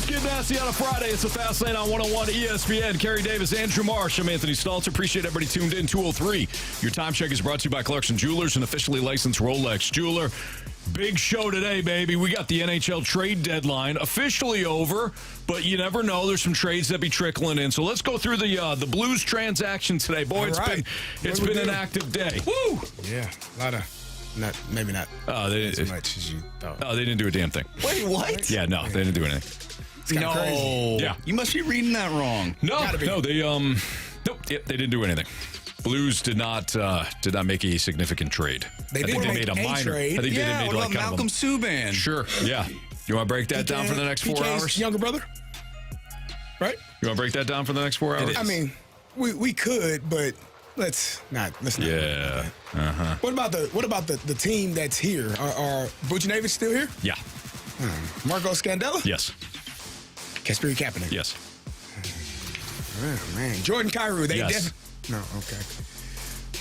Let's get nasty on a Friday. It's the Fast Lane on 101 ESPN. Carey Davis, Andrew Marsh. I'm Anthony Stalter. Appreciate everybody tuned in. 203. Your time check is brought to you by Clarkson Jewelers, an officially licensed Rolex jeweler. Big show today, baby. We got the NHL trade deadline officially over, but you never know. There's some trades that be trickling in. So let's go through the Blues transaction today. Boy, it's been an active day. Woo! Yeah, a lot of... maybe not as much as you thought. Oh, they didn't do a damn thing. Wait, what? Yeah, no, they didn't do anything. No. Crazy. Yeah. You must be reading that wrong. No, they they didn't do anything. Blues did not make a significant trade. They made a minor trade. I think Yeah, they made what like about Malcolm Subban? Sure, yeah. You want to break that down for the next 4 PK's hours? younger brother, right? You want to break that down for the next 4 hours? I mean, we could, but let's not. Yeah. Uh-huh. What about the team that's here? Are Buchnevich still here? Yeah. Marco Scandella? Yes. Kasperi Kapanen? Yes. Oh, man. Jordan Kyrou, Yes. No, okay.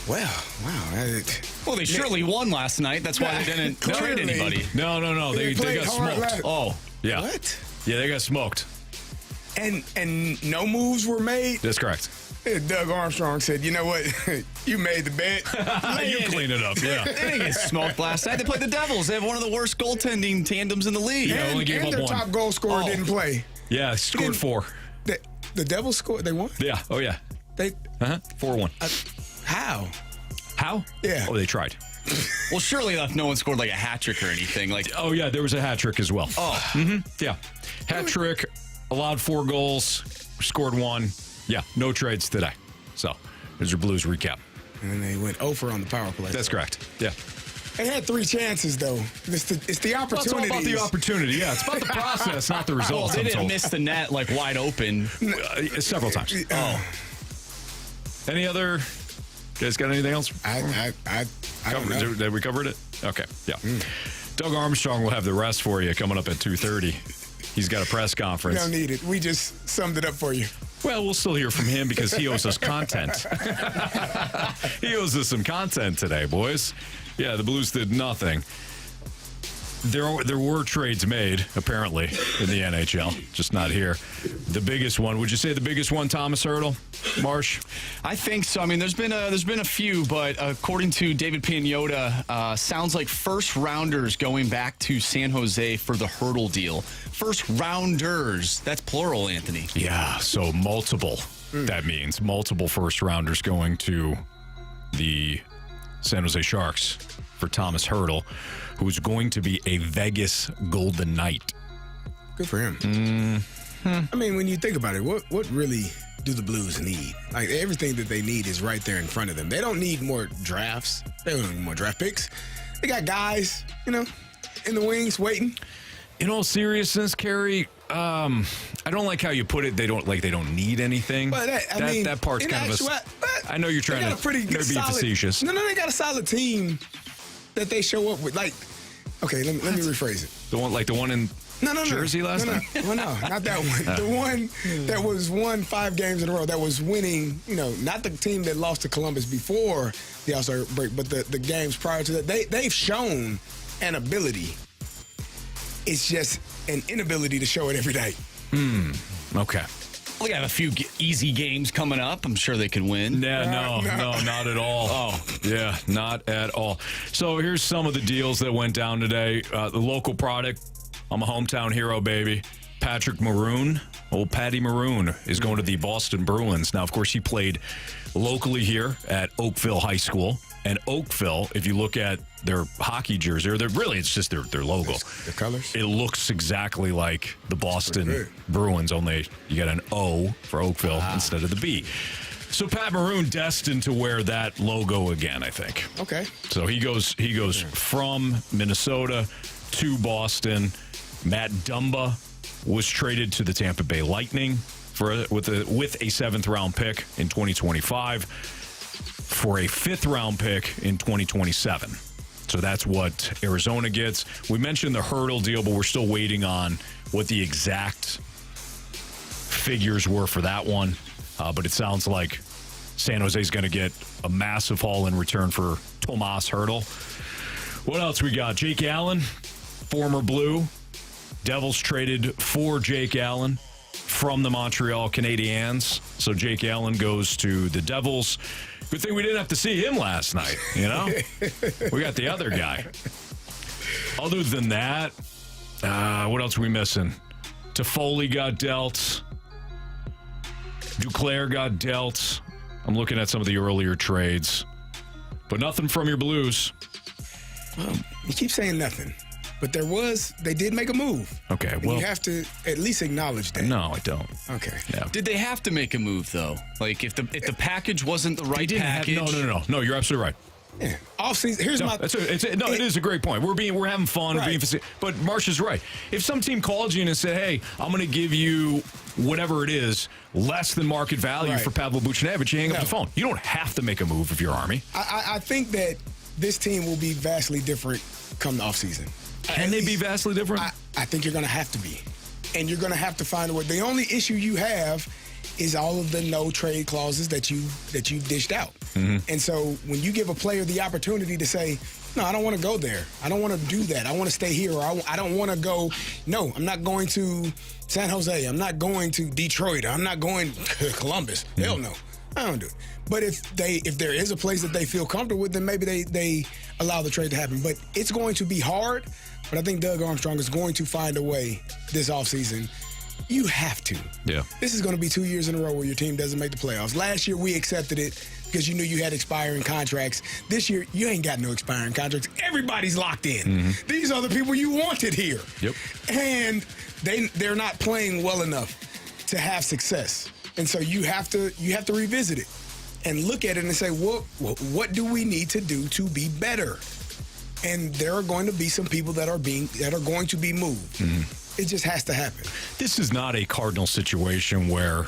Well, wow. Well, they surely won last night. That's why they didn't trade anybody. No. They got smoked. Oh. Yeah. What? Yeah, they got smoked. And no moves were made? That's correct. Doug Armstrong said, you know what? You made the bet. You clean it up, yeah. They didn't get smoked last night. They played the Devils. They have one of the worst goaltending tandems in the league. Yeah, only gave and up their one. top goal scorer didn't play. Yeah, scored 4. The Devils scored. They won? Yeah. Oh, yeah. They 4-1. How? How? Yeah. Oh, they tried. Well, surely enough, no one scored like a hat trick or anything. Like, Oh, yeah, there was a hat trick as well. oh, Yeah. Hat trick, allowed 4 goals, scored 1. Yeah, no trades today. So, there's your Blues recap. And then they went over on the power play. That's correct. Yeah. They had 3 chances, though. It's the Well, it's all opportunity. about the opportunity. Yeah, it's about the process, not the well, results. they I'm didn't told. miss the net like wide open. Several times. Oh, Any other? You guys got anything else? I don't know. Did we covered it? Okay. Yeah. Doug Armstrong will have the rest for you coming up at 2:30. He's got a press We conference. don't need it. We just summed it up for you. Well, we'll still hear from him because he owes us content. He owes us some content today, boys. Yeah, the Blues did nothing. There were trades made, apparently, in the NHL, just not here. The biggest one, would you say the biggest one, Thomas Hertl, Marsh? I think so. I mean, there's been a few, but according to David Pagnotta, sounds like first rounders going back to San Jose for the Hertl deal. First rounders. That's plural, Anthony. Yeah, so multiple. That means multiple first rounders going to the San Jose Sharks for Thomas Hertl, who's going to be a Vegas Golden Knight. Good for him. I mean, when you think about it, what really do the Blues need? Like, everything that they need is right there in front of them. They don't need more drafts. They don't need more draft picks. They got guys, in the wings waiting. In all seriousness, Carey, I don't like how you put it. They don't need anything. But that part's kind of I know you're trying to be facetious. No, they got a solid team that they show up with. Like, okay, let me rephrase it. The one in Jersey last night? Well, no, not that one. The one that was won 5 games in a row, that was winning, not the team that lost to Columbus before the All-Star break, but the games prior to that. They've shown an ability. It's just an inability to show it every day. Okay. We have a few easy games coming up. I'm sure they could win. Yeah, no, not at all. Oh, yeah, not at all. So here's some of the deals that went down today. The local product, I'm a hometown hero, baby. Patrick Maroon, old Patty Maroon, is going to the Boston Bruins. Now, of course, he played locally here at Oakville High School. And Oakville, if you look at their hockey jersey, it's just their logo. The colors? It looks exactly like the Boston Bruins, only you got an O for Oakville instead of the B. So Pat Maroon destined to wear that logo again, I think. Okay. So he goes from Minnesota to Boston. Matt Dumba was traded to the Tampa Bay Lightning with a 7th round pick in 2025 for a 5th round pick in 2027. So that's what Arizona gets. We mentioned the Hertl deal, but we're still waiting on what the exact figures were for that one. But it sounds like San Jose's going to get a massive haul in return for Tomas Hertl. What else we got? Jake Allen, former Blue, Devils traded for Jake Allen from the Montreal Canadiens. So Jake Allen goes to the Devils. Good thing we didn't have to see him last night, you know? We got the other guy. Other than that, what else are we missing? Toffoli got dealt. Duclair got dealt. I'm looking at some of the earlier trades. But nothing from your Blues. Well, you keep saying nothing. But they did make a move. Okay, and well. you have to at least acknowledge that. No, I don't. Okay. Yeah. Did they have to make a move, though? Like, if the package wasn't the right package? No, you're absolutely right. Yeah. Off-season, here's my... it is a great point. We're having fun. Right. But Marsh is right. If some team called you and said, hey, I'm going to give you whatever it is, less than market value for Pavel Buchnevich, you hang up the phone. You don't have to make a move if you're Army. I think that this team will be vastly different come the offseason. Can they be vastly different? I think you're going to have to be. And you're going to have to find a way. The only issue you have is all of the no trade clauses that you dished out. Mm-hmm. And so when you give a player the opportunity to say, no, I don't want to go there. I don't want to do that. I want to stay here. Or I don't want to go. No, I'm not going to San Jose. I'm not going to Detroit. I'm not going to Columbus. Mm-hmm. Hell no. I don't do it. But if there is a place that they feel comfortable with, then maybe they allow the trade to happen. But it's going to be hard. But I think Doug Armstrong is going to find a way this offseason. You have to. Yeah. This is going to be 2 years in a row where your team doesn't make the playoffs. Last year, we accepted it because you knew you had expiring contracts. This year, you ain't got no expiring contracts. Everybody's locked in. Mm-hmm. These are the people you wanted here. Yep. And they're not playing well enough to have success. And so you have to revisit it and look at it and say, what do we need to do to be better? And there are going to be some people that are going to be moved. Mm-hmm. It just has to happen. This is not a Cardinal situation where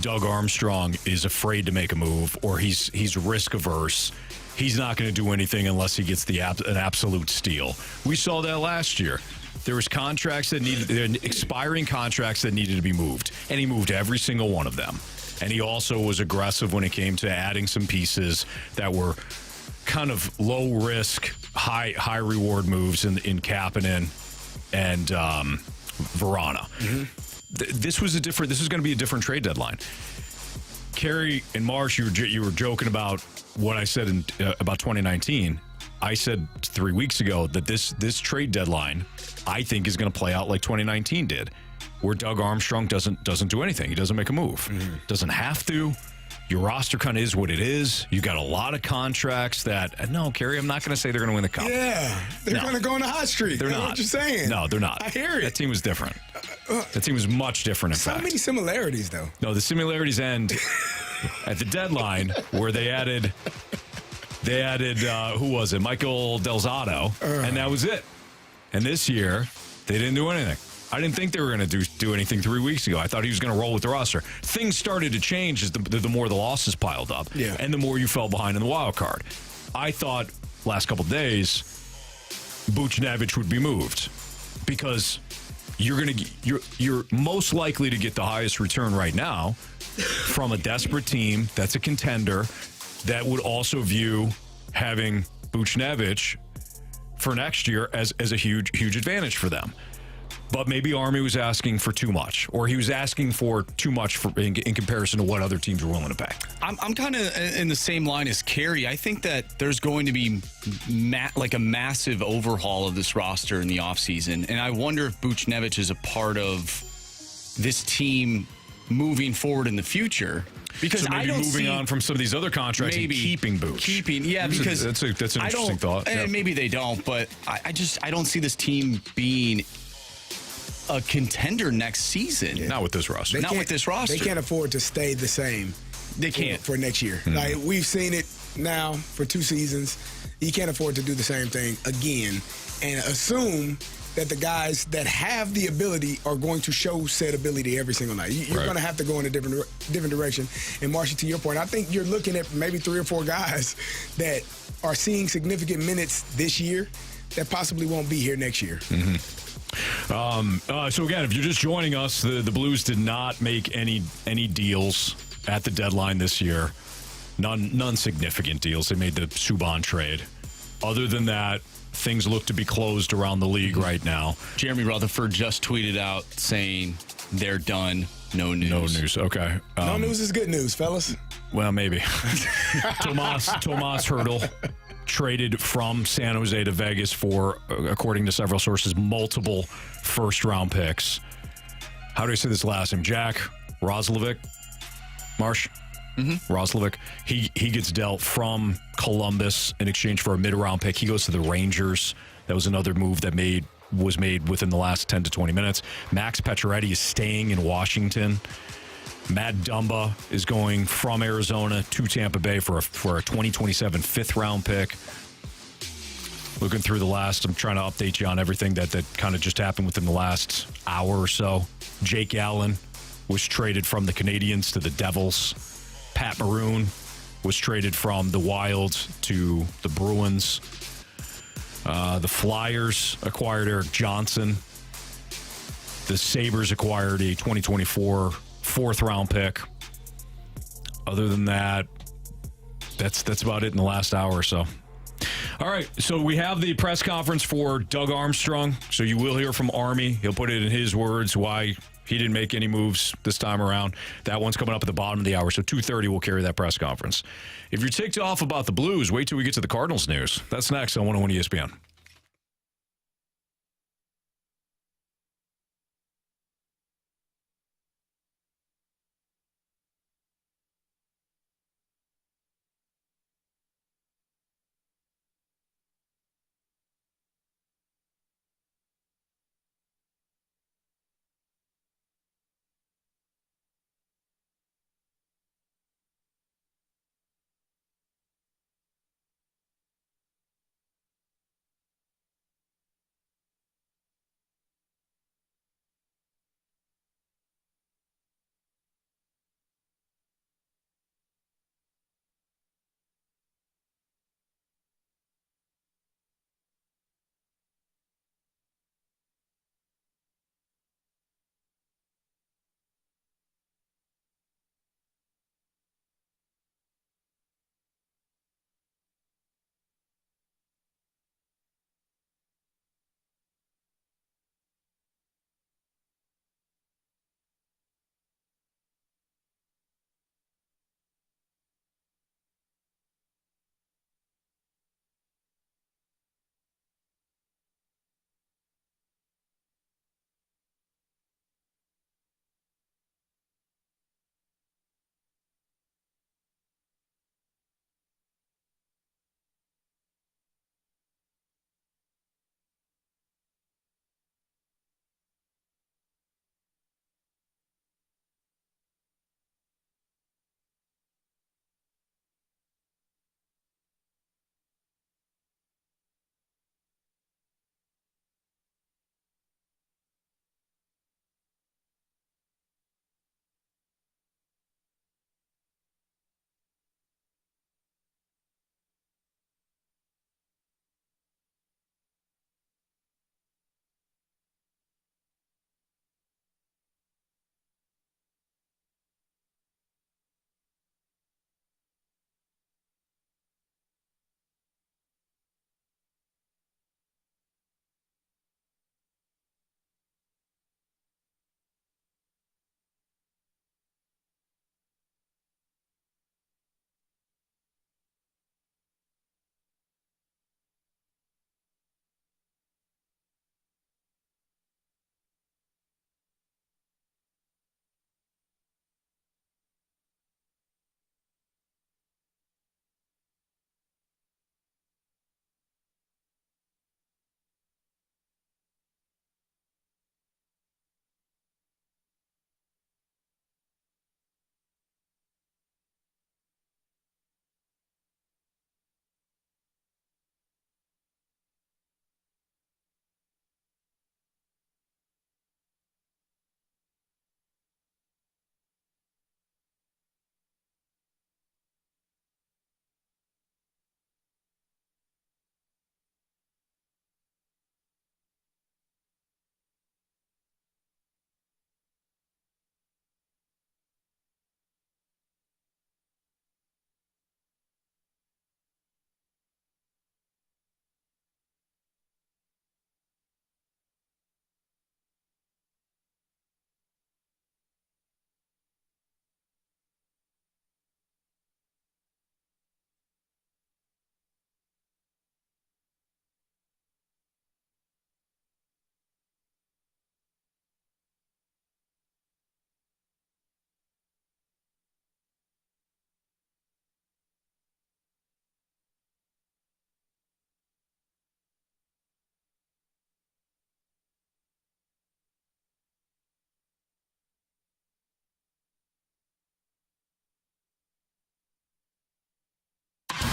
Doug Armstrong is afraid to make a move or he's risk averse. He's not going to do anything unless he gets an absolute steal. We saw that last year. There was expiring contracts that needed to be moved, and he moved every single one of them. And he also was aggressive when it came to adding some pieces that were kind of low risk, high reward moves in Kapanen and Verana. Mm-hmm. This was going to be a different trade deadline. Carey and Marsh, you were joking about what I said about 2019. I said 3 weeks ago that this trade deadline, I think, is going to play out like 2019 did, where Doug Armstrong doesn't do anything. He doesn't make a move. Mm-hmm. Doesn't have to. Your roster kind of is what it is. You got a lot of contracts that, no, Carey, I'm not going to say they're going to win the cup. Yeah, they're going to go on a hot streak. They're That's not. what you're saying. No, they're not. I hear it. That team was different. That team was much different, in fact. So many similarities, though. No, the similarities end at the deadline where they added who was it? Michael Del Zotto, and that was it. And this year, they didn't do anything. I didn't think they were going to do anything 3 weeks ago. I thought he was going to roll with the roster. Things started to change as the more the losses piled up, and the more you fell behind in the wild card. I thought last couple of days, Buchnevich would be moved because you're most likely to get the highest return right now from a desperate team that's a contender that would also view having Buchnevich for next year as a huge advantage for them. But maybe Army was asking for too much, or he was asking for too much in comparison to what other teams were willing to pay. I'm kind of in the same line as Carey. I think that there's going to be like a massive overhaul of this roster in the offseason, and I wonder if Buchnevich is a part of this team moving forward in the future. Because so maybe I don't moving on from some of these other contracts and keeping Buch. Because that's an interesting thought. And maybe they don't, but I don't see this team being a contender next season. Yeah. Not with this roster. Not with this roster. They can't afford to stay the same. They can't for next year. Mm-hmm. Like we've seen it now for 2 seasons. You can't afford to do the same thing again and assume that the guys that have the ability are going to show said ability every single night. You're going to have to go in a different direction. And Marcia, to your point, I think you're looking at maybe 3 or 4 guys that are seeing significant minutes this year that possibly won't be here next year. Mm-hmm. So again, if you're just joining us, the Blues did not make any deals at the deadline this year. None significant deals. They made the Subban trade. Other than that, things look to be closed around the league right now. Jeremy Rutherford just tweeted out saying they're done. No news. No news. Okay. No news is good news, fellas. Well, maybe. Tomas Hertl traded from San Jose to Vegas for, according to several sources, multiple first-round picks. How do I say this last name? Jack Roslovic? Marsh? Roslovic. He gets dealt from Columbus in exchange for a mid-round pick. He goes to the Rangers. That was another move that was made within the last 10 to 20 minutes. Max Pacioretty is staying in Washington. Matt Dumba is going from Arizona to Tampa Bay for a 2027 fifth-round pick. Looking through the last, I'm trying to update you on everything that kind of just happened within the last hour or so. Jake Allen was traded from the Canadiens to the Devils. Pat Maroon was traded from the Wild to the Bruins. The Flyers acquired Eric Johnson. The Sabres acquired a 2024 fourth-round pick. Other than that, that's about it in the last hour or so. All right, so we have the press conference for Doug Armstrong. So you will hear from Army. He'll put it in his words why he didn't make any moves this time around. That one's coming up at the bottom of the hour. So 2:30 we'll carry that press conference. If you're ticked off about the Blues, wait till we get to the Cardinals news. That's next on 101 ESPN.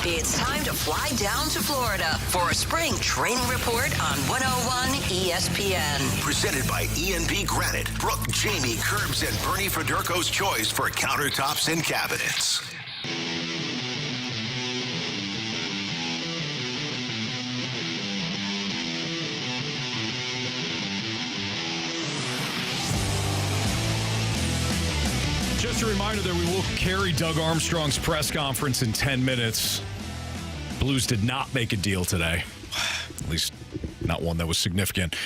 It's time to fly down to Florida for a spring training report on 101 ESPN. Presented by E&P Granite, Brooke, Jamie, Curbs, and Bernie Federko's choice for countertops and cabinets. Just a reminder that we will carry Doug Armstrong's press conference in 10 minutes. Blues did not make a deal today. At least not one that was significant.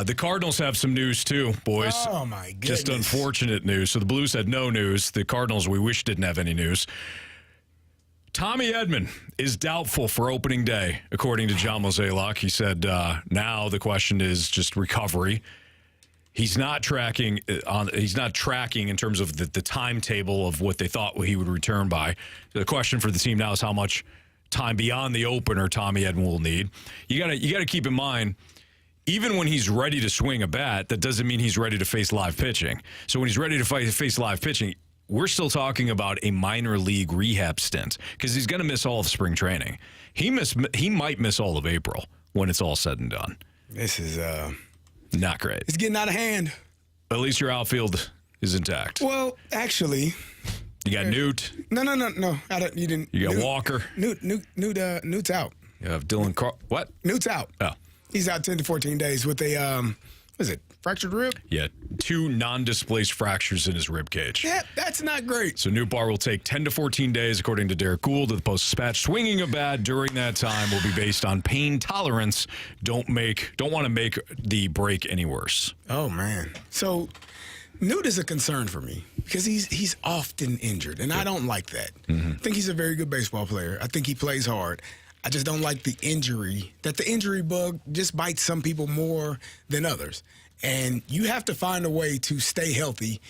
The Cardinals have some news too, boys. Oh, my goodness. Just unfortunate news. So the Blues had no news. The Cardinals, we wish, didn't have any news. Tommy Edman is doubtful for opening day, according to John Mozeliak. He said now the question is just recovery. He's not tracking in terms of the timetable of what they thought he would return by. The question for the team now is how much time beyond the opener Tommy Edman will need. You gotta keep in mind, even when he's ready to swing a bat, that doesn't mean he's ready to face live pitching. So when he's ready to face live pitching, we're still talking about a minor league rehab stint because he's going to miss all of spring training. He might miss all of April when it's all said and done. This is not great. It's getting out of hand. At least your outfield is intact. Well, actually, you got Newt. No. You didn't. You got Walker. Newt's out. You have Dylan. What? Newt's out. Oh, he's out 10 to 14 days with a fractured rib? Yeah, 2 non-displaced fractures in his rib cage. Yeah, that's not great. So Nootbaar will take 10 to 14 days, according to Derek Gould of the Post-Dispatch. Swinging a bat during that time will be based on pain tolerance. Don't want to make the break any worse. Oh, man. So Newt is a concern for me because he's often injured, and I don't like that. Mm-hmm. I think he's a very good baseball player. I think he plays hard. I just don't like the injury bug just bites some people more than others. And you have to find a way to stay healthy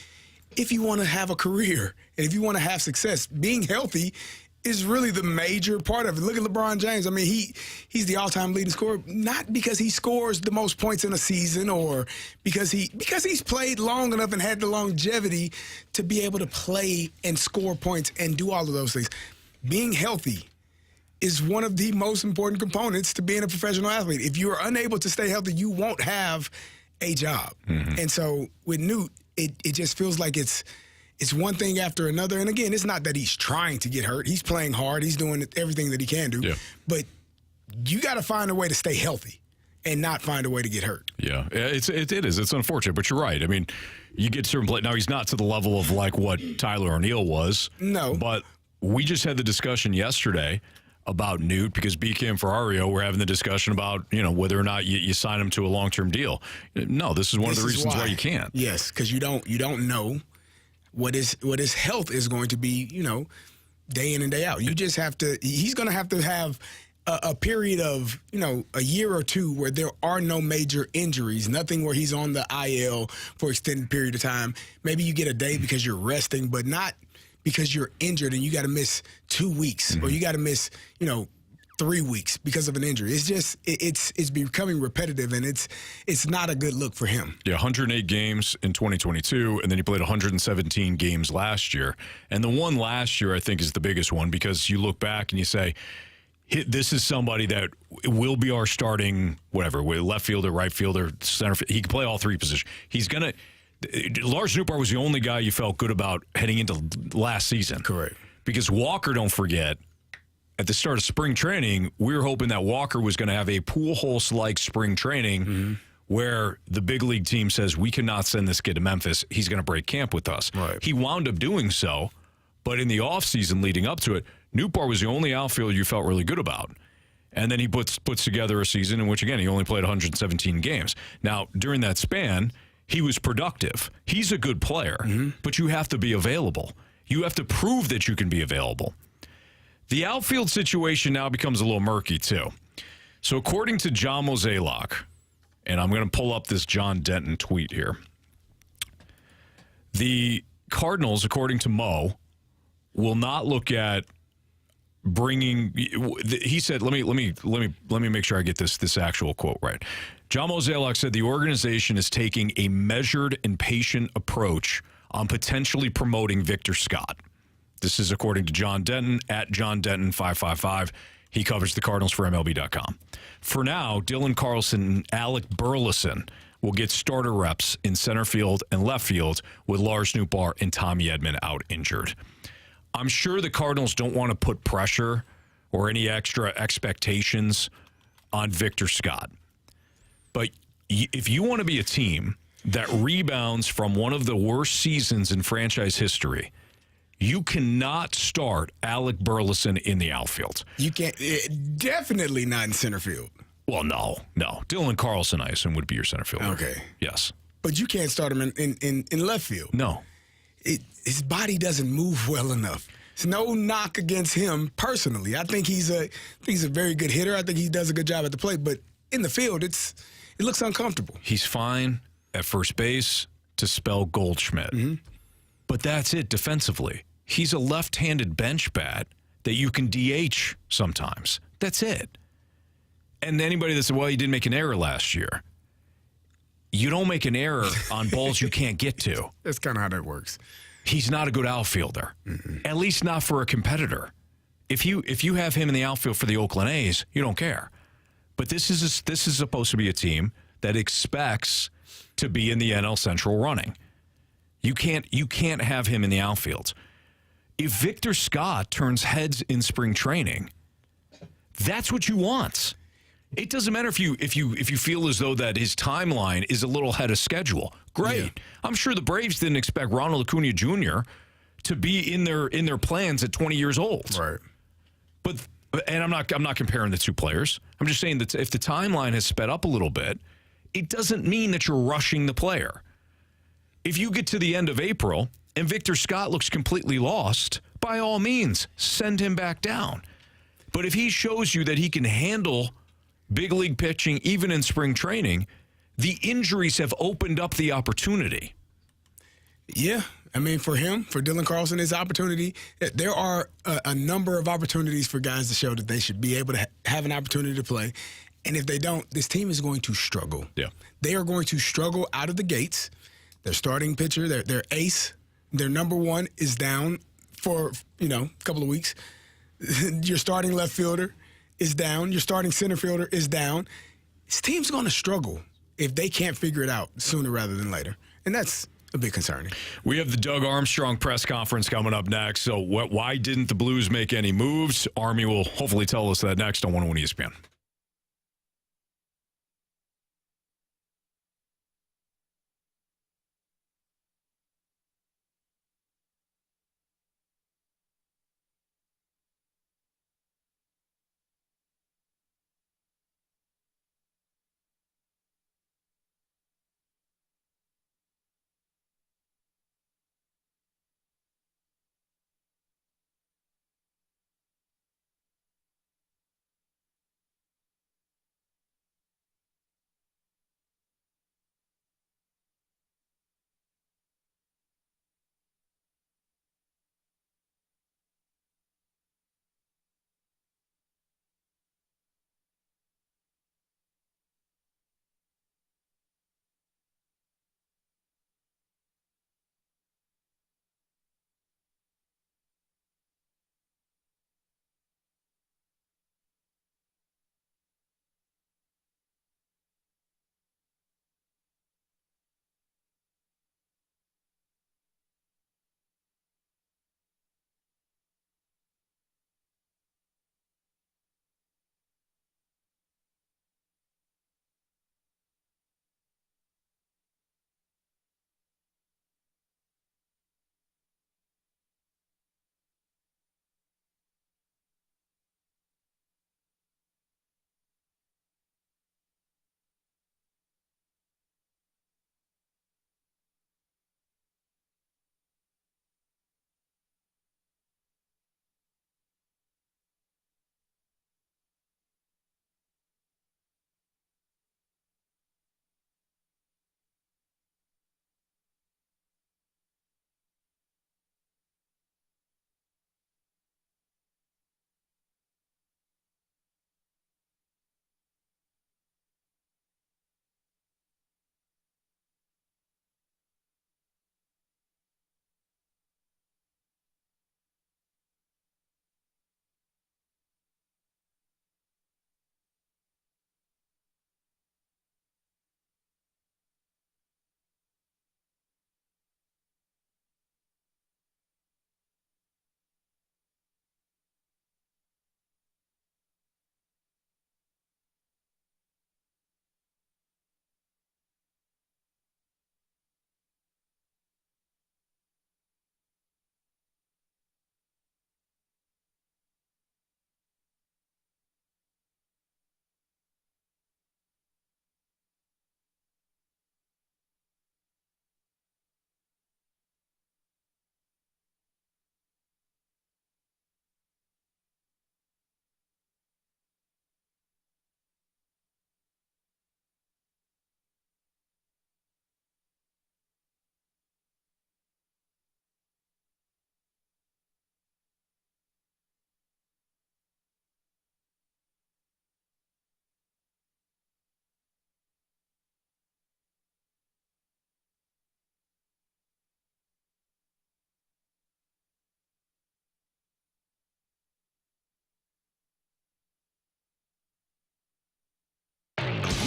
if you want to have a career and if you want to have success. Being healthy is really the major part of it. Look at LeBron James. I mean, he's the all-time leading scorer, not because he scores the most points in a season or because he's played long enough and had the longevity to be able to play and score points and do all of those things. Being healthy is one of the most important components to being a professional athlete. If you are unable to stay healthy, you won't have a job. Mm-hmm. And so with Newt, it just feels like it's one thing after another. And again, it's not that he's trying to get hurt. He's playing hard. He's doing everything that he can do. Yeah. But you got to find a way to stay healthy and not find a way to get hurt. Yeah, it is. It's unfortunate, but you're right. I mean, you get certain play. Now, he's not to the level of like what Tyler O'Neill was. No. But we just had the discussion yesterday about Newt because BK and Ferrario were having the discussion about, whether or not you sign him to a long-term deal. No, this is one of the reasons why you can't. Yes, because you don't know what his health is going to be, day in and day out. You just have to. He's going to have a period of a year or two where there are no major injuries, nothing where he's on the IL for extended period of time. Maybe you get a day because you're resting, but not because you're injured and you got to miss 2 weeks or you got to miss 3 weeks because of an injury. It's just it's becoming repetitive and it's not a good look for him. Yeah, 108 games in 2022, and then he played 117 games last year. And the one last year I think is the biggest one because you look back and you say, this is somebody that will be our starting left fielder, right fielder, center. He can play all 3 positions. Lars Nootbaar was the only guy you felt good about heading into last season. Correct. Because Walker, don't forget, at the start of spring training, we were hoping that Walker was going to have a Pujols-like spring training where the big league team says, we cannot send this kid to Memphis. He's going to break camp with us. Right. He wound up doing so, but in the offseason leading up to it, Nootbaar was the only outfielder you felt really good about. And then he puts together a season in which, again, he only played 117 games. Now, during that span, he was productive. He's a good player, but you have to be available. You have to prove that you can be available. The outfield situation now becomes a little murky, too. So according to John Mozeliak, and I'm going to pull up this John Denton tweet here, the Cardinals, according to Mo, will not look at bringing. He said, let me make sure I get this actual quote right. John Mozeliak said the organization is taking a measured and patient approach on potentially promoting Victor Scott. This is according to John Denton at John Denton 555. He covers the Cardinals for MLB.com. For now, Dylan Carlson and Alec Burleson will get starter reps in center field and left field with Lars Nootbaar and Tommy Edman out injured. I'm sure the Cardinals don't want to put pressure or any extra expectations on Victor Scott. But if you want to be a team that rebounds from one of the worst seasons in franchise history, you cannot start Alec Burleson in the outfield. You can't. Definitely not in center field. Well, no. Dylan Carlson, I assume, would be your center fielder. Okay. Yes. But you can't start him in left field. No. His body doesn't move well enough. It's no knock against him personally. I think he's a very good hitter. I think he does a good job at the plate. But in the field, it looks uncomfortable. He's fine at first base to spell Goldschmidt. Mm-hmm. But that's it defensively. He's a left-handed bench bat that you can DH sometimes. That's it. And anybody that said, well, he didn't make an error last year. You don't make an error on balls you can't get to. That's kind of how that works. He's not a good outfielder, at least not for a competitor. If you have him in the outfield for the Oakland A's, you don't care. But this is supposed to be a team that expects to be in the NL Central running. You can't have him in the outfield. If Victor Scott turns heads in spring training, that's what you want. It doesn't matter if you feel as though that his timeline is a little ahead of schedule. Great. Yeah. I'm sure the Braves didn't expect Ronald Acuna Jr. to be in their plans at 20 years old. Right. But I'm not comparing the two players. I'm just saying that if the timeline has sped up a little bit, it doesn't mean that you're rushing the player. If you get to the end of April and Victor Scott looks completely lost, by all means, send him back down. But if he shows you that he can handle big league pitching, even in spring training, the injuries have opened up the opportunity. Yeah. I mean, for him, for Dylan Carlson, his opportunity, there are a number of opportunities for guys to show that they should be able to have an opportunity to play. And if they don't, this team is going to struggle. Yeah. They are going to struggle out of the gates. Their starting pitcher, their ace, their number one is down for, a couple of weeks. Your starting left fielder is down. Your starting center fielder is down. This team's going to struggle if they can't figure it out sooner rather than later. And that's a bit concerning. We have the Doug Armstrong press conference coming up next. So why didn't the Blues make any moves? Army will hopefully tell us that next on 101 ESPN.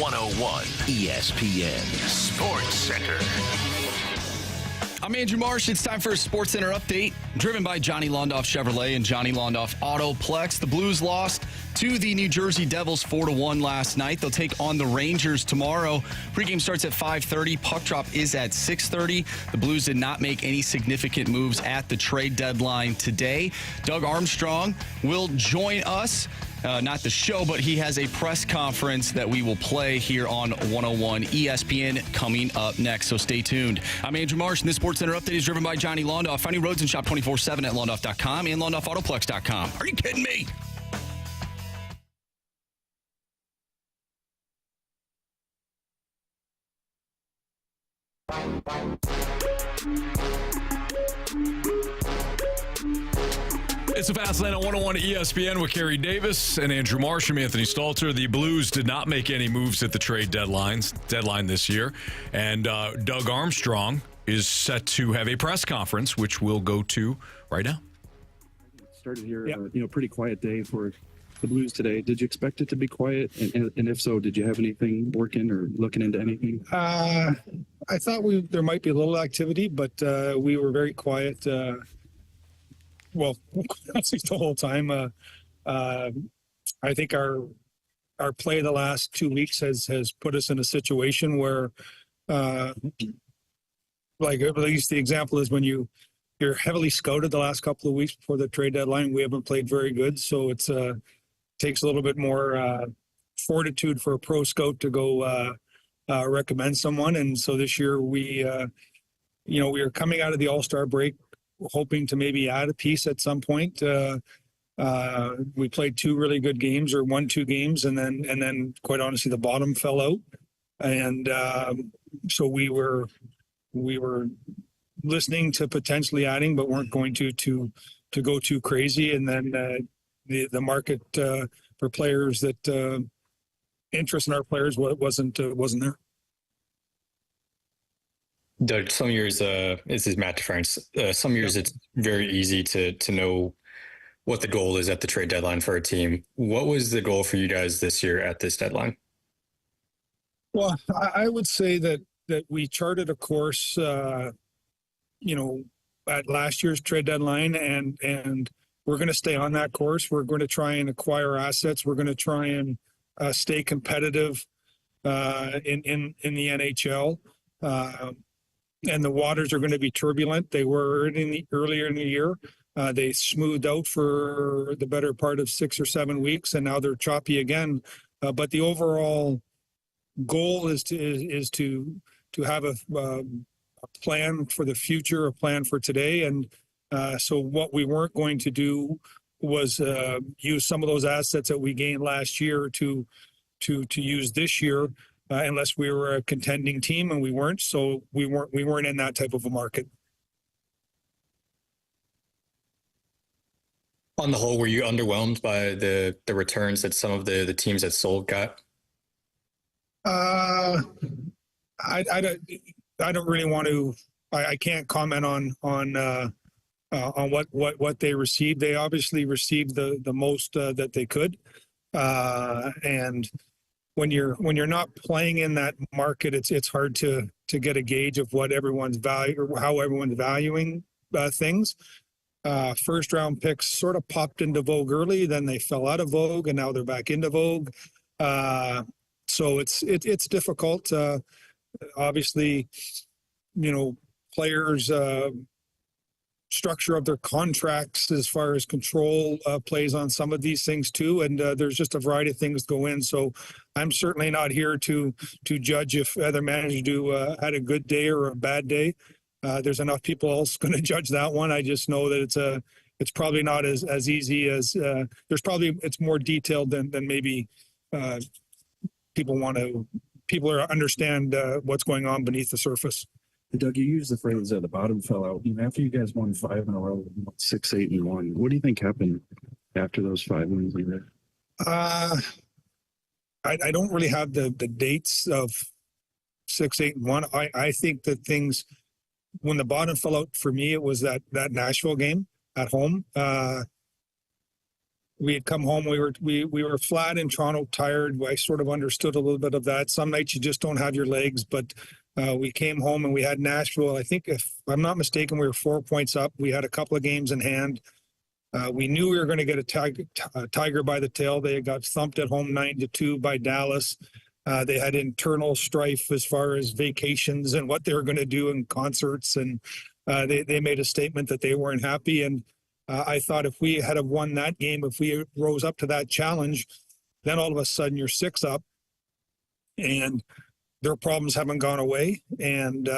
101 ESPN Sports Center. I'm Andrew Marsh. It's time for a Sports Center update, driven by Johnny Londoff Chevrolet and Johnny Londoff Autoplex. The Blues lost to the New Jersey Devils 4-1 last night. They'll take on the Rangers tomorrow. Pregame starts at 5:30. Puck drop is at 6:30. The Blues did not make any significant moves at the trade deadline today. Doug Armstrong will join us. Not the show, but he has a press conference that we will play here on 101 ESPN coming up next, so stay tuned. I'm Andrew Marsh, and this Sports Center update is driven by Johnny Londoff. Find new roads and shop 24/7 at londoff.com and londoffautoplex.com. Are you kidding me? It's a Fast Lane on 101 ESPN with Carey Davis and Andrew Marsh. I'm Anthony Stalter. The Blues did not make any moves at the trade deadline this year. And Doug Armstrong is set to have a press conference, which we'll go to right now. Started here, pretty quiet day for the Blues today. Did you expect it to be quiet? And if so, did you have anything working or looking into anything? I thought there might be a little activity, but we were very quiet. Well, the whole time. I think our play the last 2 weeks has put us in a situation where, like at least the example is when you're heavily scouted the last couple of weeks before the trade deadline. We haven't played very good, so it's takes a little bit more fortitude for a pro scout to go recommend someone. And so this year we were coming out of the All-Star break, hoping to maybe add a piece at some point. We played 2 really good games, or won 2 games, and then quite honestly the bottom fell out, and so we were listening to potentially adding, but weren't going to go too crazy. And then the market for players that interest in our players wasn't there. Doug, some years, this is Matt DeFrance. Some years it's very easy to know what the goal is at the trade deadline for a team. What was the goal for you guys this year at this deadline? Well, I would say that we charted a course, at last year's trade deadline, and we're going to stay on that course. We're going to try and acquire assets. We're going to try and stay competitive in the NHL. And the waters are going to be turbulent. They were earlier in the year. They smoothed out for the better part of 6 or 7 weeks, and now they're choppy again. But the overall goal is to have a plan for the future, a plan for today. And so what we weren't going to do was use some of those assets that we gained last year to use this year. Unless we were a contending team, and we weren't, so we weren't in that type of a market. On the whole, were you underwhelmed by the returns that some of the teams that sold got? I don't really want to. I can't comment on what they received. They obviously received the most that they could, and when you're not playing in that market, it's hard to get a gauge of what everyone's value or how everyone's valuing things. First round picks sort of popped into vogue early, then they fell out of vogue, and now they're back into vogue. So it's difficult. Obviously, players' structure of their contracts as far as control plays on some of these things too, and there's just a variety of things go in. So I'm certainly not here to judge if other managers had a good day or a bad day. There's enough people else going to judge that one. I just know that it's probably not as easy as it's more detailed than maybe people understand what's going on beneath the surface. Doug, you used the phrase the bottom fell out. After you guys won 5 in a row, 6, 8, and 1, what do you think happened after those 5 wins? I don't really have the dates of 6, 8, and 1. I think that things, when the bottom fell out for me, it was that Nashville game at home. we had come home. We were flat in Toronto, tired. I sort of understood a little bit of that. Some nights you just don't have your legs, but we came home and we had Nashville. I think, if I'm not mistaken, we were 4 points up. We had a couple of games in hand. We knew we were going to get a tiger by the tail. They got thumped at home 9-2 by Dallas. They had internal strife as far as vacations and what they were going to do in concerts, and they made a statement that they weren't happy. And I thought if we had have won that game, if we rose up to that challenge, then all of a sudden you're 6 up, and their problems haven't gone away, and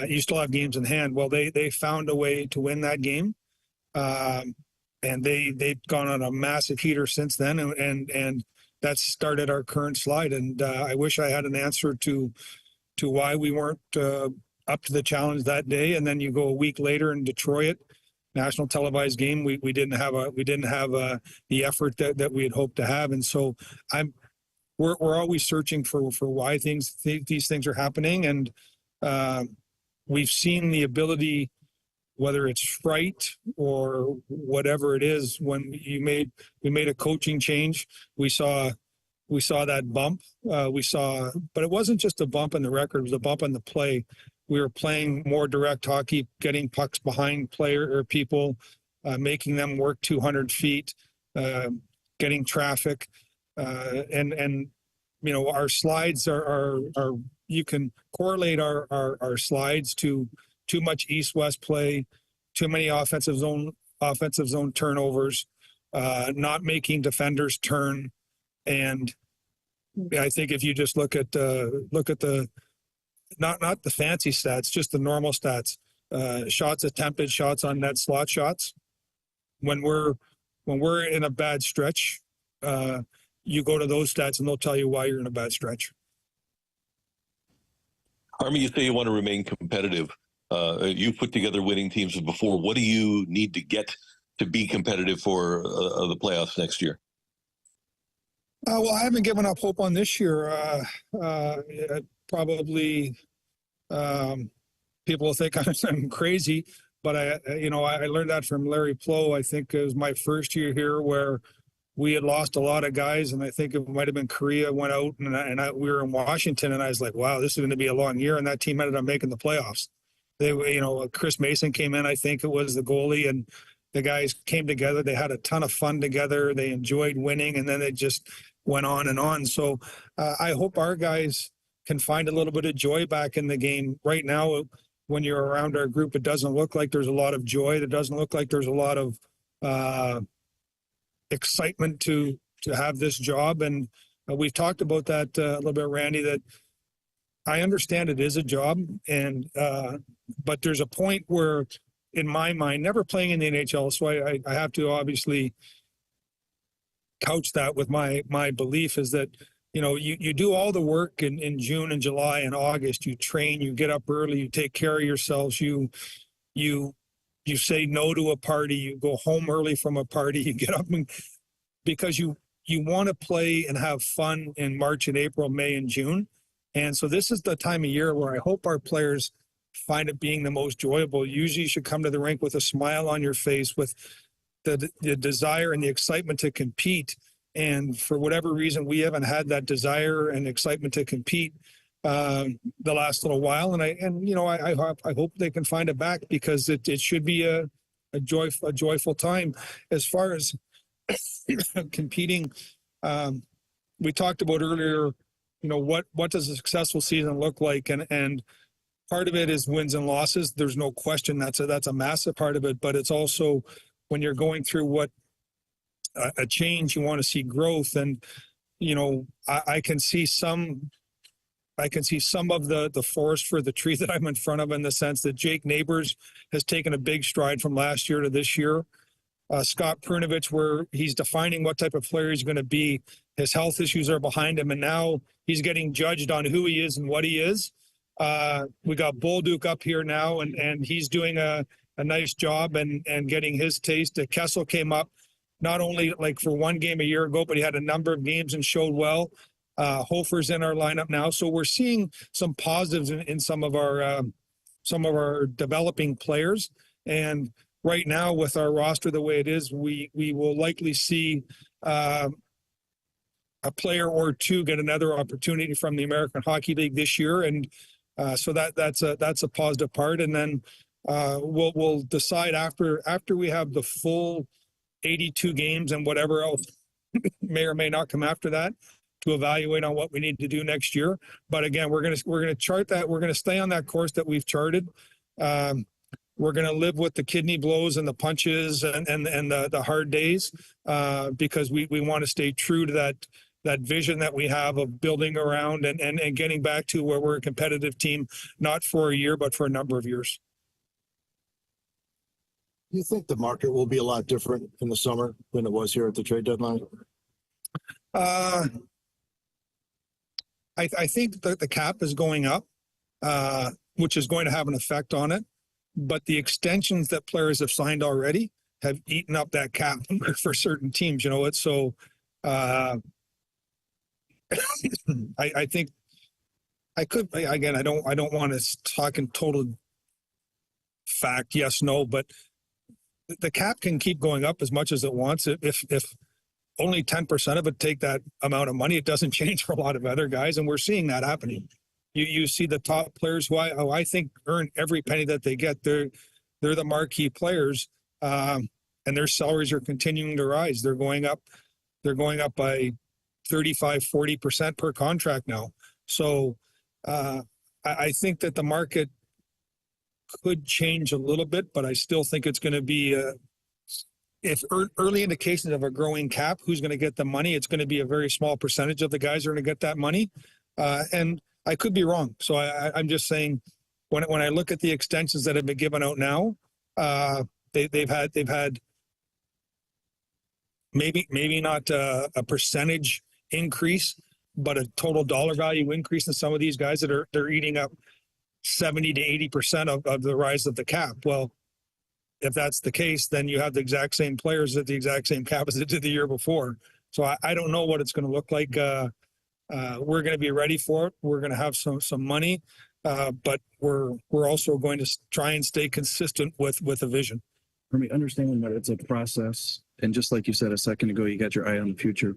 you still have games in hand. Well, they found a way to win that game, and they've gone on a massive heater since then, and that's started our current slide. And I wish I had an answer to why we weren't up to the challenge that day. And then you go a week later in Detroit, national televised game, we didn't have the effort that we had hoped to have. And so we're always searching for why these things are happening. And we've seen the ability, whether it's fright or whatever it is, when we made a coaching change, we saw that bump. But it wasn't just a bump in the record; it was a bump in the play. We were playing more direct hockey, getting pucks behind people, making them work 200 feet, getting traffic, and our slides are you can correlate our slides to too much east-west play, too many offensive zone turnovers, not making defenders turn. And I think if you just look at the not the fancy stats, just the normal stats, shots attempted, shots on net, slot shots. When we're in a bad stretch, you go to those stats and they'll tell you why you're in a bad stretch. Army, you say you want to remain competitive. You've put together winning teams before. What do you need to get to be competitive for the playoffs next year? Well, I haven't given up hope on this year. Probably people will think I'm crazy, but I learned that from Larry Plow. I think it was my first year here where we had lost a lot of guys, and I think it might have been Korea went out, and we were in Washington, and I was like, wow, this is going to be a long year, and that team ended up making the playoffs. They, Chris Mason came in, I think it was the goalie, and the guys came together. They had a ton of fun together. They enjoyed winning, and then they just went on and on. So I hope our guys can find a little bit of joy back in the game. Right now, when you're around our group, it doesn't look like there's a lot of joy. It doesn't look like there's a lot of excitement to have this job. And we've talked about that a little bit, Randy, that I understand it is a job, and but there's a point where, in my mind, never playing in the NHL, so I have to obviously couch that with my belief is that, you do all the work in June and July and August. You train, you get up early, you take care of yourselves, you say no to a party, you go home early from a party, you get up because you want to play and have fun in March and April, May and June. And so this is the time of year where I hope our players find it being the most enjoyable. Usually you should come to the rink with a smile on your face, with the desire and the excitement to compete. And for whatever reason, we haven't had that desire and excitement to compete the last little while. And I hope they can find it back, because it should be a joyful time. As far as competing, we talked about earlier, what does a successful season look like? And part of it is wins and losses. There's no question that's a massive part of it, but it's also when you're going through a change, you want to see growth. And, I can see some of the forest for the tree that I'm in front of, in the sense that Jake Neighbors has taken a big stride from last year to this year. Scott Prunovich, where he's defining what type of player he's going to be. His health issues are behind him, and now he's getting judged on who he is and what he is. We got Bolduc up here now, and he's doing a nice job and getting his taste. Kessel came up not only like for one game a year ago, but he had a number of games and showed well. Hofer's in our lineup now, so we're seeing some positives in some of our developing players. And right now with our roster the way it is, we will likely see a player or two get another opportunity from the American Hockey League this year, and so that's a positive part. And then we'll decide after we have the full 82 games and whatever else may or may not come after that, to evaluate on what we need to do next year. But again, we're gonna chart that. We're gonna stay on that course that we've charted. We're gonna live with the kidney blows and the punches and the hard days because we want to stay true to that vision that we have of building around and getting back to where we're a competitive team, not for a year, but for a number of years. Do you think the market will be a lot different in the summer than it was here at the trade deadline? I think that the cap is going up, which is going to have an effect on it. But the extensions that players have signed already have eaten up that cap for certain teams. It's so. I think I could again. I don't want to talk in total fact. Yes, no, but the cap can keep going up as much as it wants. If only 10% of it take that amount of money, it doesn't change for a lot of other guys, and we're seeing that happening. You see the top players who I think earn every penny that they get. They're the marquee players, and their salaries are continuing to rise. They're going up by 35-40% per contract now. So I think that the market could change a little bit, but I still think it's going to be if early indications of a growing cap, who's going to get the money? It's going to be a very small percentage of the guys are going to get that money, and I could be wrong. So I'm just saying, when I look at the extensions that have been given out now, they've had maybe not a percentage increase, but a total dollar value increase in some of these guys that they're eating up 70 to 80% of the rise of the cap. Well, if that's the case, then you have the exact same players at the exact same cap as they did the year before. So I don't know what it's going to look like. We're going to be ready for it. We're going to have some money, but we're also going to try and stay consistent with a vision. For me, understanding that it's a process, and just like you said a second ago, you got your eye on the future.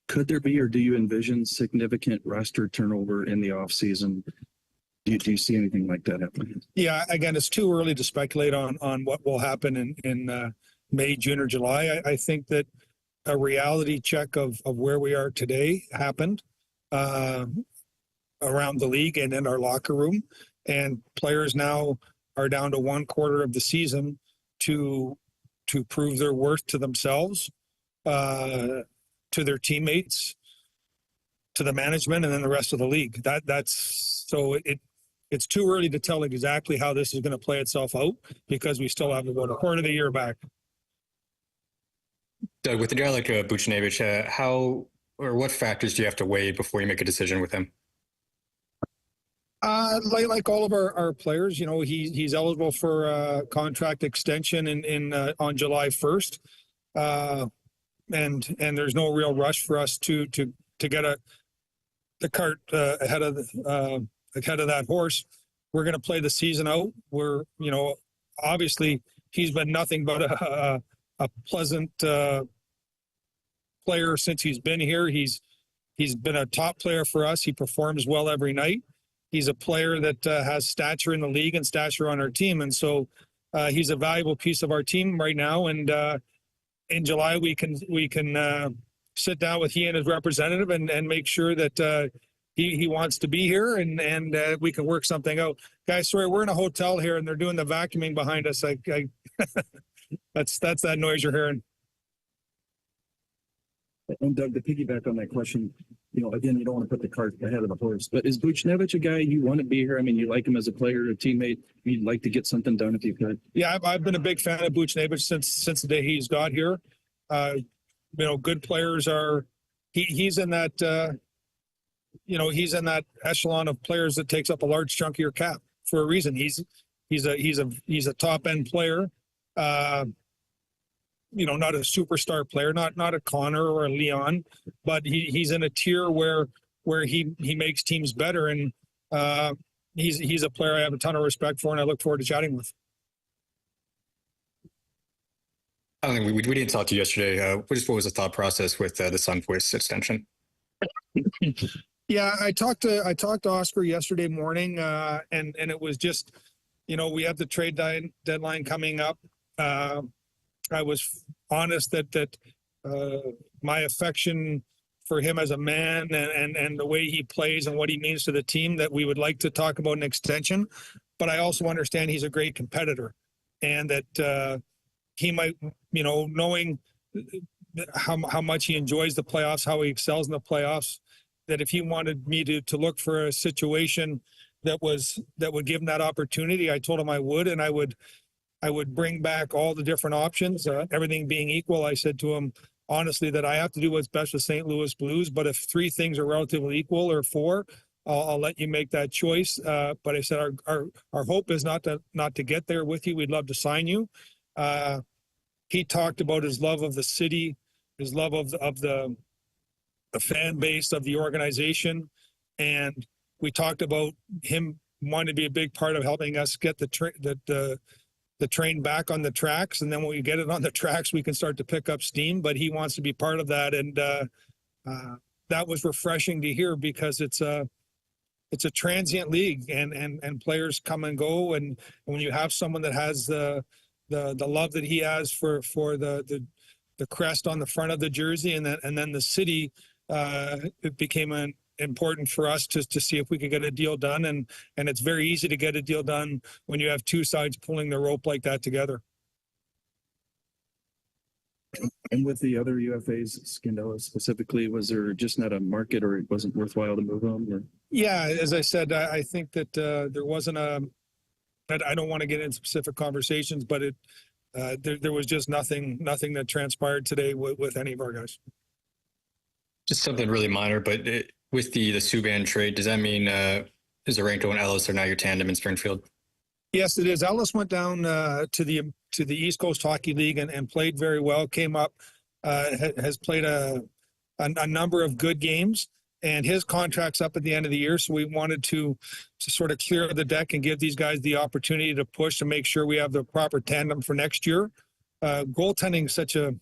Could there be, or do you envision significant roster turnover in the offseason? Do you see anything like that happening? Yeah, again, it's too early to speculate on what will happen in May, June, or July. I think that a reality check of where we are today happened around the league and in our locker room. And players now are down to one quarter of the season to prove their worth to themselves, to their teammates, to the management, and then the rest of the league. That's so it's too early to tell exactly how this is going to play itself out because we still have about a quarter of the year back. Doug, with a guy like Buchnevich, how or what factors do you have to weigh before you make a decision with him? Like all of our players, he's eligible for a contract extension on July 1st, and there's no real rush for us to get the cart ahead of that horse. We're going to play the season out. We're obviously he's been nothing but a pleasant player since he's been here. He's been a top player for us. He performs well every night. He's a player that has stature in the league and stature on our team. And so he's a valuable piece of our team right now. And in July, we can sit down with he and his representative and make sure that he wants to be here and we can work something out. Guys, sorry, we're in a hotel here and they're doing the vacuuming behind us. That's that noise you're hearing. And Doug, to piggyback on that question, again, you don't want to put the cart ahead of the horse, but is Buchnevich a guy you want to be here? I mean, you like him as a player, a teammate. You'd like to get something done if you could. Yeah, I've been a big fan of Buchnevich since the day he's got here. Good players are. He's in that. He's in that echelon of players that takes up a large chunk of your cap for a reason. He's a top end player. Not a superstar player, not a Connor or a Leon, but he's in a tier where he makes teams better, and he's a player I have a ton of respect for, and I look forward to chatting with. I don't think we didn't talk to you yesterday. What was the thought process with the Sundqvist extension? Yeah, I talked to Oscar yesterday morning, and it was just, we have the trade deadline coming up. I was honest that my affection for him as a man and the way he plays and what he means to the team, that we would like to talk about an extension. But I also understand he's a great competitor, and that he might, knowing how much he enjoys the playoffs, how he excels in the playoffs, that if he wanted me to look for a situation that would give him that opportunity, I told him I would, and I would bring back all the different options, everything being equal. I said to him honestly that I have to do what's best for St. Louis Blues, but if 3 things are relatively equal, or 4, I'll let you make that choice. But I said our hope is not to get there with you. We'd love to sign you. He talked about his love of the city, his love of the fan base of the organization, and we talked about him wanting to be a big part of helping us get the train back on the tracks, and then when we get it on the tracks, we can start to pick up steam. But he wants to be part of that, and that was refreshing to hear, because it's a transient league, and players come and go, and when you have someone that has the love that he has for the crest on the front of the jersey, and then the city, it became important for us to see if we could get a deal done, and it's very easy to get a deal done when you have 2 sides pulling the rope like that together. And with the other UFAs, Scandella specifically, was there just not a market, or it wasn't worthwhile to move them? Or? Yeah, as I said, I think that there wasn't I don't want to get into specific conversations, but there was just nothing that transpired today with any of our guys. Just something really minor, but with the Subban trade, does that mean Zarenko and Ellis are now your tandem in Springfield? Yes, it is. Ellis went down to the East Coast Hockey League and played very well. Came up, has played a number of good games, and his contract's up at the end of the year. So we wanted to sort of clear the deck and give these guys the opportunity to push to make sure we have the proper tandem for next year. Goaltending is such a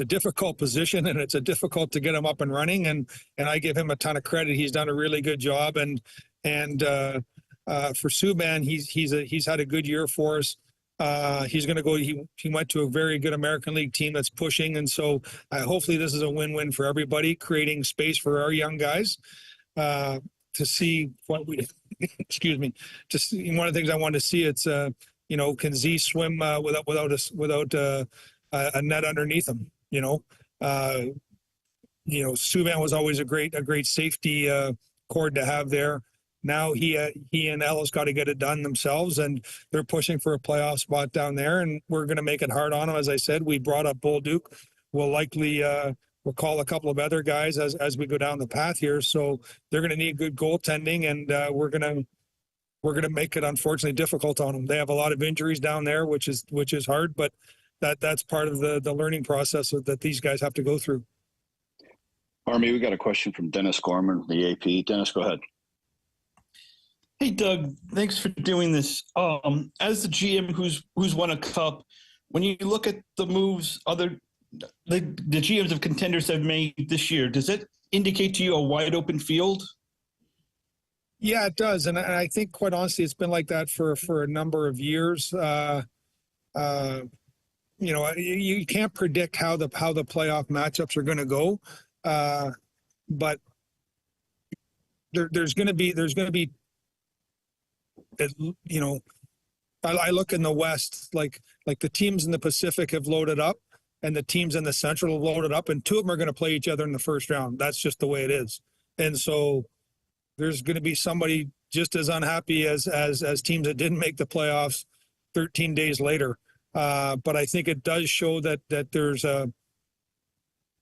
difficult position, and it's difficult to get him up and running. And I give him a ton of credit. He's done a really good job. And for Subban, he's had a good year for us. He's going to go. He went to a very good American League team that's pushing, and so hopefully this is a win-win for everybody, creating space for our young guys to see what we. Excuse me. Just one of the things I wanted to see. It's can Z swim without a net underneath him? Subban was always a great safety cord to have there. Now he and Ellis got to get it done themselves, and they're pushing for a playoff spot down there, and we're going to make it hard on them. As I said, we brought up Bolduc. We'll likely we'll call a couple of other guys as we go down the path here. So they're going to need good goaltending, and we're going to make it unfortunately difficult on them. They have a lot of injuries down there, which is hard, but that's part of the learning process that these guys have to go through. Army, we got a question from Dennis Gorman, the AP. Dennis, go ahead. Hey, Doug, thanks for doing this. As the GM who's won a cup, when you look at the moves the GMs of contenders have made this year, does it indicate to you a wide open field? Yeah, it does. And I think, quite honestly, it's been like that for a number of years. You can't predict how the playoff matchups are going to go. But there's going to be, I look in the West, like the teams in the Pacific have loaded up, and the teams in the Central have loaded up, and 2 of them are going to play each other in the first round. That's just the way it is. And so there's going to be somebody just as unhappy as teams that didn't make the playoffs 13 days later. But I think it does show that there's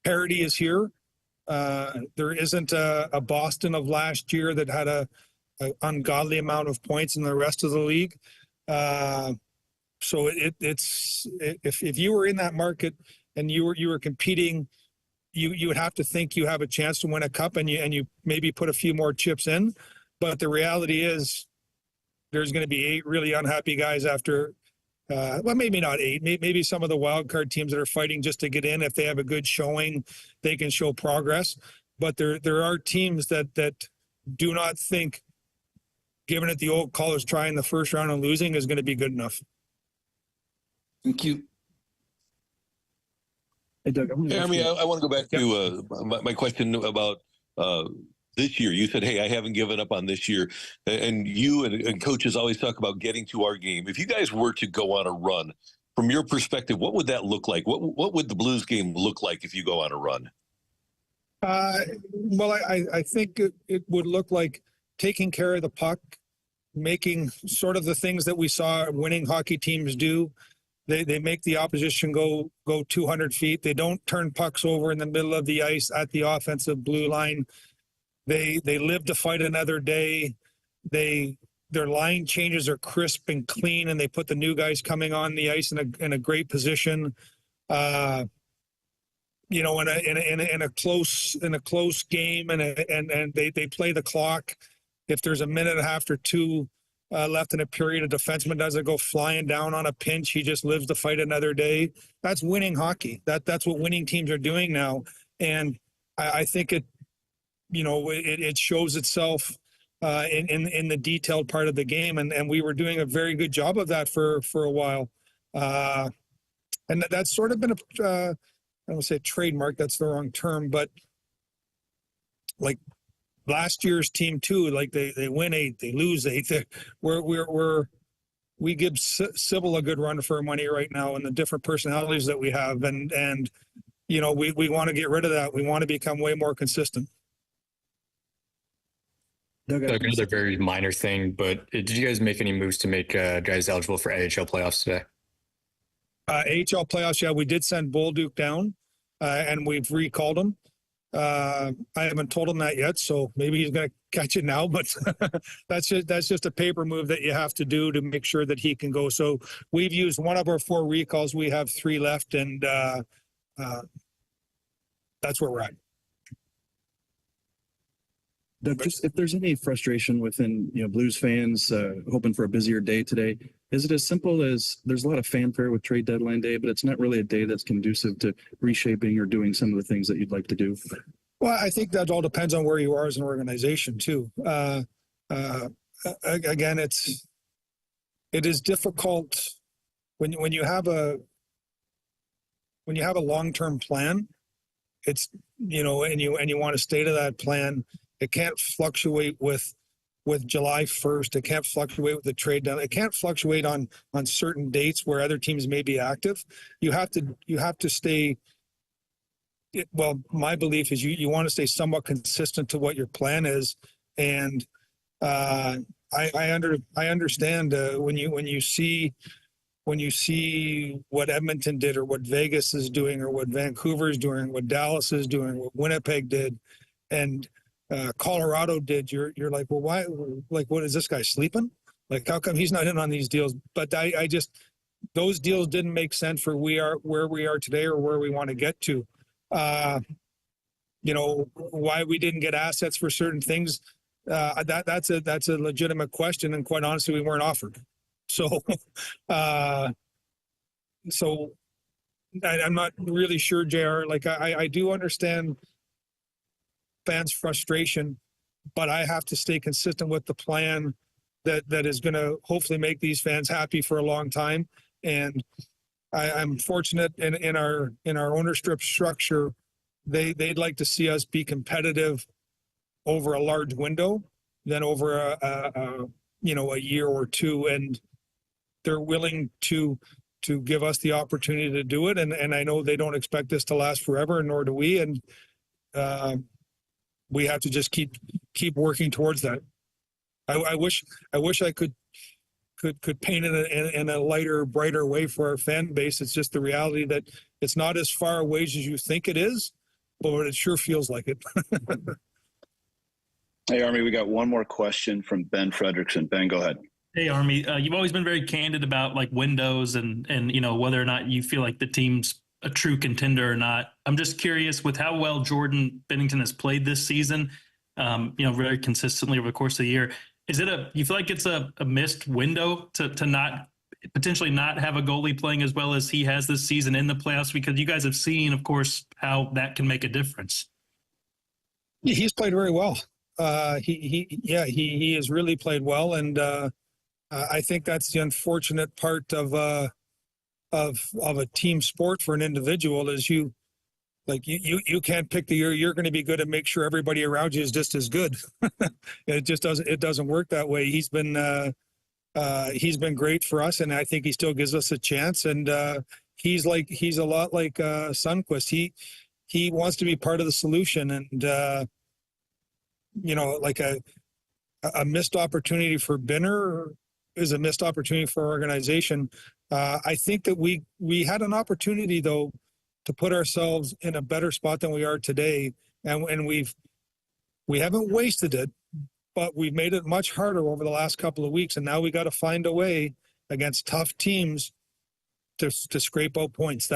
parity is here. There isn't a Boston of last year that had an ungodly amount of points in the rest of the league. So it's if you were in that market and you were competing, you would have to think you have a chance to win a cup, and you maybe put a few more chips in. But the reality is, there's going to be 8 really unhappy guys after well, maybe not 8, maybe some of the wild card teams that are fighting just to get in. If they have a good showing, they can show progress. But there are teams that do not think giving it the old college try in the first round and losing is going to be good enough. Thank you. Hey, Doug, I want to go back to my question about this year. You said, hey, I haven't given up on this year. And you and coaches always talk about getting to our game. If you guys were to go on a run, from your perspective, what would that look like? What would the Blues game look like if you go on a run? Well, I think it would look like taking care of the puck, making sort of the things that we saw winning hockey teams do. They make the opposition go 200 feet. They don't turn pucks over in the middle of the ice at the offensive blue line. They live to fight another day. Their line changes are crisp and clean, and they put the new guys coming on the ice in a great position. You know, in a close game, and they play the clock. If there's a minute and a half or two left in a period, a defenseman doesn't go flying down on a pinch. He just lives to fight another day. That's winning hockey. That's what winning teams are doing now, and I think it shows itself in the detailed part of the game, and we were doing a very good job of that for a while, and that's sort of been a I don't say trademark, that's the wrong term, but like last year's team too, like they win 8, they lose 8. We give Sybil a good run for our money right now, and the different personalities that we have, and you know, we want to get rid of that. We want to become way more consistent. Doug, another very minor thing, but did you guys make any moves to make guys eligible for AHL playoffs today? AHL playoffs, yeah, we did send Bolduc down, and we've recalled him. I haven't told him that yet, so maybe he's going to catch it now. But that's just a paper move that you have to do to make sure that he can go. So we've used one of our 4 recalls. We have 3 left, and that's where we're at. Doug, just if there's any frustration within Blues fans hoping for a busier day today, is it as simple as there's a lot of fanfare with trade deadline day, but it's not really a day that's conducive to reshaping or doing some of the things that you'd like to do? Well, I think that all depends on where you are as an organization too. Again, it is difficult when you have a long-term plan. It's and you want to stay to that plan. It can't fluctuate with July 1st. It can't fluctuate with the trade deadline. It can't fluctuate on certain dates where other teams may be active. You have to stay. Well, my belief is you want to stay somewhat consistent to what your plan is, and I understand when you see what Edmonton did or what Vegas is doing or what Vancouver is doing, what Dallas is doing, what Winnipeg did, and Colorado did. You're like, well, why? Like, what is this guy sleeping? Like, how come he's not in on these deals? But I just those deals didn't make sense for where we are today or where we want to get to. Why we didn't get assets for certain things. That's a legitimate question, and quite honestly, we weren't offered. So, I'm not really sure, JR. Like, I do understand fans' frustration, but I have to stay consistent with the plan that is going to hopefully make these fans happy for a long time. And I'm fortunate in our ownership structure. They'd like to see us be competitive over a large window than over a year or two, and they're willing to give us the opportunity to do it. And I know they don't expect this to last forever, nor do we. And we have to just keep working towards that. I wish I could paint it in a lighter, brighter way for our fan base. It's just the reality that it's not as far away as you think it is, but it sure feels like it. Hey, Army, we got one more question from Ben Fredrickson. Ben, go ahead. Hey, Army, you've always been very candid about like windows and whether or not you feel like the team's a true contender or not. I'm just curious with how well Jordan Binnington has played this season, very consistently over the course of the year. You feel like it's a missed window to not potentially not have a goalie playing as well as he has this season in the playoffs? Because you guys have seen, of course, how that can make a difference. He's played very well. He has really played well, and I think that's the unfortunate part of a team sport for an individual is you can't pick the year you're going to be good and make sure everybody around you is just as good. It doesn't work that way. He's been great for us, and I think he still gives us a chance. And he's a lot like Sundqvist. He wants to be part of the solution, and like a missed opportunity for Binner is a missed opportunity for our organization. I think that we had an opportunity though to put ourselves in a better spot than we are today, and we haven't wasted it, but we've made it much harder over the last couple of weeks, and now we got to find a way against tough teams to scrape out points.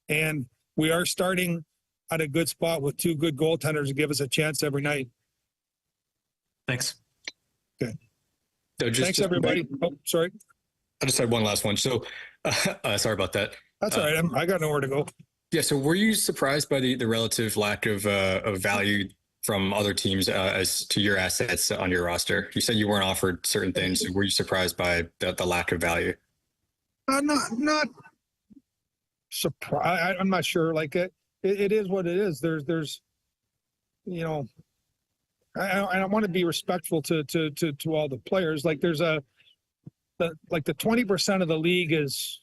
And we are starting at a good spot with two good goaltenders to give us a chance every night. Thanks. Okay. So thanks, everybody. Oh, sorry. I just had one last one. So sorry about that. That's all right. I got nowhere to go. Yeah. So were you surprised by the relative lack of value from other teams as to your assets on your roster? You said you weren't offered certain things. Were you surprised by the lack of value? Not surprised. I'm not sure. Like it is what it is. There's I want to be respectful to all the players. Like there's the 20% of the league is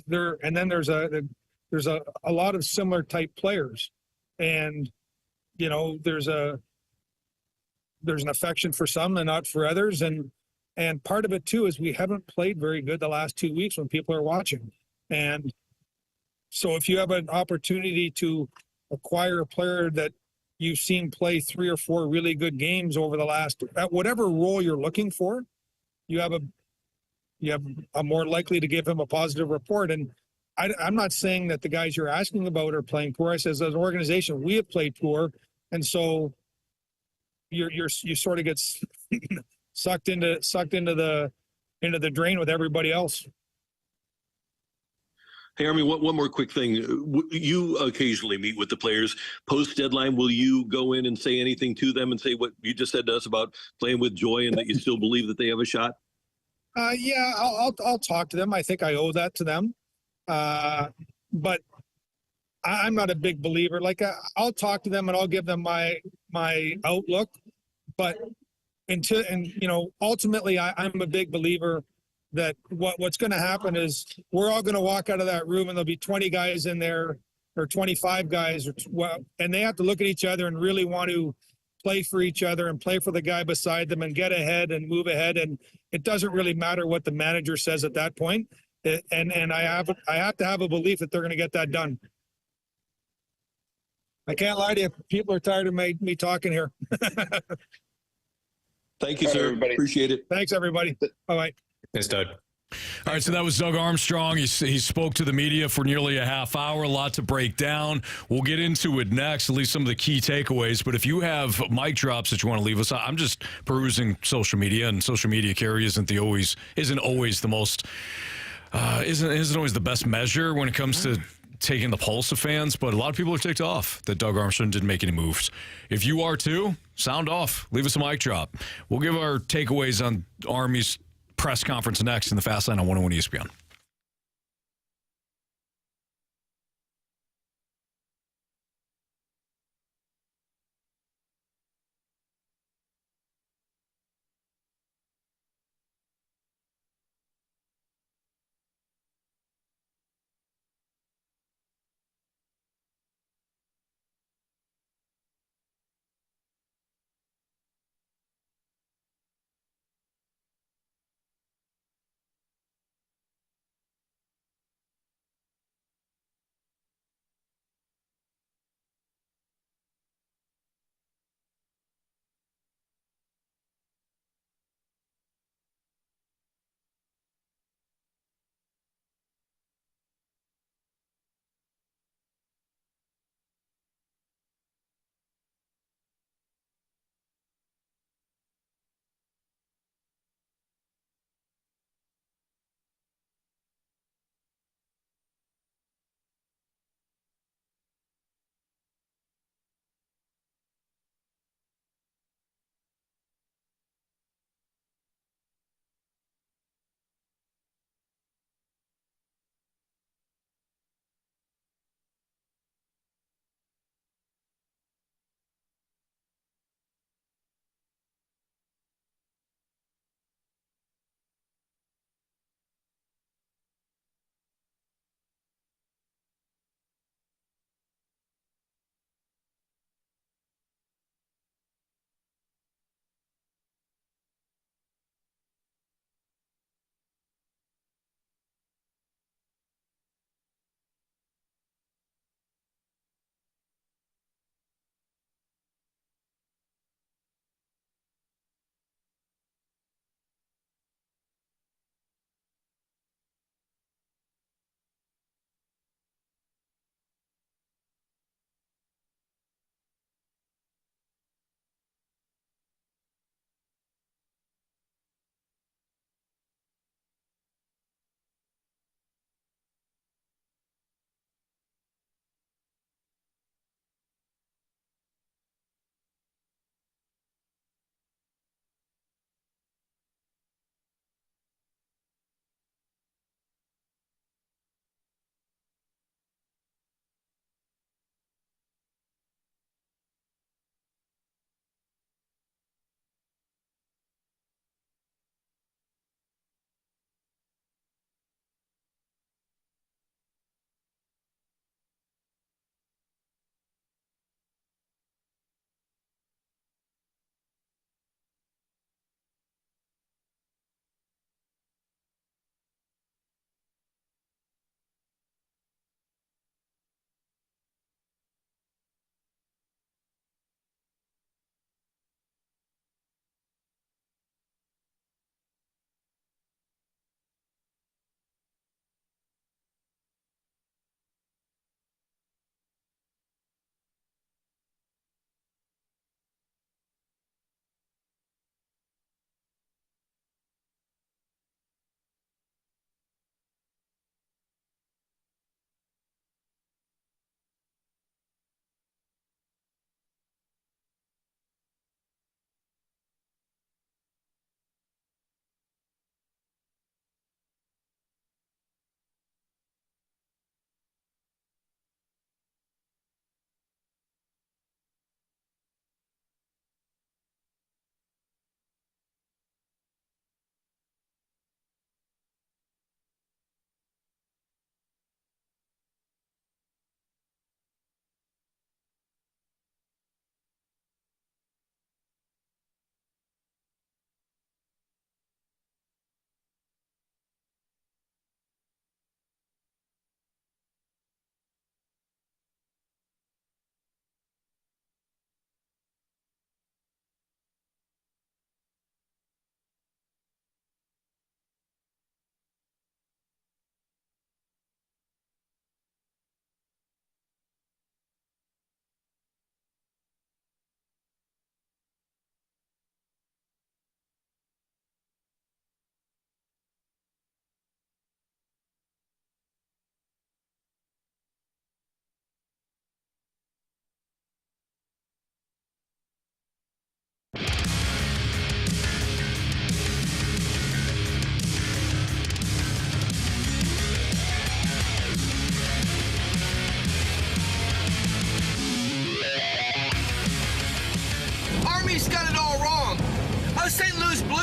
there, and then there's a lot of similar type players, and there's an affection for some and not for others, and part of it too is we haven't played very good the last 2 weeks when people are watching, and so if you have an opportunity to acquire a player that you've seen play 3 or 4 really good games over the last, at whatever role you're looking for, you have a more likely to give him a positive report. And I'm not saying that the guys you're asking about are playing poor. I says as an organization, we have played poor. And so you sort of get sucked into the drain with everybody else. Hey, Army, one more quick thing. You occasionally meet with the players. Post-deadline, will you go in and say anything to them and say what you just said to us about playing with joy and that you still believe that they have a shot? Yeah, I'll talk to them. I think I owe that to them. But I'm not a big believer. Like I'll talk to them and I'll give them my outlook. But ultimately, I'm a big believer that what's going to happen is we're all going to walk out of that room and there'll be 20 guys in there or 25 guys, and they have to look at each other and really want to play for each other and play for the guy beside them and get ahead and move ahead. And it doesn't really matter what the manager says at that point. And I have to have a belief that they're going to get that done. I can't lie to you. People are tired of me talking here. Thank you, sir. Everybody. Appreciate it. Thanks, everybody. Bye-bye. Thanks, Doug. All right, so that was Doug Armstrong. He spoke to the media for nearly a half hour, a lot to break down. We'll get into it next, at least some of the key takeaways. But if you have mic drops that you want to leave us, I'm just perusing social media, and social media, Carey, isn't always the most isn't always the best measure when it comes to taking the pulse of fans. But a lot of people are ticked off that Doug Armstrong didn't make any moves. If you are too, sound off. Leave us a mic drop. We'll give our takeaways on Army's press conference next in the Fast Line on 101 ESPN.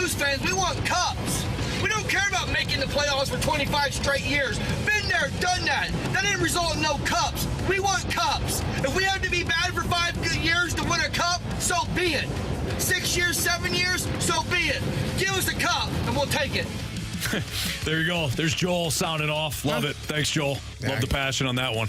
Blues fans, we want cups. We don't care about making the playoffs for 25 straight years. Been there, done that. That didn't result in no cups. We want cups. If we have to be bad for 5 good years to win a cup, so be it. 6 years, 7 years, so be it. Give us a cup, and we'll take it. There you go. There's Joel sounding off. Love it. Thanks, Joel. Love the passion on that one.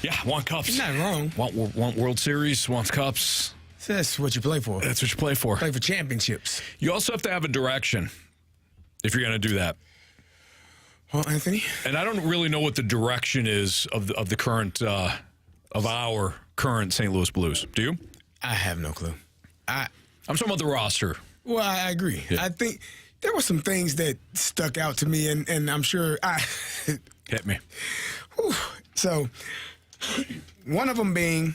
Yeah, want cups. He's not wrong. Want World Series, wants cups. That's what you play for. That's what you play for. Play for championships. You also have to have a direction if you're going to do that. Well, Anthony? And I don't really know what the direction is of the current, of our current St. Louis Blues. Do you? I have no clue. I'm talking about the roster. Well, I agree. Yeah. I think there were some things that stuck out to me, and I'm sure Hit me. Whew. So, one of them being,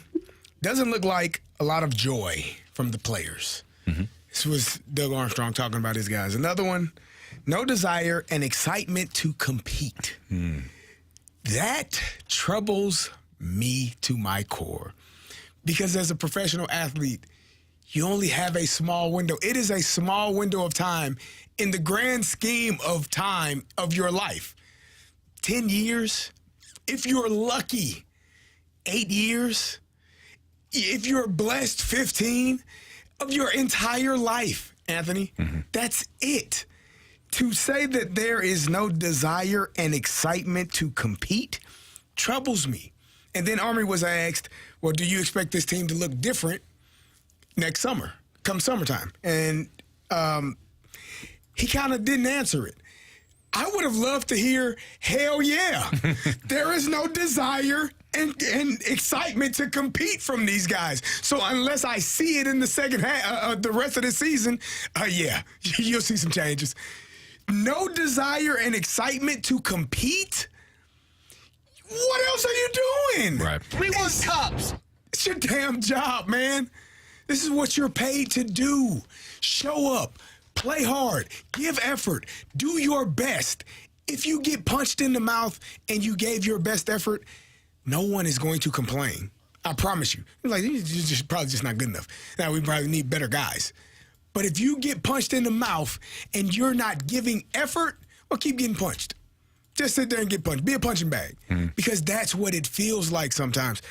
doesn't look like a lot of joy from the players. Mm-hmm. This was Doug Armstrong talking about his guys. Another one, no desire and excitement to compete. That troubles me to my core. Because as a professional athlete, you only have a small window. It is a small window of time in the grand scheme of time of your life. 10 years, if you're lucky, 8 years, if you're blessed, 15 of your entire life, Anthony. That's it. To say that there is no desire and excitement to compete troubles me. And then Army was asked, well, do you expect this team to look different next summer, come summertime? And he kind of didn't answer it. I would have loved to hear, hell yeah. There is no desire and excitement to compete from these guys. So unless I see it in the second half, the rest of the season, yeah, you'll see some changes. No desire and excitement to compete? What else are you doing? Right. We want cups. It's your damn job, man. This is what you're paid to do. Show up, play hard, give effort, do your best. If you get punched in the mouth and you gave your best effort, no one is going to complain. I promise you. Like, you're just probably just not good enough. Now, we probably need better guys. But if you get punched in the mouth and you're not giving effort, well, keep getting punched. Just sit there and get punched. Be a punching bag. Because that's what it feels like sometimes.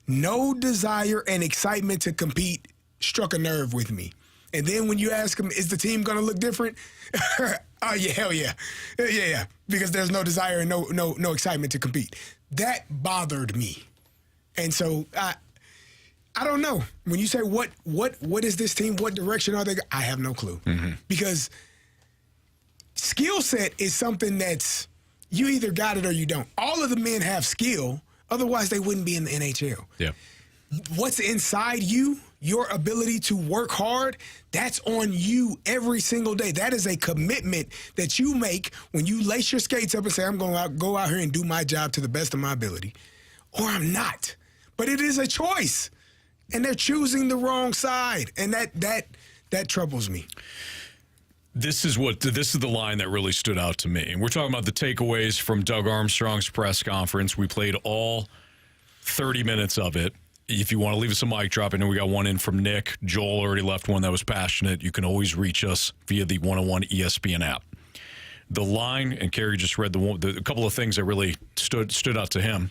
No desire and excitement to compete struck a nerve with me. And then when you ask them, is the team going to look different? Oh, yeah, hell yeah. Yeah. Because there's no desire and no excitement to compete. That bothered me. And so I don't know. When you say what is this team? What direction are they? I have no clue. Because skill set is something that's you either got it or you don't. All of the men have skill. Otherwise, they wouldn't be in the NHL. Yeah. What's inside you, your ability to work hard, that's on you every single day. That is a commitment that you make when you lace your skates up and say, I'm going to go out here and do my job to the best of my ability. Or I'm not. But it is a choice. And they're choosing the wrong side. And that troubles me. This is the line that really stood out to me. And we're talking about the takeaways from Doug Armstrong's press conference. We played all 30 minutes of it. If you want to leave us a mic drop, I know we got one in from Nick. Joel already left one that was passionate. You can always reach us via the 101 ESPN app. The line, and Carey just read a couple of things that really stood out to him.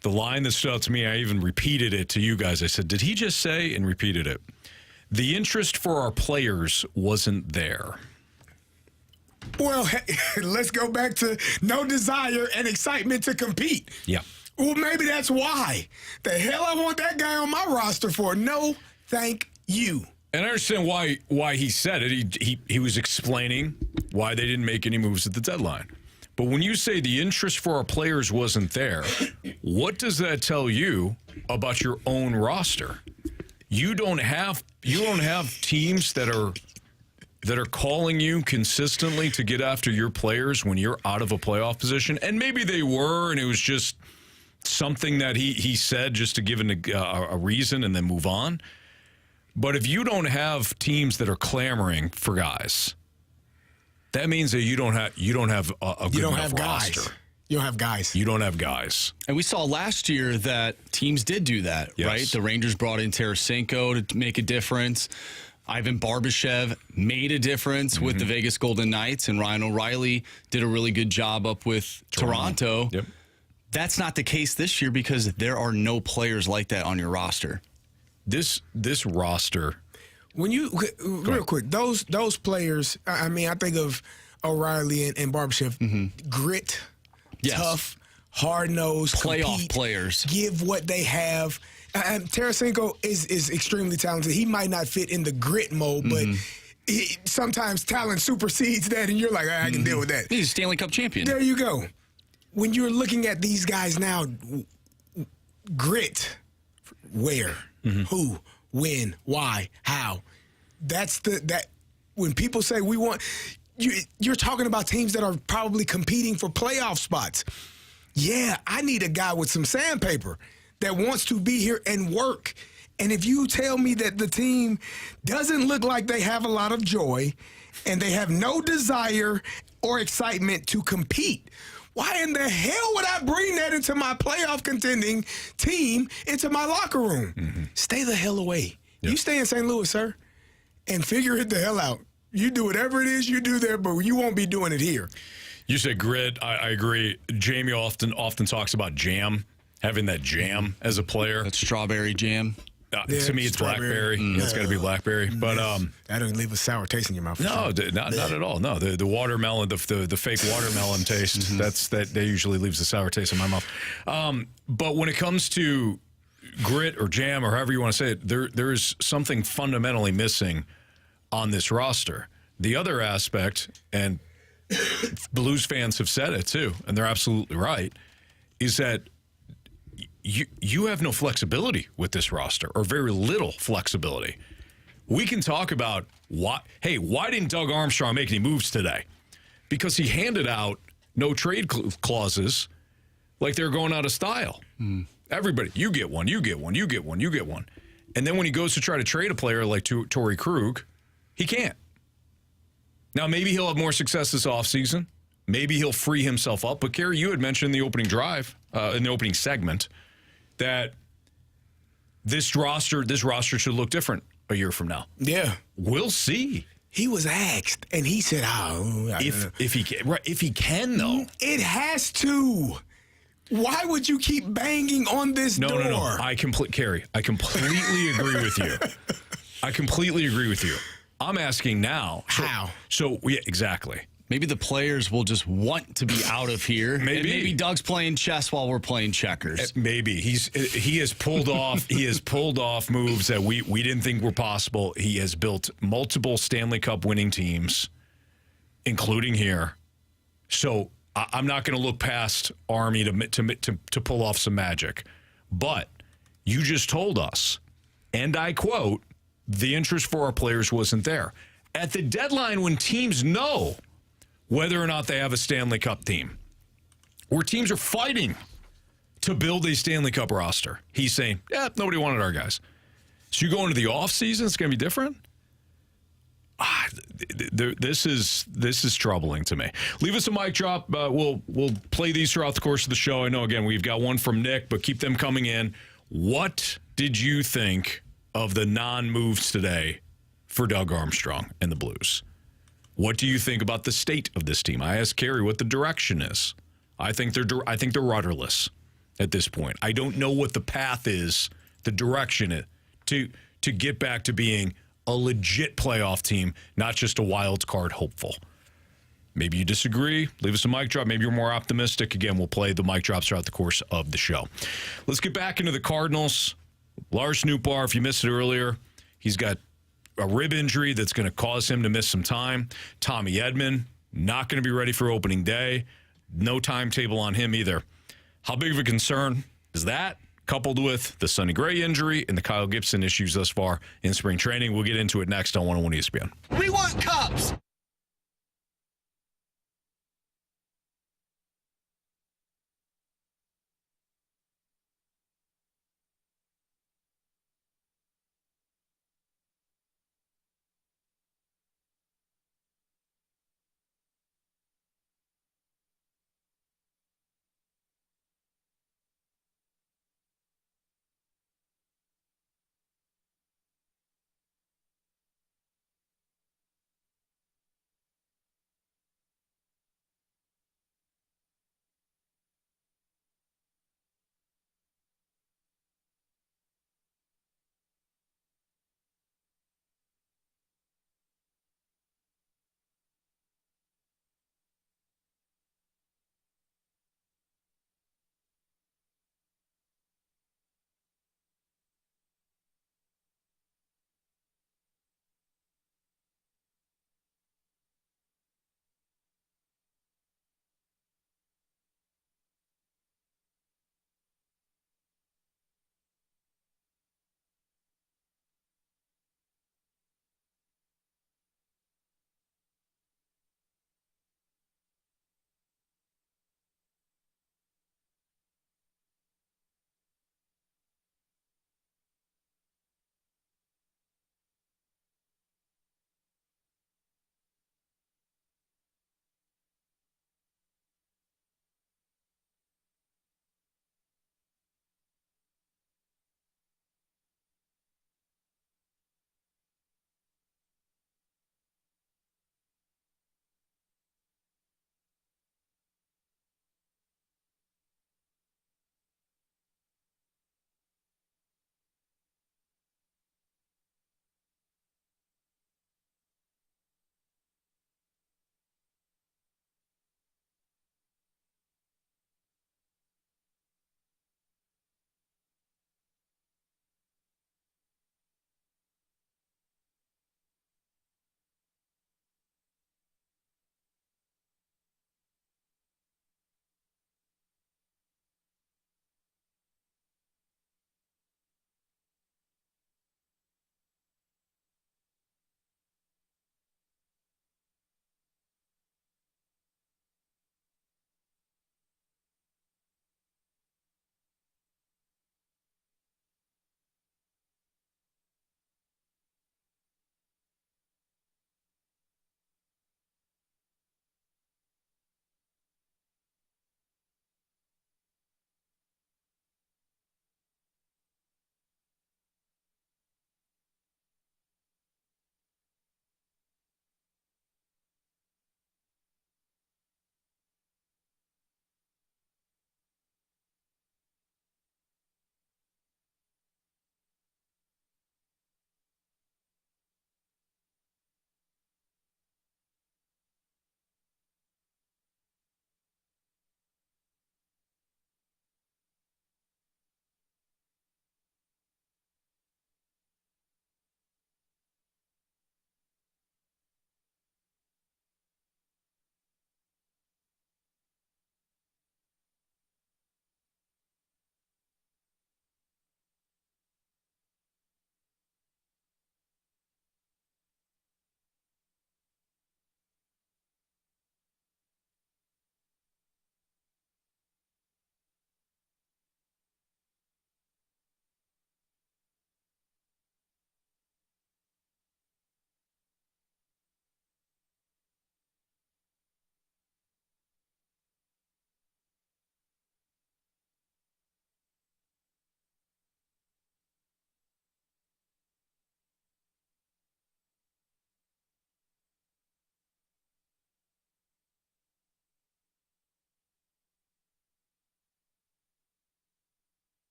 The line that stood out to me, I even repeated it to you guys. I said, did he just say, and repeated it, the interest for our players wasn't there. Well, let's go back to no desire and excitement to compete. Yeah. Well, maybe that's why. The hell I want that guy on my roster for? No, thank you. And I understand why he said it. He was explaining why they didn't make any moves at the deadline. But when you say the interest for our players wasn't there, what does that tell you about your own roster? You don't have teams that are calling you consistently to get after your players when you're out of a playoff position. And maybe they were, and it was just something that he said just to give a reason and then move on. But if you don't have teams that are clamoring for guys, that means that you don't have a good enough roster. You don't have guys. You don't have guys. And we saw last year that teams did do that, Yes. right? The Rangers brought in Tarasenko to make a difference. Ivan Barbashev made a difference with the Vegas Golden Knights, and Ryan O'Reilly did a really good job up with Toronto. Yep. That's not the case this year because there are no players like that on your roster. This roster. When you real quick, those players. I mean, I think of O'Reilly and Barbashev. Grit, tough, hard nosed, playoff players. Give what they have. Tarasenko is extremely talented. He might not fit in the grit mode, but sometimes talent supersedes that, and you're like, I can deal with that. He's a Stanley Cup champion. There you go. When you're looking at these guys now, grit, where, who, when, why, how. That's that. When people say we want, you're talking about teams that are probably competing for playoff spots. Yeah, I need a guy with some sandpaper that wants to be here and work. And if you tell me that the team doesn't look like they have a lot of joy and they have no desire or excitement to compete, why in the hell would I bring that into my playoff contending team, into my locker room? Stay the hell away. Yep. You stay in St. Louis, sir, and figure it the hell out. You do whatever it is you do there, but you won't be doing it here. You said grit. I agree. Jamie often talks about jam, having that jam as a player. That strawberry jam. To me, it's blackberry. It's got to be blackberry. But that don't leave a sour taste in your mouth. No, not at all. No, the watermelon, the fake watermelon taste. That usually leaves a sour taste in my mouth. But when it comes to grit or jam or however you want to say it, there is something fundamentally missing on this roster. The other aspect, and Blues fans have said it too, and they're absolutely right, is that you have no flexibility with this roster, or very little flexibility. We can talk about why didn't Doug Armstrong make any moves today? Because he handed out no trade clauses like they're going out of style. Everybody, you get one, you get one, you get one, you get one. And then when he goes to try to trade a player like Torrey Krug, he can't. Now, maybe he'll have more success this offseason. Maybe he'll free himself up. But, Carey, you had mentioned in the opening drive, in the opening segment, that this roster should look different a year from now. Yeah. We'll see. He was asked, and he said, if he can, though. It has to. Why would you keep banging on this door? No. Carey, I completely agree with you. I completely agree with you. I'm asking now. How? Yeah, exactly. Maybe the players will just want to be out of here. Maybe Doug's playing chess while we're playing checkers. Maybe he has pulled off moves that we didn't think were possible. He has built multiple Stanley Cup winning teams, including here. So I'm not going to look past Army to pull off some magic. But you just told us, and I quote, the interest for our players wasn't there. At the deadline, when teams know whether or not they have a Stanley Cup team, where teams are fighting to build a Stanley Cup roster, he's saying, nobody wanted our guys. So you go into the offseason, it's going to be different? This is troubling to me. Leave us a mic drop. We'll play these throughout the course of the show. I know, again, we've got one from Nick, but keep them coming in. What did you think of the non-moves today for Doug Armstrong and the Blues? What do you think about the state of this team? I asked Carey what the direction is. I think they're rudderless at this point. I don't know what the path is, the direction it to get back to being a legit playoff team, not just a wild card hopeful. Maybe you disagree. Leave us a mic drop. Maybe you're more optimistic. Again, we'll play the mic drops throughout the course of the show. Let's get back into the Cardinals. Lars Nootbaar, if you missed it earlier, he's got a rib injury that's going to cause him to miss some time. Tommy Edman, not going to be ready for opening day. No timetable on him either. How big of a concern is that, coupled with the Sonny Gray injury and the Kyle Gibson issues thus far in spring training? We'll get into it next on 101 ESPN. We want cups.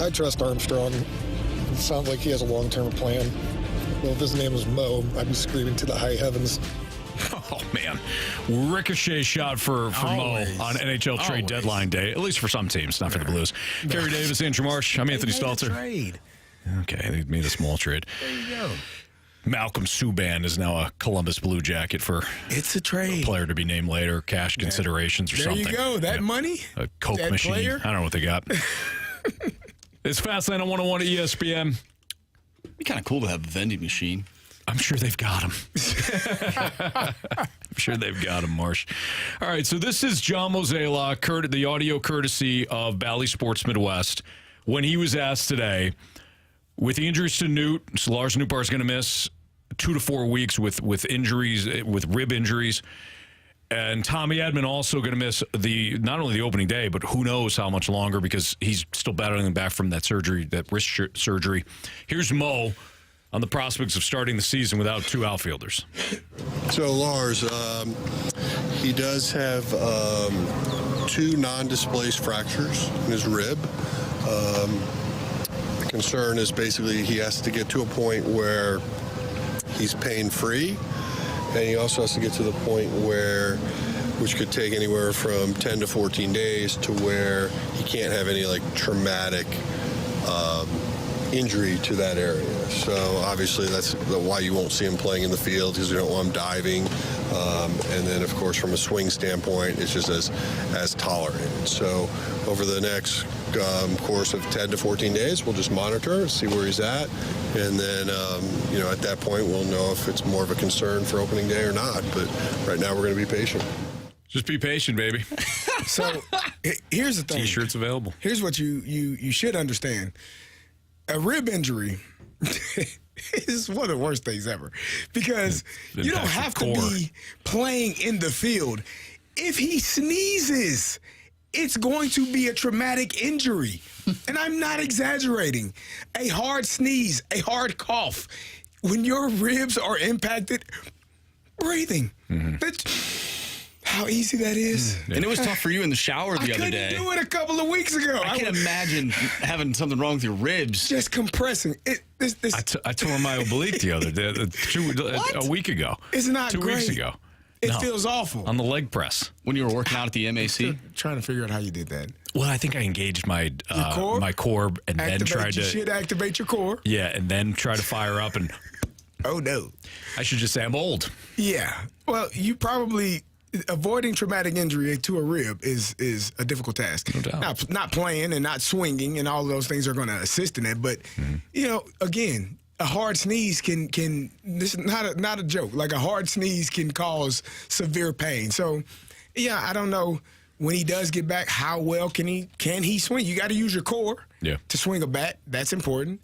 I trust Armstrong. It sounds like he has a long-term plan. Well, if his name was Mo, I'd be screaming to the high heavens. Oh, man. Ricochet shot for Mo on NHL trade deadline day, at least for some teams, not for the Blues. Carey Davis, Andrew Marsh. I'm Anthony Stalter. Trade. Okay, they made a small trade. There you go. Malcolm Subban is now a Columbus Blue Jacket for It's a trade. a player to be named later, cash considerations or There something. you go. That money. A Coke that machine. player? I don't know what they got. It's Fastlane on 101 at ESPN. It'd be kind of cool to have a vending machine. I'm sure they've got him. I'm sure they've got him, Marsh. All right, so this is John Mozeliak, the audio courtesy of Bally Sports Midwest, when he was asked today, with the injuries to Newt, so Lars Nootbaar is going to miss 2 to 4 weeks with injuries, with rib injuries, and Tommy Edman also going to miss not only the opening day, but who knows how much longer because he's still battling back from that surgery, that wrist surgery. Here's Mo on the prospects of starting the season without 2 outfielders. So, Lars, he does have 2 non-displaced fractures in his rib. The concern is basically he has to get to a point where he's pain-free, and he also has to get to the point which could take anywhere from 10 to 14 days to where he can't have any, traumatic injury to that area. So obviously that's why you won't see him playing in the field, because you don't want him diving. And then, of course, from a swing standpoint, it's just as tolerated. So over the next course of 10 to 14 days, we'll just monitor, see where he's at. And then, at that point, we'll know if it's more of a concern for opening day or not. But right now, we're going to be patient. Just be patient, baby. So here's the thing. T-shirts available. Here's what you should understand. A rib injury is one of the worst things ever because you don't have to be playing in the field. If he sneezes, it's going to be a traumatic injury. And I'm not exaggerating. A hard sneeze, a hard cough, when your ribs are impacted, breathing. That's how easy that is. And it was tough for you in the shower the other day. I couldn't do it a couple of weeks ago. I can't imagine having something wrong with your ribs. Just compressing. I tore my oblique the other day, a week ago. It's not 2 great. weeks ago. It feels awful. On the leg press. When you were working out at the MAC? Still trying to figure out how you did that. Well, I think I engaged my core and then tried to... You should activate your core. Yeah, and then try to fire up and... Oh, no. I should just say I'm old. Yeah. Well, you probably... Avoiding traumatic injury to a rib is a difficult task. No doubt. Not playing and not swinging and all of those things are going to assist in it. But, again, a hard sneeze can this is not a joke. Like a hard sneeze can cause severe pain. So, yeah, I don't know when he does get back, how well can he swing? You got to use your core to swing a bat. That's important.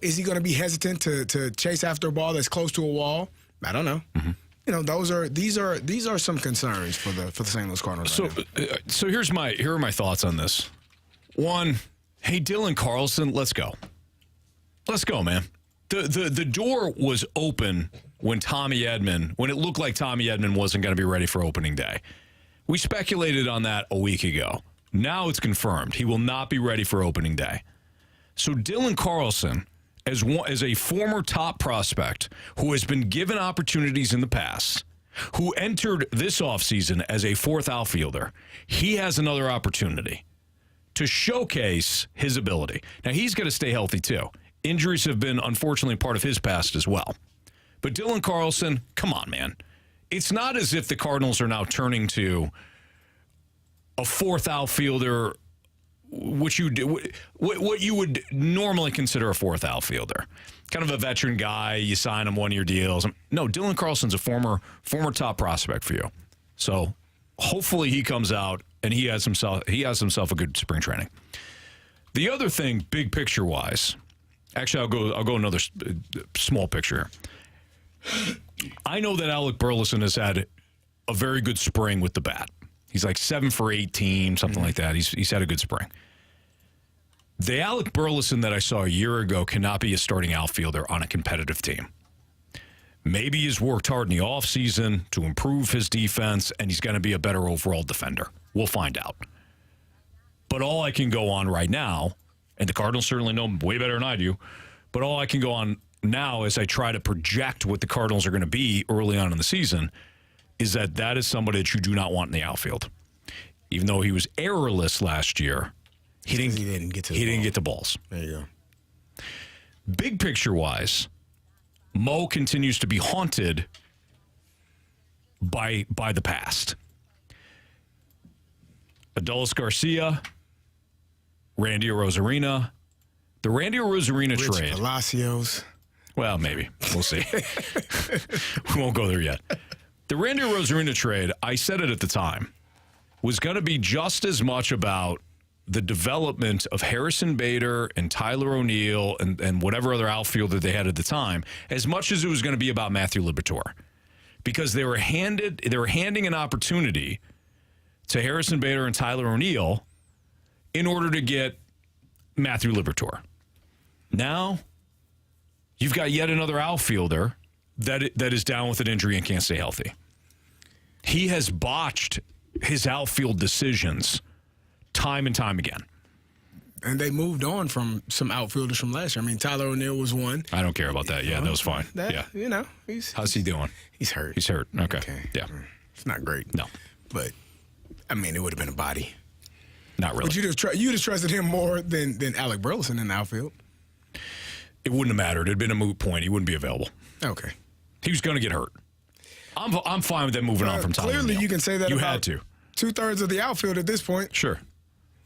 Is he going to be hesitant to chase after a ball that's close to a wall? I don't know. These are some concerns for the St. Louis Cardinals. So here are my thoughts on this. One, hey, Dylan Carlson, let's go. Let's go, man. The door was open when it looked like Tommy Edman wasn't going to be ready for opening day. We speculated on that a week ago. Now it's confirmed. He will not be ready for opening day. So Dylan Carlson, as a former top prospect who has been given opportunities in the past, who entered this offseason as a 4th outfielder, he has another opportunity to showcase his ability. Now, he's got to stay healthy, too. Injuries have been, unfortunately, part of his past as well. But Dylan Carlson, come on, man. It's not as if the Cardinals are now turning to a 4th outfielder, what you would normally consider a 4th outfielder. Kind of a veteran guy, you sign him 1-year deals. No, Dylan Carlson's a former top prospect for you. So hopefully he comes out and he has himself a good spring training. The other thing, big picture wise, actually I'll go another small picture here. I know that Alec Burleson has had a very good spring with the bat. He's like 7 for 18, something like that. He's had a good spring. The Alec Burleson that I saw a year ago cannot be a starting outfielder on a competitive team. Maybe he's worked hard in the offseason to improve his defense, and he's going to be a better overall defender. We'll find out. But all I can go on right now And the Cardinals certainly know him way better than I do. But all I can go on now as I try to project what the Cardinals are going to be early on in the season is that is somebody that you do not want in the outfield. Even though he was errorless last year, he didn't get the balls. There you go. Big picture-wise, Mo continues to be haunted by the past. Adolis Garcia, Randy Arozarena. The Randy Arozarena Rich trade. Palacios. Well, maybe. We'll see. We won't go there yet. The Randy Arozarena trade, I said it at the time, was going to be just as much about the development of Harrison Bader and Tyler O'Neill and whatever other outfielder they had at the time, as much as it was going to be about Matthew Liberatore. Because they were handing an opportunity to Harrison Bader and Tyler O'Neill in order to get Matthew Liberatore. Now, you've got yet another outfielder that is down with an injury and can't stay healthy. He has botched his outfield decisions time and time again. And they moved on from some outfielders from last year. I mean, Tyler O'Neill was one. I don't care about that. Yeah, that was fine. Yeah. You know, how's he doing? He's hurt. He's hurt. Okay. Yeah. It's not great. No. But, I mean, it would have been a body. Not really. But you'd have trusted him more than Alec Burleson in the outfield. It wouldn't have mattered. It had been a moot point. He wouldn't be available. Okay. He was going to get hurt. I'm fine with them moving on from Tyler Clearly, O'Neill. you can say that you about had to. 2/3 of the outfield at this point. Sure.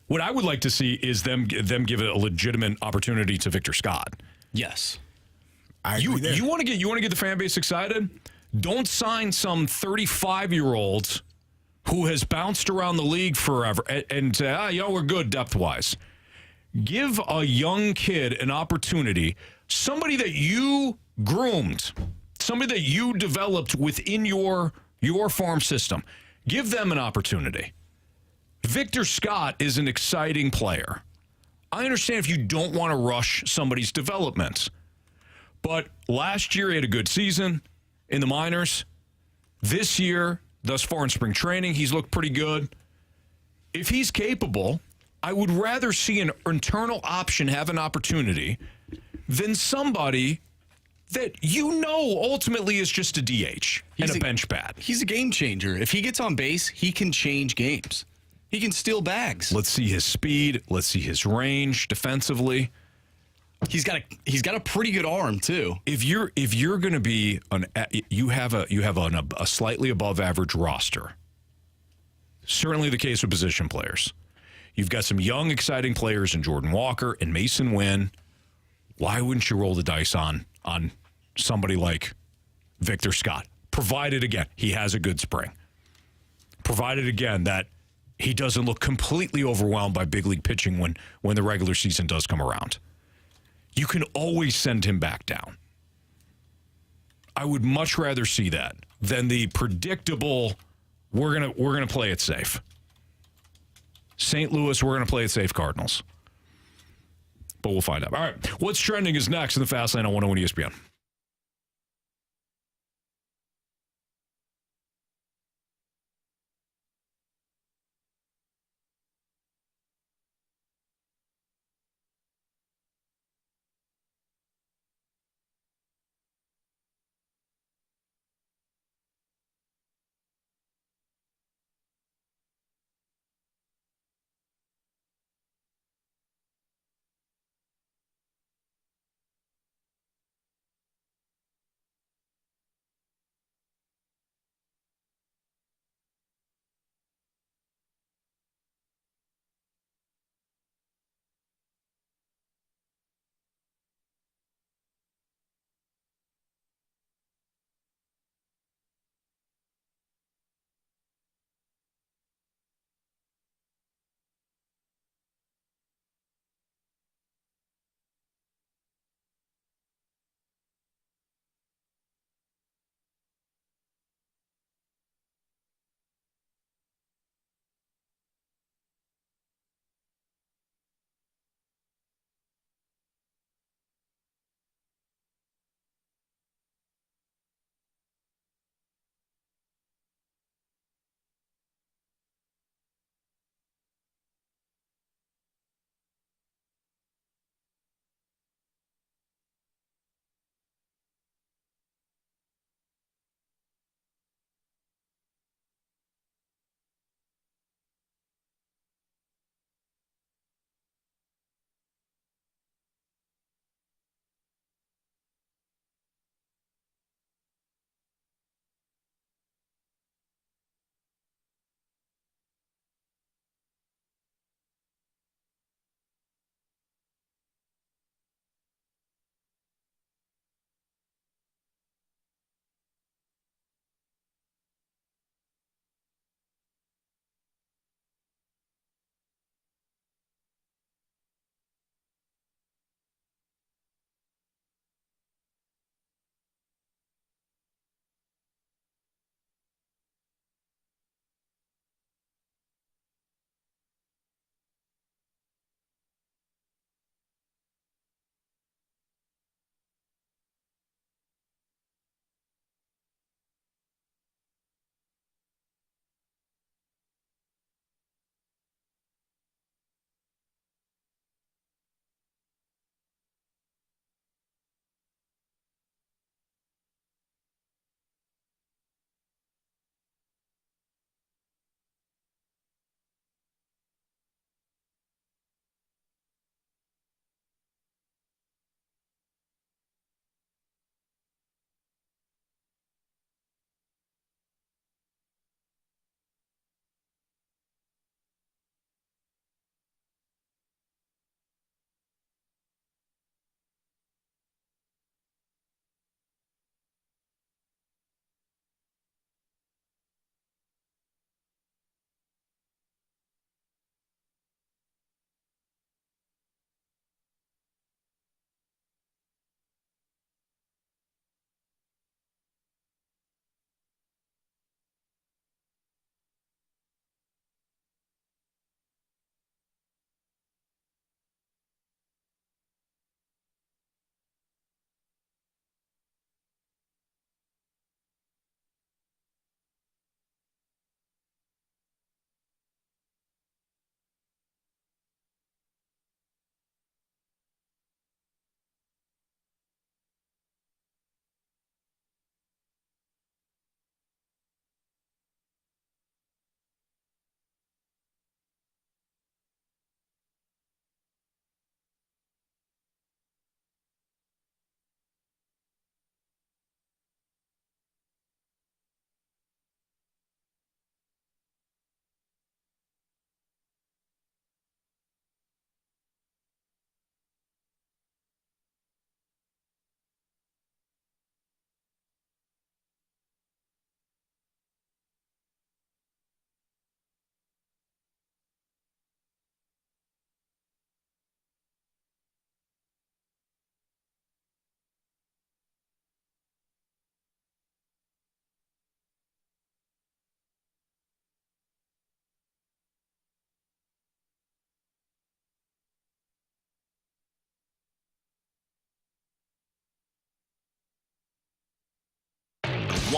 What I would like to see is them give a legitimate opportunity to Victor Scott. Yes. You want to get the fan base excited? Don't sign some 35-year-old who has bounced around the league forever and say, we're good depth-wise. Give a young kid an opportunity, somebody that you groomed, somebody that you developed within your farm system. Give them an opportunity. Victor Scott is an exciting player. I understand if you don't want to rush somebody's development. But last year he had a good season in the minors. This year, thus far in spring training, he's looked pretty good. If he's capable, I would rather see an internal option have an opportunity than somebody that ultimately is just a DH and a bench bat. He's a game changer. If he gets on base, he can change games. He can steal bags. Let's see his speed. Let's see his range defensively. He's got a pretty good arm too. If you're going to be you have a slightly above average roster. Certainly the case with position players. You've got some young, exciting players in Jordan Walker and Mason Wynn. Why wouldn't you roll the dice on somebody like Victor Scott? Provided, again, he has a good spring. Provided, again, that he doesn't look completely overwhelmed by big league pitching when the regular season does come around. You can always send him back down. I would much rather see that than the predictable, we're gonna play it safe. St. Louis, we're going to play it safe, Cardinals. But we'll find out. All right, what's trending is next in the Fast Lane on 101 ESPN.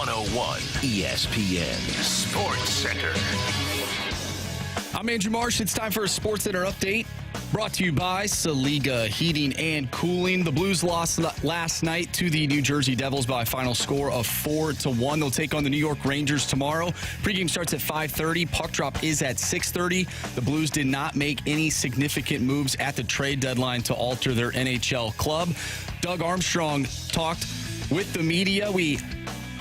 101 ESPN Sports Center. I'm Andrew Marsh. It's time for a Sports Center update. Brought to you by Saliga Heating and Cooling. The Blues lost last night to the New Jersey Devils by a final score of 4-1. They'll take on the New York Rangers tomorrow. Pregame starts at 5:30. Puck drop is at 6:30. The Blues did not make any significant moves at the trade deadline to alter their NHL club. Doug Armstrong talked with the media. We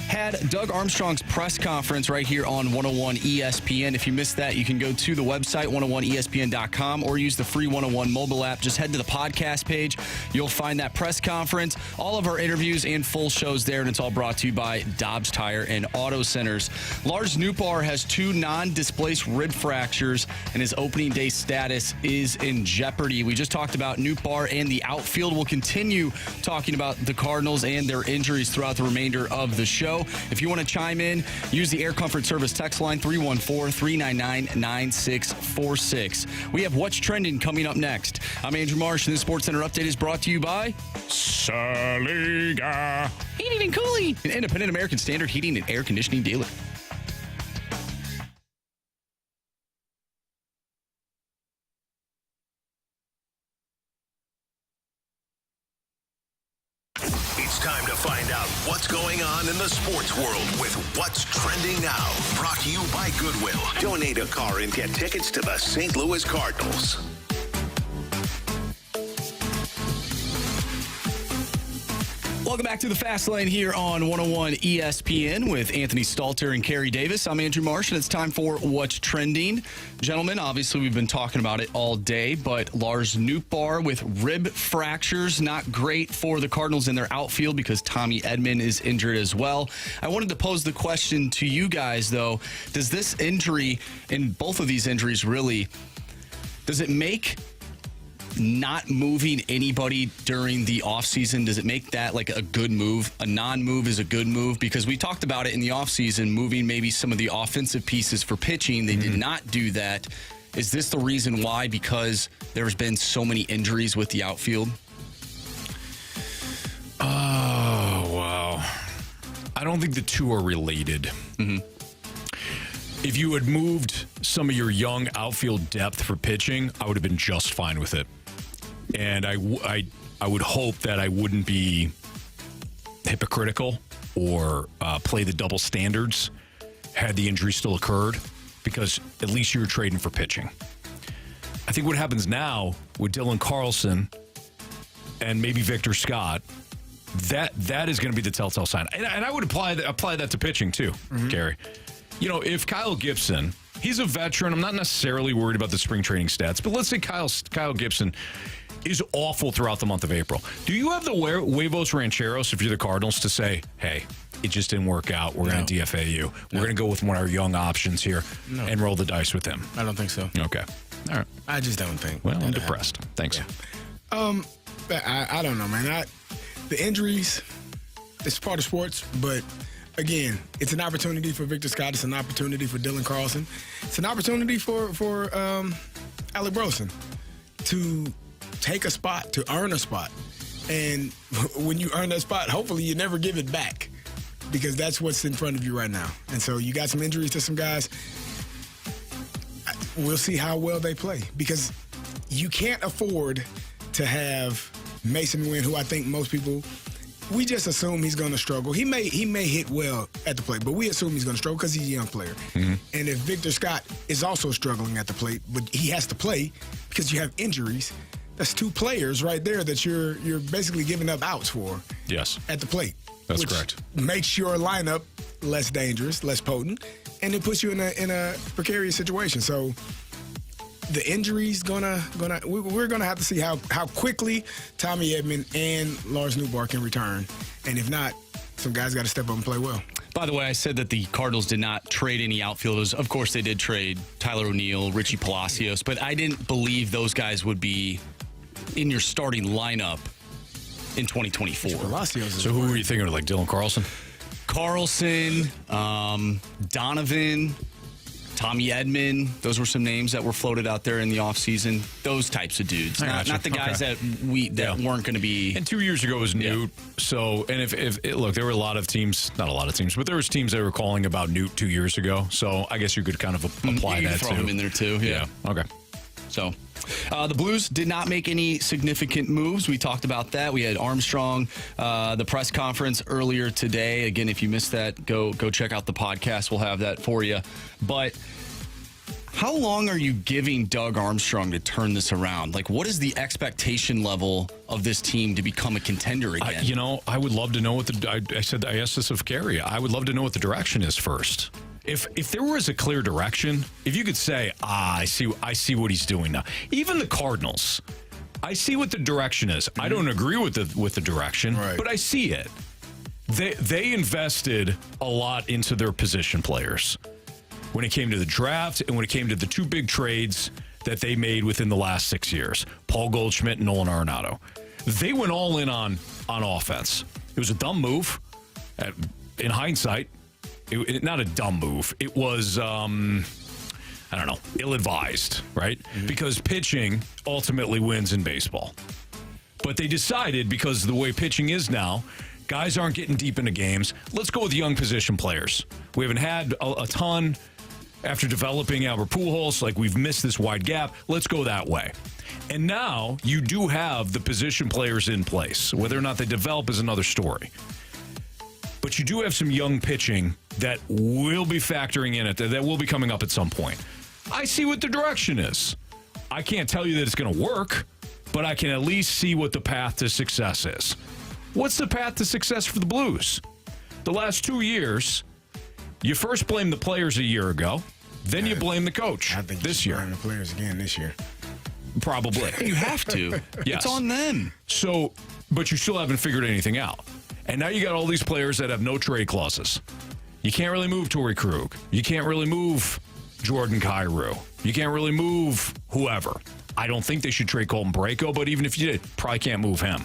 had Doug Armstrong's press conference right here on 101 ESPN. If you missed that, you can go to the website, 101ESPN.com, or use the free 101 mobile app. Just head to the podcast page. You'll find that press conference, all of our interviews and full shows there, and it's all brought to you by Dobbs Tire and Auto Centers. Lars Nootbaar has 2 non-displaced rib fractures, and his opening day status is in jeopardy. We just talked about Nootbaar and the outfield. We'll continue talking about the Cardinals and their injuries throughout the remainder of the show. If you want to chime in, use the Air Comfort Service text line 314-399-9646. We have What's Trending coming up next. I'm Andrew Marsh, and this Sports Center update is brought to you by Saliga Heating and Cooling, an independent American Standard heating and air conditioning dealer. It's time to find out what's going on in the sports world with What's Trending Now. Brought to you by Goodwill. Donate a car and get tickets to the St. Louis Cardinals. Welcome back to the Fast Lane here on 101 ESPN with Anthony Stalter and Carey Davis. I'm Andrew Marsh, and it's time for What's Trending. Gentlemen, obviously we've been talking about it all day, but Lars Nootbaar with rib fractures, not great for the Cardinals in their outfield because Tommy Edman is injured as well. I wanted to pose the question to you guys, though. Does this injury, and both of these injuries really, does it make not moving anybody during the offseason, does it make that like a good move? A non-move is a good move? Because we talked about it in the offseason, moving maybe some of the offensive pieces for pitching. They did not do that. Is this the reason why? Because there's been so many injuries with the outfield? Oh, wow. I don't think the two are related. If you had moved some of your young outfield depth for pitching, I would have been just fine with it. And I would hope that I wouldn't be hypocritical or play the double standards had the injury still occurred, because at least you were trading for pitching. I think what happens now with Dylan Carlson and maybe Victor Scott, that is going to be the telltale sign. And I would apply that to pitching too, Carey. You know, if Kyle Gibson, he's a veteran. I'm not necessarily worried about the spring training stats, but let's say Kyle Gibson is awful throughout the month of April. Do you have the huevos rancheros, if you're the Cardinals, to say, hey, it just didn't work out. We're going to DFA you. We're going to go with one of our young options here and roll the dice with him? I don't think so. Okay. All right. I just don't think. Well, I'm depressed. Thanks. I don't know, man. The injuries, it's part of sports, but again, it's an opportunity for Victor Scott. It's an opportunity for Dylan Carlson. It's an opportunity for Alec Burleson to take a spot, to earn a spot. And when you earn that spot, hopefully you never give it back, because that's what's in front of you right now. And so you got some injuries to some guys. We'll see how well they play, because you can't afford to have Mason Wynn, who I think most people, we just assume he's going to struggle. He may hit well at the plate, but we assume he's going to struggle because he's a young player. And if Victor Scott is also struggling at the plate, but he has to play because you have injuries, that's 2 players right there that you're basically giving up outs for. Yes. At the plate. That's correct. Makes your lineup less dangerous, less potent, and it puts you in a precarious situation. So the injuries we're gonna have to see how quickly Tommy Edman and Lars Nootbaar can return, and if not, some guys got to step up and play well. By the way, I said that the Cardinals did not trade any outfielders. Of course, they did trade Tyler O'Neill, Richie Palacios, but I didn't believe those guys would be in your starting lineup in 2024. So who were you thinking of, like Dylan Carlson? Donovan, Tommy Edman, those were some names that were floated out there in the offseason. Those types of dudes, not the guys that weren't going to be. And 2 years ago was Newt. So, and if look, there were a lot of teams, not a lot of teams, but there was teams that were calling about Newt 2 years ago. So I guess you could kind of apply that throw him in there too. Yeah. Okay. So, the Blues did not make any significant moves. We talked about that. We had Armstrong, the press conference earlier today. Again, if you missed that, go check out the podcast. We'll have that for you. But how long are you giving Doug Armstrong to turn this around? Like, what is the expectation level of this team to become a contender again? I would love to know what I asked this of Carey. I would love to know what the direction is first. If there was a clear direction, if you could say, I see what he's doing now. Even the Cardinals, I see what the direction is. I don't agree with the direction, but I see it. They invested a lot into their position players when it came to the draft and when it came to the two big trades that they made within the last 6 years, Paul Goldschmidt and Nolan Arenado. They went all in on offense. It was a dumb move in hindsight. Not a dumb move. It was, ill-advised, right? Mm-hmm. Because pitching ultimately wins in baseball. But they decided, because the way pitching is now, guys aren't getting deep into games. Let's go with young position players. We haven't had a ton after developing Albert Pujols. Like, we've missed this wide gap. Let's go that way. And now you do have the position players in place. Whether or not they develop is another story. But you do have some young pitching that will be factoring in that will be coming up at some point. I see what the direction is. I can't tell you that it's going to work, but I can at least see what the path to success is. What's the path to success for the Blues? The last 2 years, you first blame the players a year ago, then you blame the coach this year. Blame the players again this year. Probably. You have to. Yes. It's on them. So, but you still haven't figured anything out. And now you got all these players that have no trade clauses. You can't really move Torrey Krug. You can't really move Jordan Kyrou. You can't really move whoever. I don't think they should trade Colton Parayko, but even if you did, probably can't move him.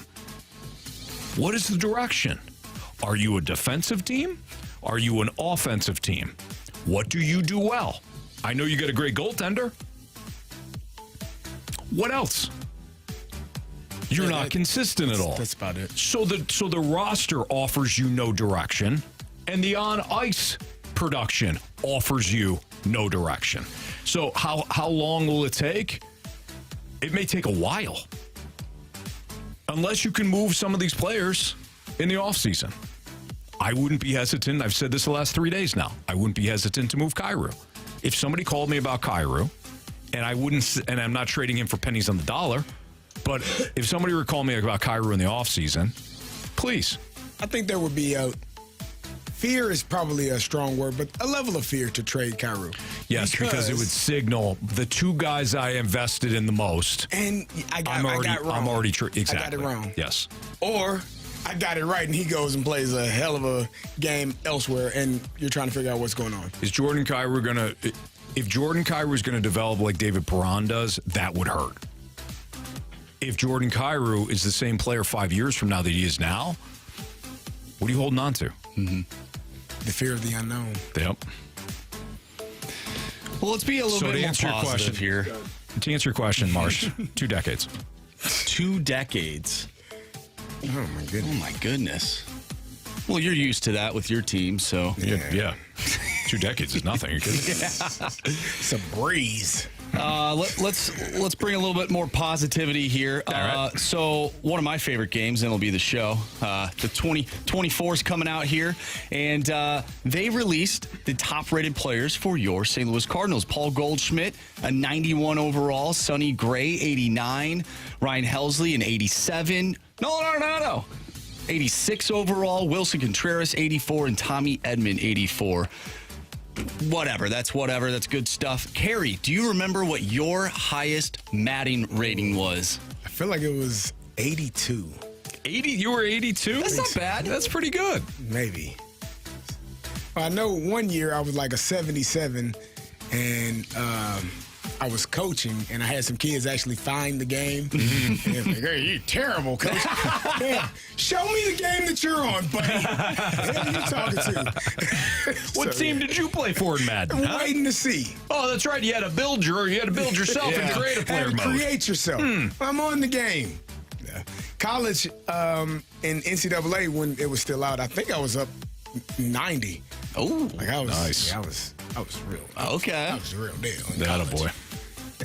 What is the direction? Are you a defensive team? Are you an offensive team? What do you do well? I know you got a great goaltender. What else? You're not consistent at all. That's about it. So the roster offers you no direction, and the on-ice production offers you no direction. So how long will it take? It may take a while. Unless you can move some of these players in the offseason. I wouldn't be hesitant. I've said this the last 3 days now. I wouldn't be hesitant to move Kyrou. If somebody called me about Kyrou, and I'm not trading him for pennies on the dollar, but if somebody were calling me about Kyrou in the offseason, please. I think there would be fear is probably a strong word, but a level of fear to trade Kyrou. Yes, because it would signal the two guys I invested in the most. And I got wrong. I'm already exactly. I got it wrong. Yes. Or I got it right, and he goes and plays a hell of a game elsewhere, and you're trying to figure out what's going on. Is Jordan Kyrou going to... If Jordan Kyrou is going to develop like David Perron does, that would hurt. If Jordan Kyrou is the same player 5 years from now that he is now, what are you holding on to? Mm-hmm. The fear of the unknown. Yep. Well, let's be a little bit more positive here. To answer your question, Marsh, 2 decades. 2 decades. Oh, my goodness. Oh, my goodness. Well, you're used to that with your team, so. Yeah. 2 decades is nothing. You're kidding. It's a breeze. Let's bring a little bit more positivity here. Right. So one of my favorite games, and it'll be the show. The 2024 is coming out here, and they released the top-rated players for your St. Louis Cardinals. Paul Goldschmidt, a 91 overall. Sonny Gray, 89. Ryan Helsley, an 87. Nolan Arenado, 86 overall. Wilson Contreras, 84. And Tommy Edman, 84. Whatever. That's good stuff. Carey, do you remember what your highest Madden rating was? I feel like it was 82. 80? You were 82? That's not bad. That's pretty good. Maybe. I know one year I was like a 77, and I was coaching, and I had some kids actually find the game. And they was like, hey, you're terrible, coach. Yeah, show me the game that you're on, buddy. Who are you talking to? What team did you play for in Madden? I'm waiting to see. Oh, that's right. You had to build yourself and create a player Had to mode. create yourself. I'm on the game. Yeah. College in NCAA, when it was still out, I think I was up 90. Oh, like I was nice. Yeah, I was real. Okay. I was a real deal. That a boy.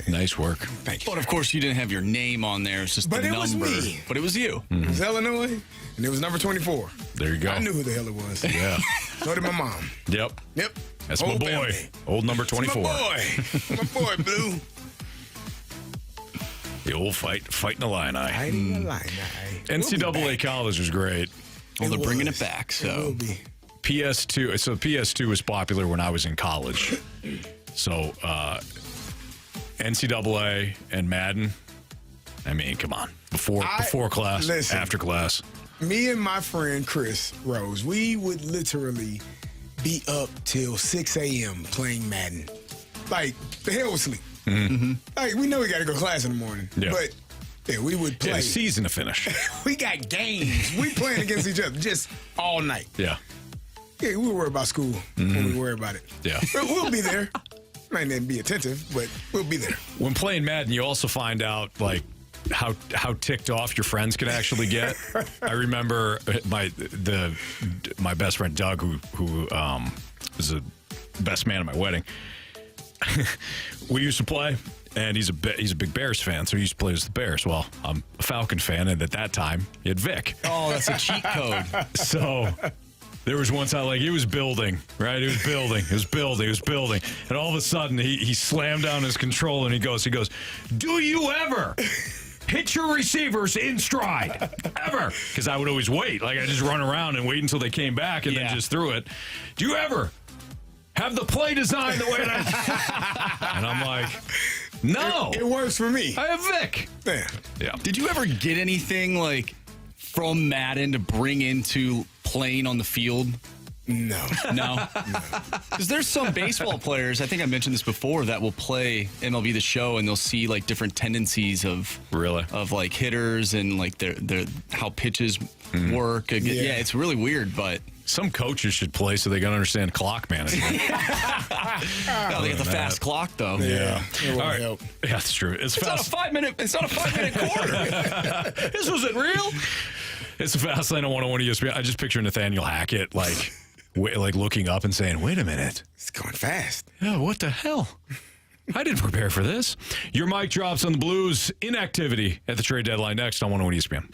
Nice work. Thank you. But of course, you didn't have your name on there. It's just But the it was number. me. But it was you. It was Illinois, and it was number 24. There you go. I knew who the hell it was. Yeah. So did my mom. Yep. Yep. That's Whole my boy. family. Old number 24. My boy, Blue. The old fighting Illini. Fighting Illini. NCAA college was great. Well, they're bringing it back. It will So be. PS2. So PS2 was popular when I was in college. So NCAA and Madden. I mean, come on. Before class, listen. after class. Me and my friend Chris Rose, we would literally be up till 6 a.m. playing Madden. Like, the hell was sleep. Mm-hmm. Like, we know we got to go to class in the morning. Yeah. But, yeah, we would play. Yeah, the season to finish. We got games. We playing against each other just all night. Yeah. Yeah, we worry about school when we worry about it. Yeah. But we'll be there. Might not be attentive, but we'll be there. When playing Madden, you also find out, like, how ticked off your friends can actually get. I remember my best friend Doug, who was the best man at my wedding. We used to play, and he's a big Bears fan, so he used to play as the Bears. Well, I'm a Falcon fan, and at that time, he had Vic. oh, that's a cheat code. So there was one time, like, he was building, right? He was building. And all of a sudden, he slammed down his controller, and he goes, do you ever hit your receivers in stride? Ever? Because I would always wait. Like, I just run around and wait until they came back and then just threw it. Do you ever have the play designed the way that And I'm like, no. It works for me. I have Vic. Yeah. Did you ever get anything like from Madden to bring into playing on the field? No. No? Because there's some baseball players, I think I mentioned this before, that will play MLB The Show and they'll see like different tendencies of like hitters and like their how pitches work. Yeah, it's really weird, but some coaches should play so they can understand clock management. they got the fast clock though. Yeah. It won't All right. help. Yeah, that's true. It's not a 5 minute. It's not a 5 minute quarter. This wasn't real. It's a fast lane on 101 ESPN. I just picture Nathaniel Hackett like looking up and saying, "Wait a minute, it's going fast." Yeah, what the hell? I didn't prepare for this. Your mic drops on the Blues inactivity at the trade deadline next on 101 ESPN.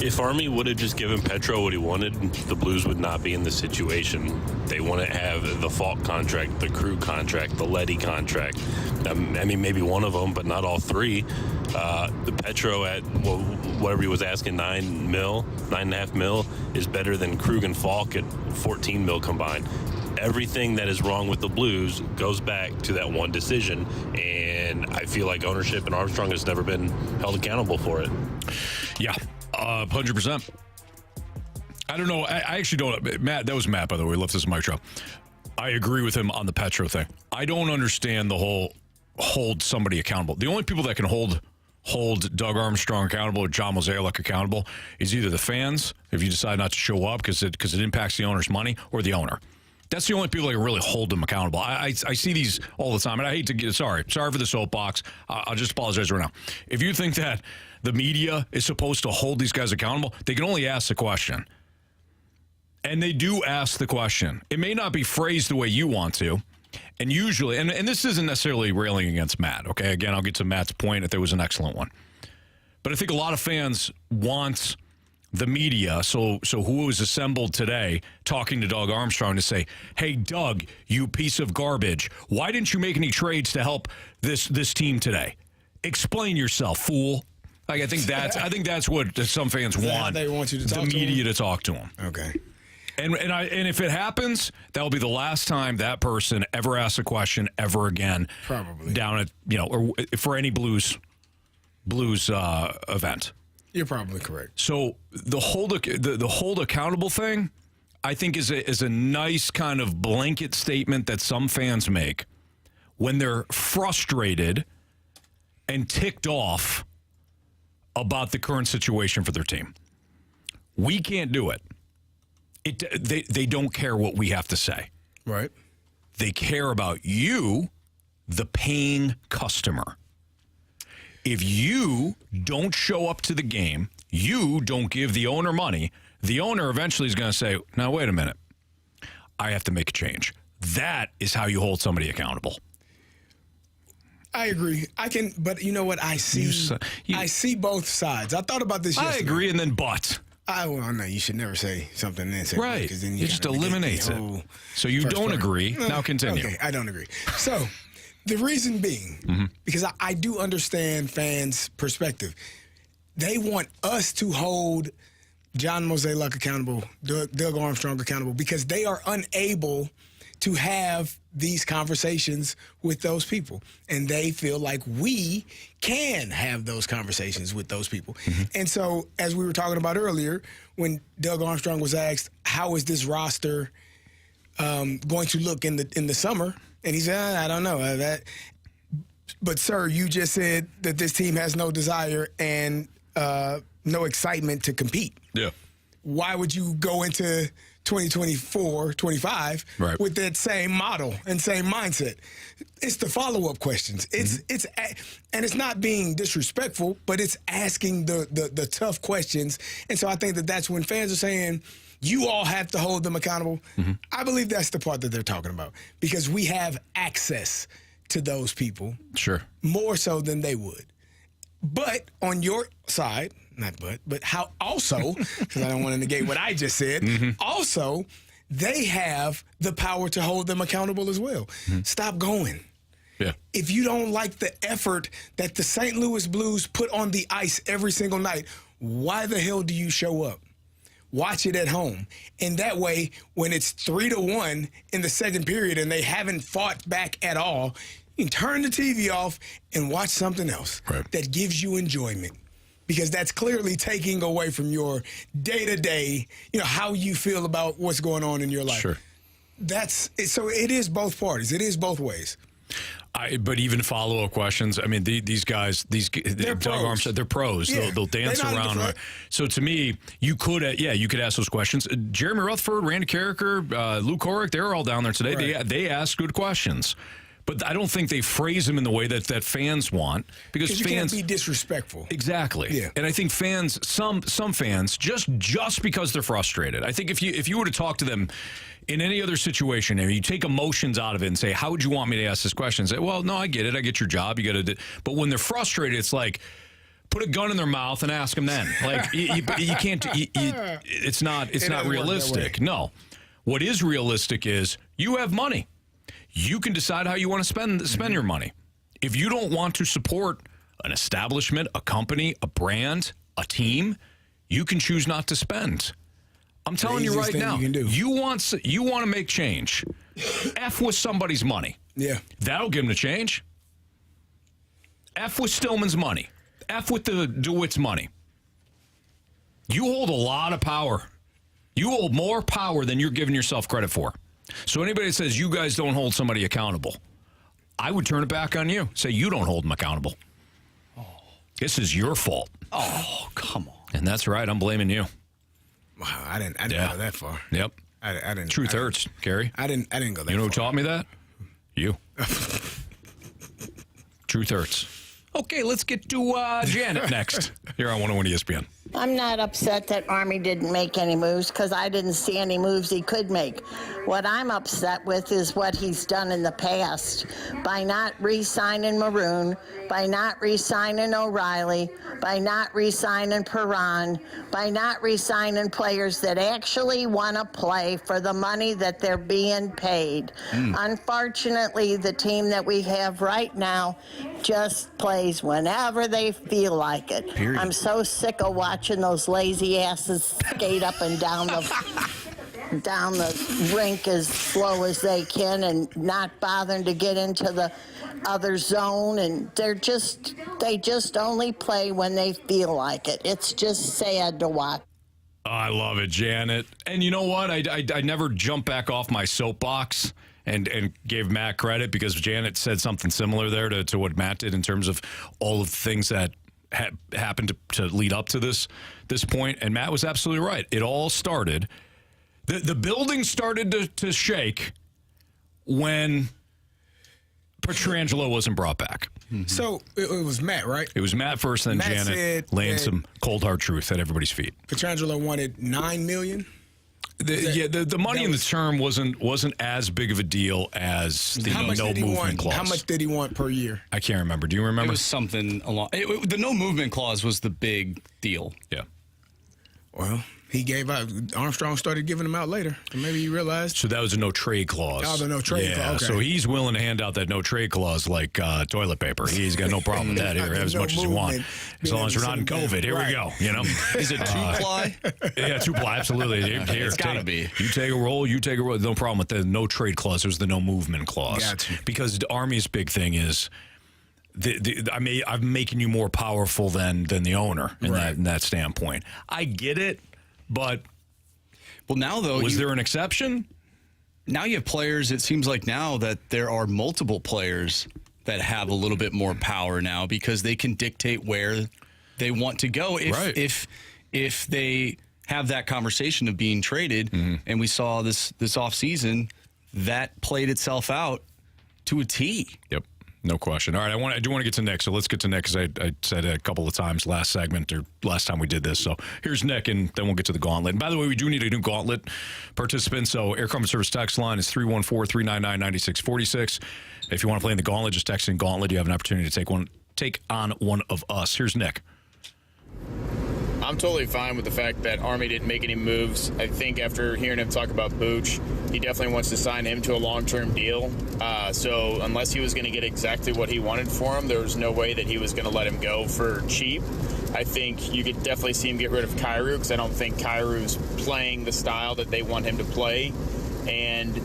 If Army would have just given Petro what he wanted, the Blues would not be in this situation. They wouldn't have the Falk contract, the Crew contract, the Letty contract. I mean, maybe one of them, but not all three. The Petro at whatever he was asking, $9.5 mil, is better than Krug and Falk at $14 mil combined. Everything that is wrong with the Blues goes back to that one decision, and I feel like ownership and Armstrong has never been held accountable for it. Yeah, 100%. I don't know. I actually don't. Matt, that was Matt, by the way. He left this mic drop. I agree with him on the Petro thing. I don't understand the whole hold somebody accountable. The only people that can hold Doug Armstrong accountable or John Mozeliak accountable is either the fans, if you decide not to show up because it impacts the owner's money, or the owner. That's the only people that can really hold them accountable. I see these all the time, and I hate to get sorry for the soapbox. I'll just apologize right now. If you think that the media is supposed to hold these guys accountable, they can only ask the question. And they do ask the question. It may not be phrased the way you want to. And usually, and this isn't necessarily railing against Matt, okay? Again, I'll get to Matt's point if there was an excellent one. But I think a lot of fans want the media, so who was assembled today talking to Doug Armstrong to say, hey, Doug, you piece of garbage, why didn't you make any trades to help this team today? Explain yourself, fool. Like, I think that's what some fans want. They want you to talk the media to talk to them. Okay. And if it happens, that will be the last time that person ever asks a question ever again. Probably. Down at, or for any Blues event. You're probably correct. So the hold accountable thing, I think is a nice kind of blanket statement that some fans make when they're frustrated and ticked off about the current situation for their team. We can't do it. They don't care what we have to say. Right. They care about you, the paying customer. If you don't show up to the game, you don't give the owner money, the owner eventually is going to say, now, wait a minute. I have to make a change. That is how you hold somebody accountable. I agree. But you know what? I see both sides. I thought about this yesterday. I agree, and then but. Well, no, you should never say something and then say right. Because then it just eliminates it. So you don't agree. Now continue. Okay, I don't agree. So the reason being, because I do understand fans' perspective. They want us to hold John Mozeliak accountable, Doug Armstrong accountable, because they are unable to have these conversations with those people. And they feel like we can have those conversations with those people. And so, as we were talking about earlier, when Doug Armstrong was asked, how is this roster going to look in the summer? And he said, I don't know. But, sir, you just said that this team has no desire and no excitement to compete. Yeah. Why would you go into 2024, 25 with that same model and same mindset? It's the follow-up questions. And it's not being disrespectful, but it's asking the tough questions. And so I think that's when fans are saying, you all have to hold them accountable. I believe that's the part that they're talking about, because we have access to those people. Sure. More so than they would. But on your side, but how also, because I don't want to negate what I just said, also, they have the power to hold them accountable as well. Stop going. Yeah. If you don't like the effort that the St. Louis Blues put on the ice every single night, why the hell do you show up? Watch it at home. And that way, when it's 3-1 in the second period and they haven't fought back at all, you can turn the TV off and watch something else that gives you enjoyment. Because that's clearly taking away from your day-to-day, how you feel about what's going on in your life. Sure. So it is both parties. It is both ways. But even follow-up questions, I mean, these guys, Doug Armstrong, they're pros. Yeah. They'll dance around. So to me, you could ask those questions. Jeremy Rutherford, Randy Carricker, Lou Korich, they're all down there today. They ask good questions. But I don't think they phrase them in the way that fans want, because you fans can't be disrespectful. Exactly. Yeah. And I think fans, some fans, just because they're frustrated. I think if you were to talk to them in any other situation, and you take emotions out of it and say, "How would you want me to ask this question?" Say, "Well, no, I get it. I get your job. You got to." But when they're frustrated, it's like, Put a gun in their mouth and ask them then. Like you can't. It's not realistic. No. What is realistic is you have money. You can decide how you want to spend your money. If you don't want to support an establishment, a company, a brand, a team, you can choose not to spend. I'm telling you right now. You want to make change. F with somebody's money. Yeah. That'll give them the change. F with Stillman's money. F with the DeWitt's money. You hold a lot of power. You hold more power than you're giving yourself credit for. So anybody that says you guys don't hold somebody accountable, I would turn it back on you. Say you don't hold them accountable. Oh. This is your fault. Oh, come on. And that's right. I'm blaming you. Wow, I didn't go that far. Yep. I didn't. Truth hurts, Carey. I didn't go that far. You know who taught me that? You. Truth hurts. Okay, let's get to Janet next here on 101 ESPN. I'm not upset that Army didn't make any moves because I didn't see any moves he could make. What I'm upset with is what he's done in the past by not re-signing Maroon, by not re-signing O'Reilly, by not re-signing Perron, by not re-signing players that actually want to play for the money that they're being paid. Unfortunately, the team that we have right now just plays whenever they feel like it. Period. I'm so sick of watching those lazy asses skate up and down the rink as slow as they can and not bothering to get into the other zone, and they just only play when they feel like it. It's just sad to watch. I love it, Janet. And you know what? I never jump back off my soapbox and gave Matt credit because Janet said something similar there to what Matt did in terms of all of the things that happened to lead up to this point. And Matt was absolutely right. It all started. The building started to shake when Pietrangelo wasn't brought back. Mm-hmm. So it was Matt, right? It was Matt first, then Matt Janet laying some cold hard truth at everybody's feet. Pietrangelo wanted $9 million. The money in the term wasn't as big of a deal as the no movement clause. How much did he want per year? I can't remember. Do you remember? It was something along. The no movement clause was the big deal. Yeah. Well, he gave out. Armstrong started giving them out later. And maybe he realized. So that was a no trade clause. Oh, the no trade clause. Okay. So he's willing to hand out that no trade clause like toilet paper. He's got no problem with that here. Have as much as you want. As long as we're not in COVID. Here we go. You know. Is it 2-ply? Yeah, 2-ply. Absolutely. Here, it's got to be. You take a roll. You take a roll. No problem with the no trade clause. There's the no movement clause. Gotcha. Because the Army's big thing is. I'm making you more powerful than the owner in that standpoint. I get it, but now though, was there an exception? Now you have players. It seems like now that there are multiple players that have a little bit more power now because they can dictate where they want to go. If they have that conversation of being traded, and we saw this offseason, that played itself out to a T. Yep. No question. All right, I do want to get to Nick, so let's get to Nick because I said it a couple of times last segment or last time we did this. So here's Nick, and then we'll get to the Gauntlet. And by the way, we do need a new Gauntlet participant, so Air Comfort Service text line is 314-399-9646. If you want to play in the Gauntlet, just text in Gauntlet. You have an opportunity to take on one of us. Here's Nick. I'm totally fine with the fact that Army didn't make any moves. I think after hearing him talk about Booch, he definitely wants to sign him to a long-term deal. So unless he was going to get exactly what he wanted for him, there was no way that he was going to let him go for cheap. I think you could definitely see him get rid of Kyrou because I don't think Kyrou's playing the style that they want him to play. And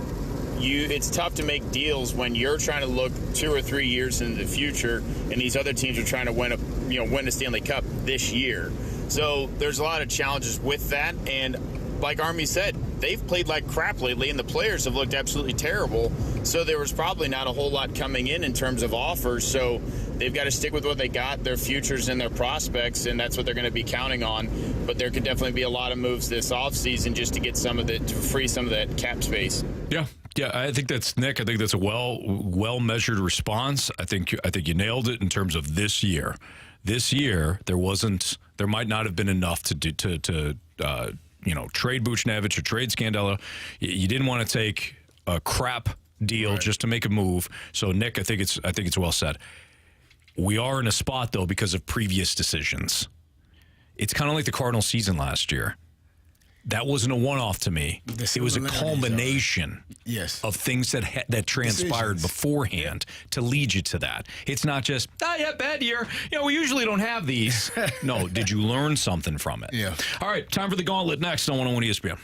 it's tough to make deals when you're trying to look 2 or 3 years into the future, and these other teams are trying to win a Stanley Cup this year. So there's a lot of challenges with that, and like Army said, they've played like crap lately, and the players have looked absolutely terrible. So there was probably not a whole lot coming in terms of offers. So they've got to stick with what they got, their futures and their prospects, and that's what they're going to be counting on. But there could definitely be a lot of moves this offseason just to get to free some of that cap space. Yeah, I think that's Nick. I think that's a well measured response. I think you nailed it in terms of this year. This year there might not have been enough to trade Buchnevich or trade Scandella. You didn't want to take a crap deal just to make a move. So Nick, I think it's well said. We are in a spot, though, because of previous decisions. It's kind of like the Cardinals season last year. That wasn't a one-off to me. It was a culmination of things that transpired beforehand to lead you to that. It's not just, bad year. We usually don't have these. No, did you learn something from it? Yeah. All right, time for the Gauntlet next on 101 ESPN.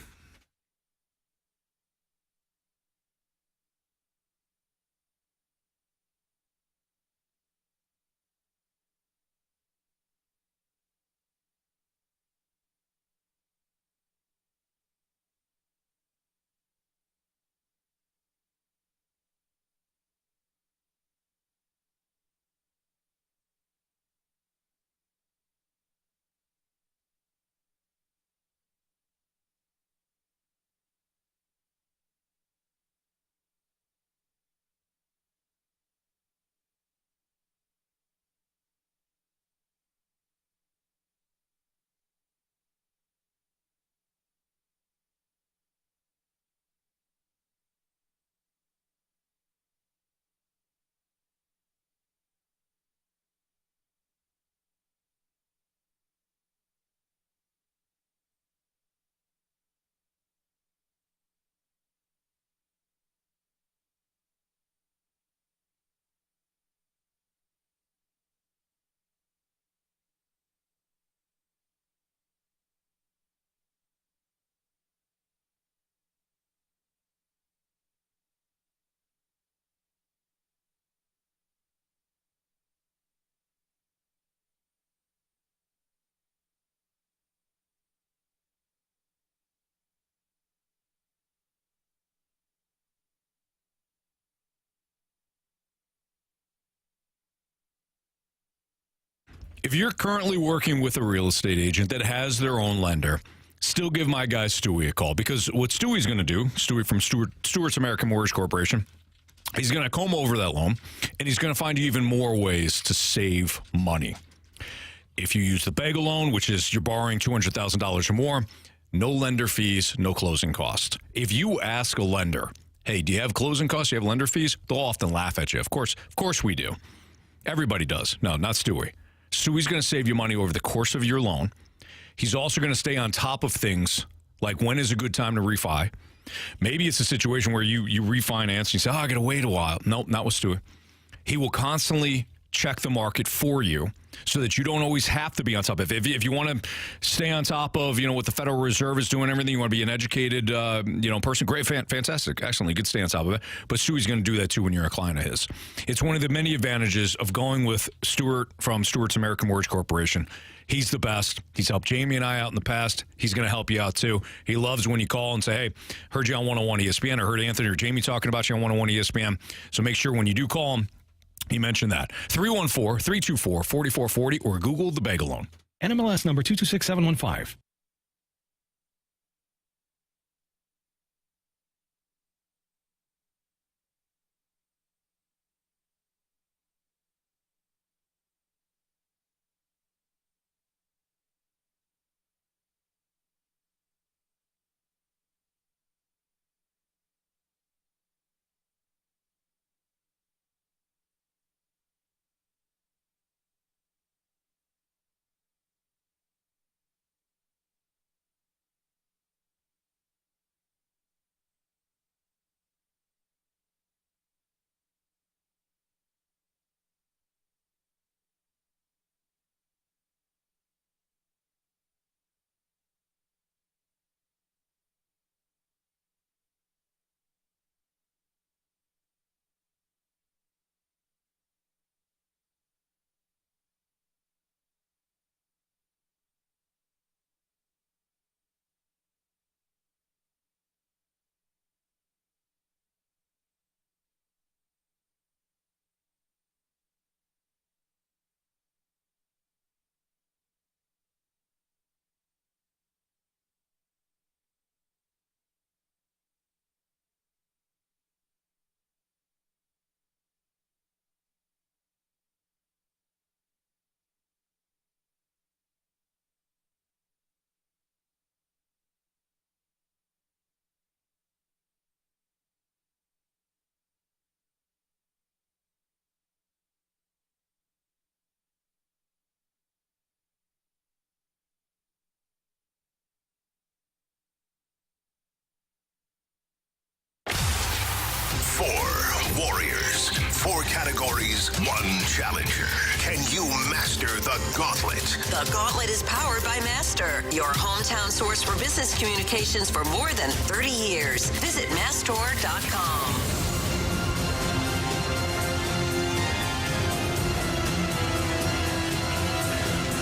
If you're currently working with a real estate agent that has their own lender, still give my guy Stewie a call, because what Stewie's going to do, Stewie from Stewart's American Mortgage Corporation, he's going to comb over that loan, and he's going to find you even more ways to save money. If you use the bagel loan, which is you're borrowing $200,000 or more, no lender fees, no closing costs. If you ask a lender, hey, do you have closing costs? Do you have lender fees? They'll often laugh at you. Of course we do. Everybody does. No, not Stewie. Stewie's going to save you money over the course of your loan. He's also going to stay on top of things like when is a good time to refi. Maybe it's a situation where you refinance and you say, I got to wait a while. Nope, not with Stewie. He will constantly check the market for you so that you don't always have to be on top of it. If you want to stay on top of, what the Federal Reserve is doing, everything, you want to be an educated, person, great, fantastic, excellent, you could stay on top of it. But Stewie's going to do that too when you're a client of his. It's one of the many advantages of going with Stewart from Stewart's American Mortgage Corporation. He's the best. He's helped Jamie and I out in the past. He's going to help you out too. He loves when you call and say, hey, heard you on 101 ESPN, or heard Anthony or Jamie talking about you on 101 ESPN. So make sure when you do call him, he mentioned that. 314-324-4440 or Google the Bagel Loan. NMLS number 226715. warriors. 4 categories, 1 challenger. Can you master the Gauntlet? The Gauntlet is powered by Master, your hometown source for business communications for more than 30 years. Visit Mastor.com.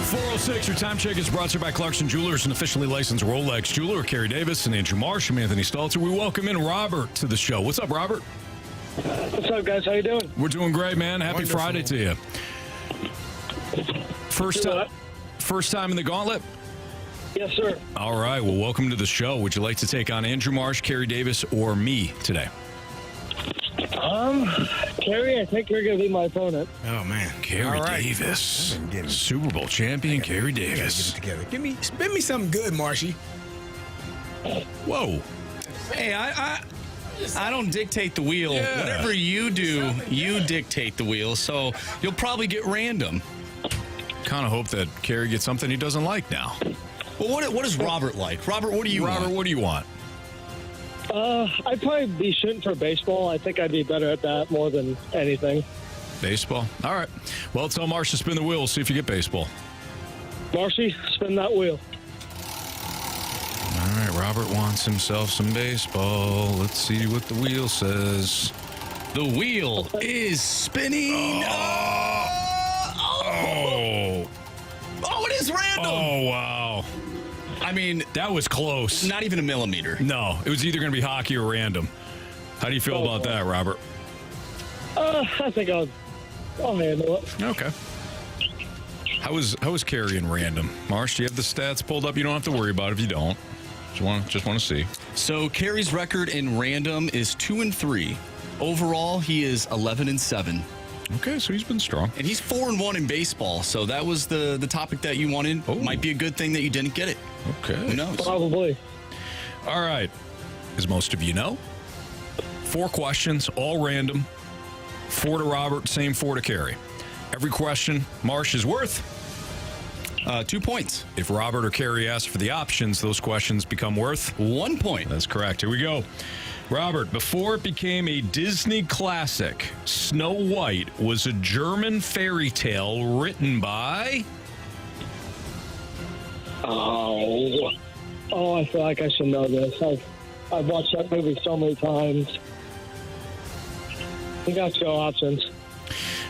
406, your time check is brought to you by Clarkson Jewelers, an officially licensed Rolex jeweler. Carey Davis and Andrew Marsh. I'm Anthony Stalter. We welcome in Robert to the show. What's up, Robert? What's up, guys? How you doing? We're doing great, man. Happy Wonderful. Friday to you. First time in the Gauntlet? Yes, sir. All right. Well, welcome to the show. Would you like to take on Andrew Marsh, Carey Davis, or me today? Carey, I think you're going to be my opponent. Oh, man. Carey Davis. Super Bowl champion, Carey Davis. Get it together. Spin me something good, Marshy. Whoa. Hey, I don't dictate the wheel. Yeah. Whatever you do, you dictate the wheel. So you'll probably get random. Kind of hope that Carey gets something he doesn't like now. Well, what is Robert like? Robert, what do you want? Robert, what do you want? I'd probably be shooting for baseball. I think I'd be better at that more than anything. Baseball? All right. Well, tell Marsh to spin the wheel. See if you get baseball. Marshy, spin that wheel. All right. Robert wants himself some baseball. Let's see what the wheel says. The wheel is spinning. Oh, it is random. Oh, wow. I mean, that was close. Not even a millimeter. No, it was either going to be hockey or random. How do you feel about that, Robert? I think I'll handle it. Okay. How was Carey in random? Marsh, do you have the stats pulled up? You don't have to worry about it if you don't. Just want to see. So Carey's record in random is 2-3. Overall, he is 11-7. Okay, so he's been strong. And he's 4-1 in baseball. So that was the topic that you wanted. Oh. Might be a good thing that you didn't get it. Okay. Who knows? Probably. All right. As most of you know, 4 questions, all random. 4 to Robert, same 4 to Carey. Every question, Marsh, is worth 2 points. If Robert or Carey ask for the options, those questions become worth 1 point. That's correct. Here we go. Robert, before it became a Disney classic, Snow White was a German fairy tale written by... Oh, I feel like I should know this. I've watched that movie so many times. You got to go options.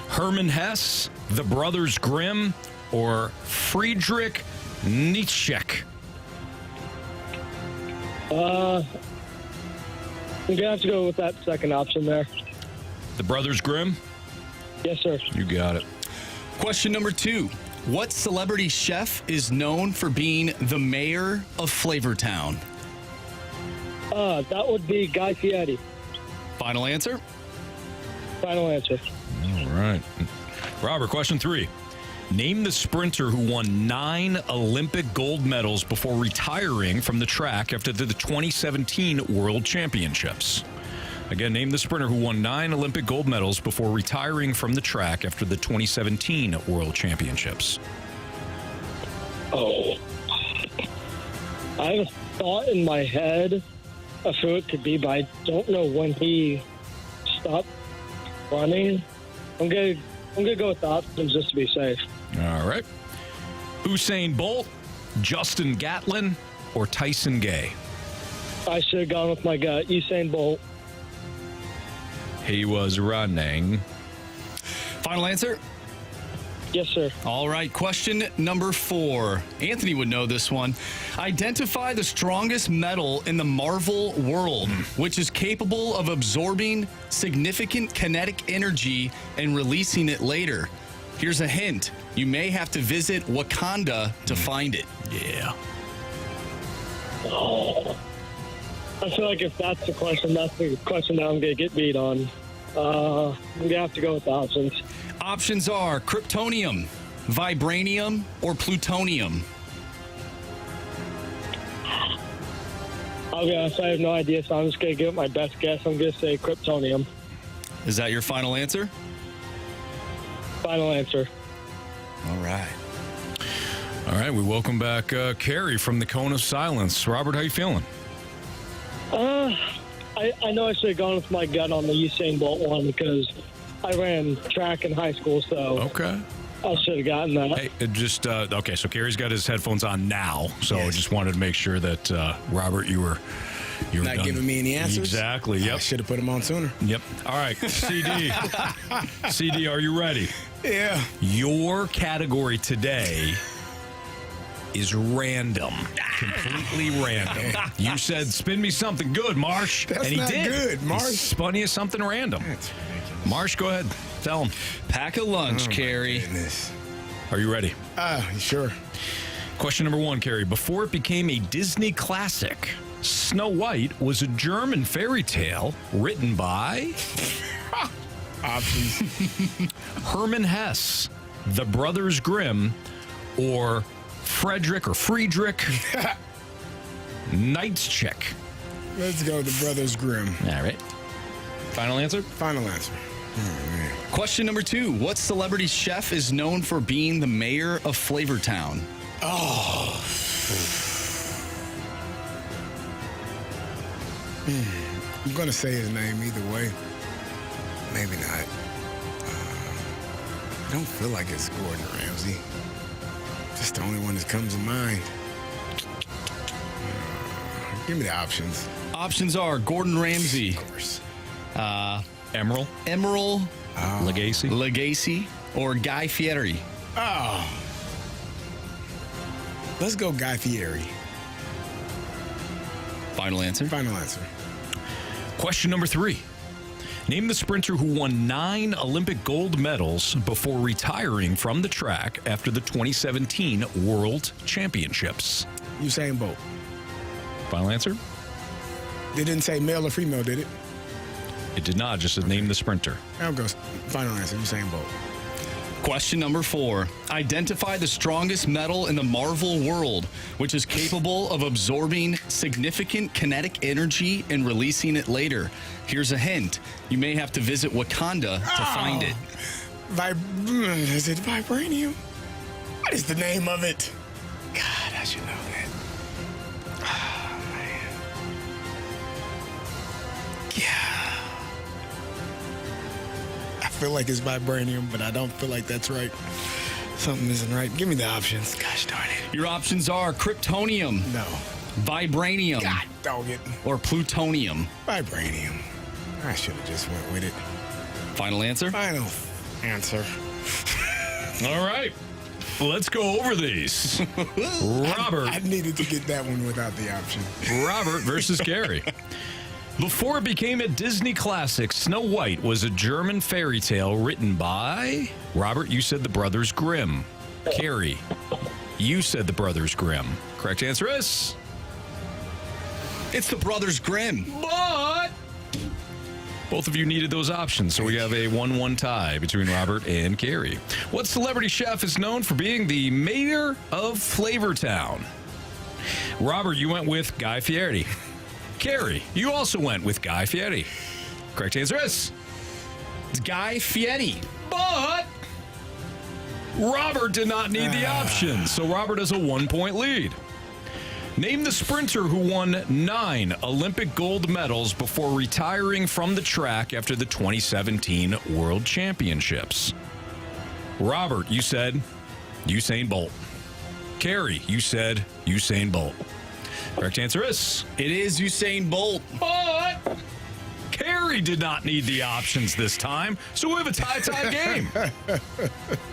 Hermann Hesse, the Brothers Grimm, or Friedrich Nietzsche? You're going to have to go with that second option there. The Brothers Grimm? Yes, sir. You got it. Question number 2. What celebrity chef is known for being the mayor of Flavortown? That would be Guy Fieri. Final answer? Final answer. All right. Robert, question 3. Name the sprinter who won 9 Olympic gold medals before retiring from the track after the 2017 World Championships. Again, name the sprinter who won 9 Olympic gold medals before retiring from the track after the 2017 World Championships. Oh. I have a thought in my head of who it could be, but I don't know when he stopped running. I'm gonna go with the options just to be safe. All right. Usain Bolt, Justin Gatlin, or Tyson Gay? I should have gone with my gut. Usain Bolt. He was running. Final answer? Yes, sir. All right. Question number 4. Anthony would know this one. Identify the strongest metal in the Marvel world, which is capable of absorbing significant kinetic energy and releasing it later. Here's a hint. You may have to visit Wakanda to find it. Yeah. Oh. I feel like if that's the question that I'm going to get beat on. I'm going to have to go with the options. Options are kryptonium, vibranium, or plutonium. I'll be honest, I have no idea, so I'm just going to give it my best guess. I'm going to say kryptonium. Is that your final answer? Final answer. All right. All right, we welcome back Carey from the Cone of Silence. Robert, how you feeling? I I know I should have gone with my gut on the Usain Bolt one because I ran track in high school, so Okay. I should have gotten that. Hey, okay, so Carey's got his headphones on now, so I just wanted to make sure that, Robert, you were Not done. giving me any answers? Exactly, yep. I should have put them on sooner. Yep. All right, CD. CD, are you ready? Yeah. Your category today is random. Completely random. You said, spin me something good, Marsh. That's and he not did. good, Marsh. He spun you something random. Marsh, go ahead. Tell him. Pack a lunch, Carey. Are you ready? Sure. Question number 1, Carey. Before it became a Disney classic, Snow White was a German fairy tale written by options. Hermann Hesse, the Brothers Grimm, or Friedrich Nietzsche. Let's go the Brothers Grimm. All right. Final answer? Final answer. Question number 2. What celebrity chef is known for being the mayor of Flavortown? Oh. I'm going to say his name either way. Maybe not. I don't feel like it's Gordon Ramsay. Just the only one that comes to mind. Give me the options. Options are Gordon Ramsay. Of course. Emerald, Lagasse, or Guy Fieri. Oh. Let's go Guy Fieri. Final answer? Final answer. Question number 3. Name the sprinter who won 9 Olympic gold medals before retiring from the track after the 2017 World Championships. Usain Bolt. Final answer? They didn't say male or female, did it? It did not. Just name the sprinter. I'll go final answer. Usain Bolt. Question number 4. Identify the strongest metal in the Marvel world, which is capable of absorbing significant kinetic energy and releasing it later. Here's a hint. You may have to visit Wakanda to find it. Is it vibranium? What is the name of it? God, I should know that. Oh, man. Yeah. I feel like it's vibranium, but I don't feel like that's right. Something isn't right. Give me the options. Gosh darn it. Your options are kryptonium, No. vibranium, God dog it. or plutonium. Vibranium. I should have just went with it. Final answer? Final answer. All right. Let's go over these. Robert. I needed to get that one without the option. Robert versus Carey. Before it became a Disney classic, Snow White was a German fairy tale written by... Robert, you said the Brothers Grimm. Carey, you said the Brothers Grimm. Correct answer is... It's the Brothers Grimm. But... both of you needed those options, so we have a 1-1 tie between Robert and Carey. What celebrity chef is known for being the mayor of Flavortown? Robert, you went with Guy Fieri. Carey, you also went with Guy Fieri. Correct answer is... It's Guy Fieri. But... Robert did not need the options, so Robert has a 1-point lead. Name the sprinter who won 9 Olympic gold medals before retiring from the track after the 2017 World Championships. Robert, you said Usain Bolt. Carey, you said Usain Bolt. Correct answer is... It is Usain Bolt. But Carey did not need the options this time, so we have a tie game.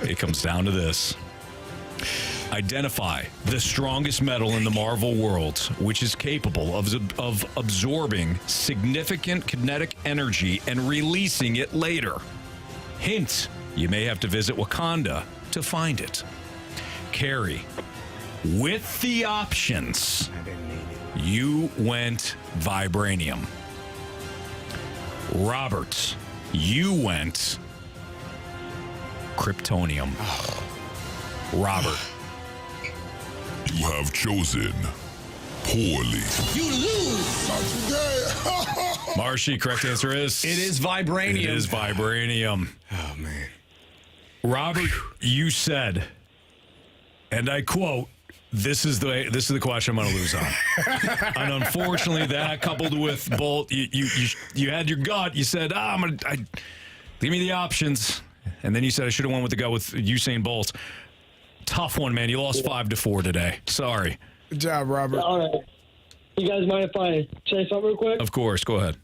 It comes down to this. Identify the strongest metal in the Marvel world, which is capable of absorbing significant kinetic energy and releasing it later. Hint, you may have to visit Wakanda to find it. Carey, with the options, you went vibranium. Robert, you went kryptonium. Robert. You have chosen poorly. You lose. Marshy, correct answer is? It is vibranium. It is vibranium. Oh, man. Robert, you said, and I quote, This is the question I'm going to lose on. And unfortunately, that coupled with Bolt, you had your gut. You said, give me the options. And then you said I should have went with the gut with Usain Bolt. Tough one, man. You lost 5-4 today. Sorry. Good job, Robert. All right. You guys mind if I say something real quick? Of course. Go ahead.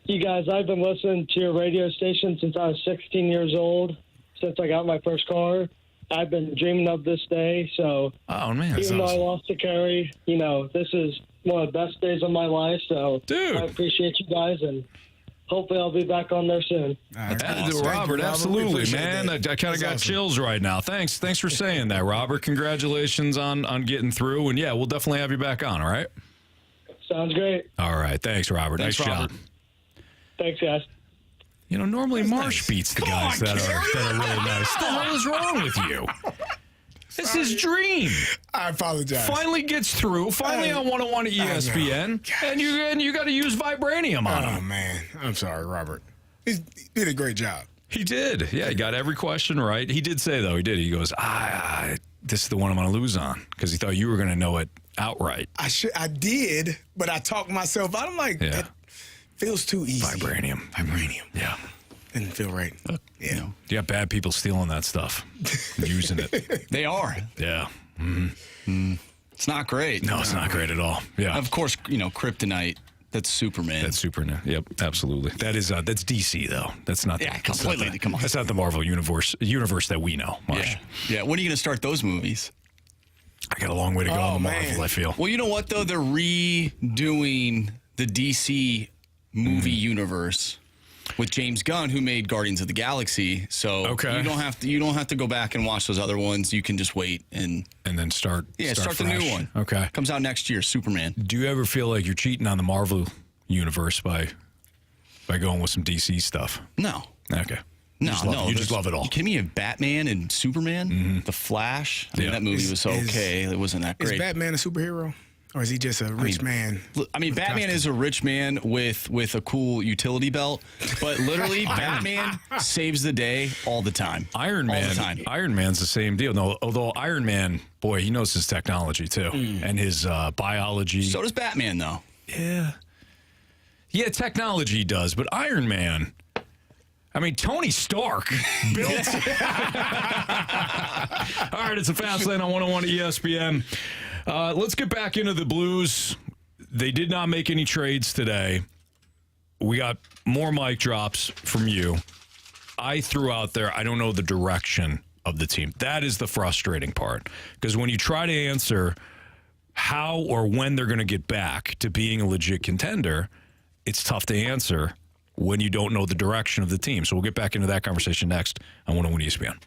You guys, I've been listening to your radio station since I was 16 years old, since I got my first car. I've been dreaming of this day, so oh man, even though I lost to Carey, this is one of the best days of my life, so dude, I appreciate you guys, and hopefully I'll be back on there soon. Awesome. Robert, absolutely, man. I kind of got chills right now. Thanks for saying that, Robert. Congratulations on getting through, and yeah, we'll definitely have you back on, all right? Sounds great. All right, thanks, Robert. Thanks, nice Robert. job. Thanks, guys. Normally Marsh beats the guys that are really nice. What the hell is wrong with you? It's his dream. I apologize. Finally gets through. Finally on 101 at ESPN. And you got to use vibranium on him. Oh, man. I'm sorry, Robert. He did a great job. He did. Yeah, he got every question right. He did say, though, he goes, this is the one I'm going to lose on, because he thought you were going to know it outright. I did, but I talked myself out. I'm like, that feels too easy. Vibranium. Yeah. Didn't feel right. Yeah. You got bad people stealing that stuff, using it. They are. Yeah. It's not great. No, it's not great at all. Yeah. Of course, Kryptonite. That's Superman. That's Superman. Yep, absolutely. That is that's DC though. That's not. Completely. Come on. That's not the Marvel universe that we know. Marsh. Yeah. When are you going to start those movies? I got a long way to go on the Marvel, I feel. Well, you know what though? They're redoing the DC movie universe with James Gunn, who made Guardians of the Galaxy. So you don't have to go back and watch those other ones. You can just wait and then start. Yeah, start the new one. Okay, comes out next year. Superman. Do you ever feel like you're cheating on the Marvel universe by going with some DC stuff? No. Okay. No, you just love it all. You kidding me? You have Batman and Superman, The Flash. I mean, that movie was okay. It wasn't that great. Is Batman a superhero? Or is he just a rich man? Batman is a rich man with a cool utility belt, but literally Batman saves the day all the time. Iron Man's the same deal. No, although Iron Man, boy, he knows his technology too, and his biology. So does Batman, though. Yeah, technology does, but Iron Man. I mean, Tony Stark built. All right, it's a fast lane on 101 ESPN. Let's get back into the Blues. They did not make any trades today. We got more mic drops from you. I threw out there, I don't know the direction of the team. That is the frustrating part. Because when you try to answer how or when they're going to get back to being a legit contender, it's tough to answer when you don't know the direction of the team. So we'll get back into that conversation next on 101 ESPN.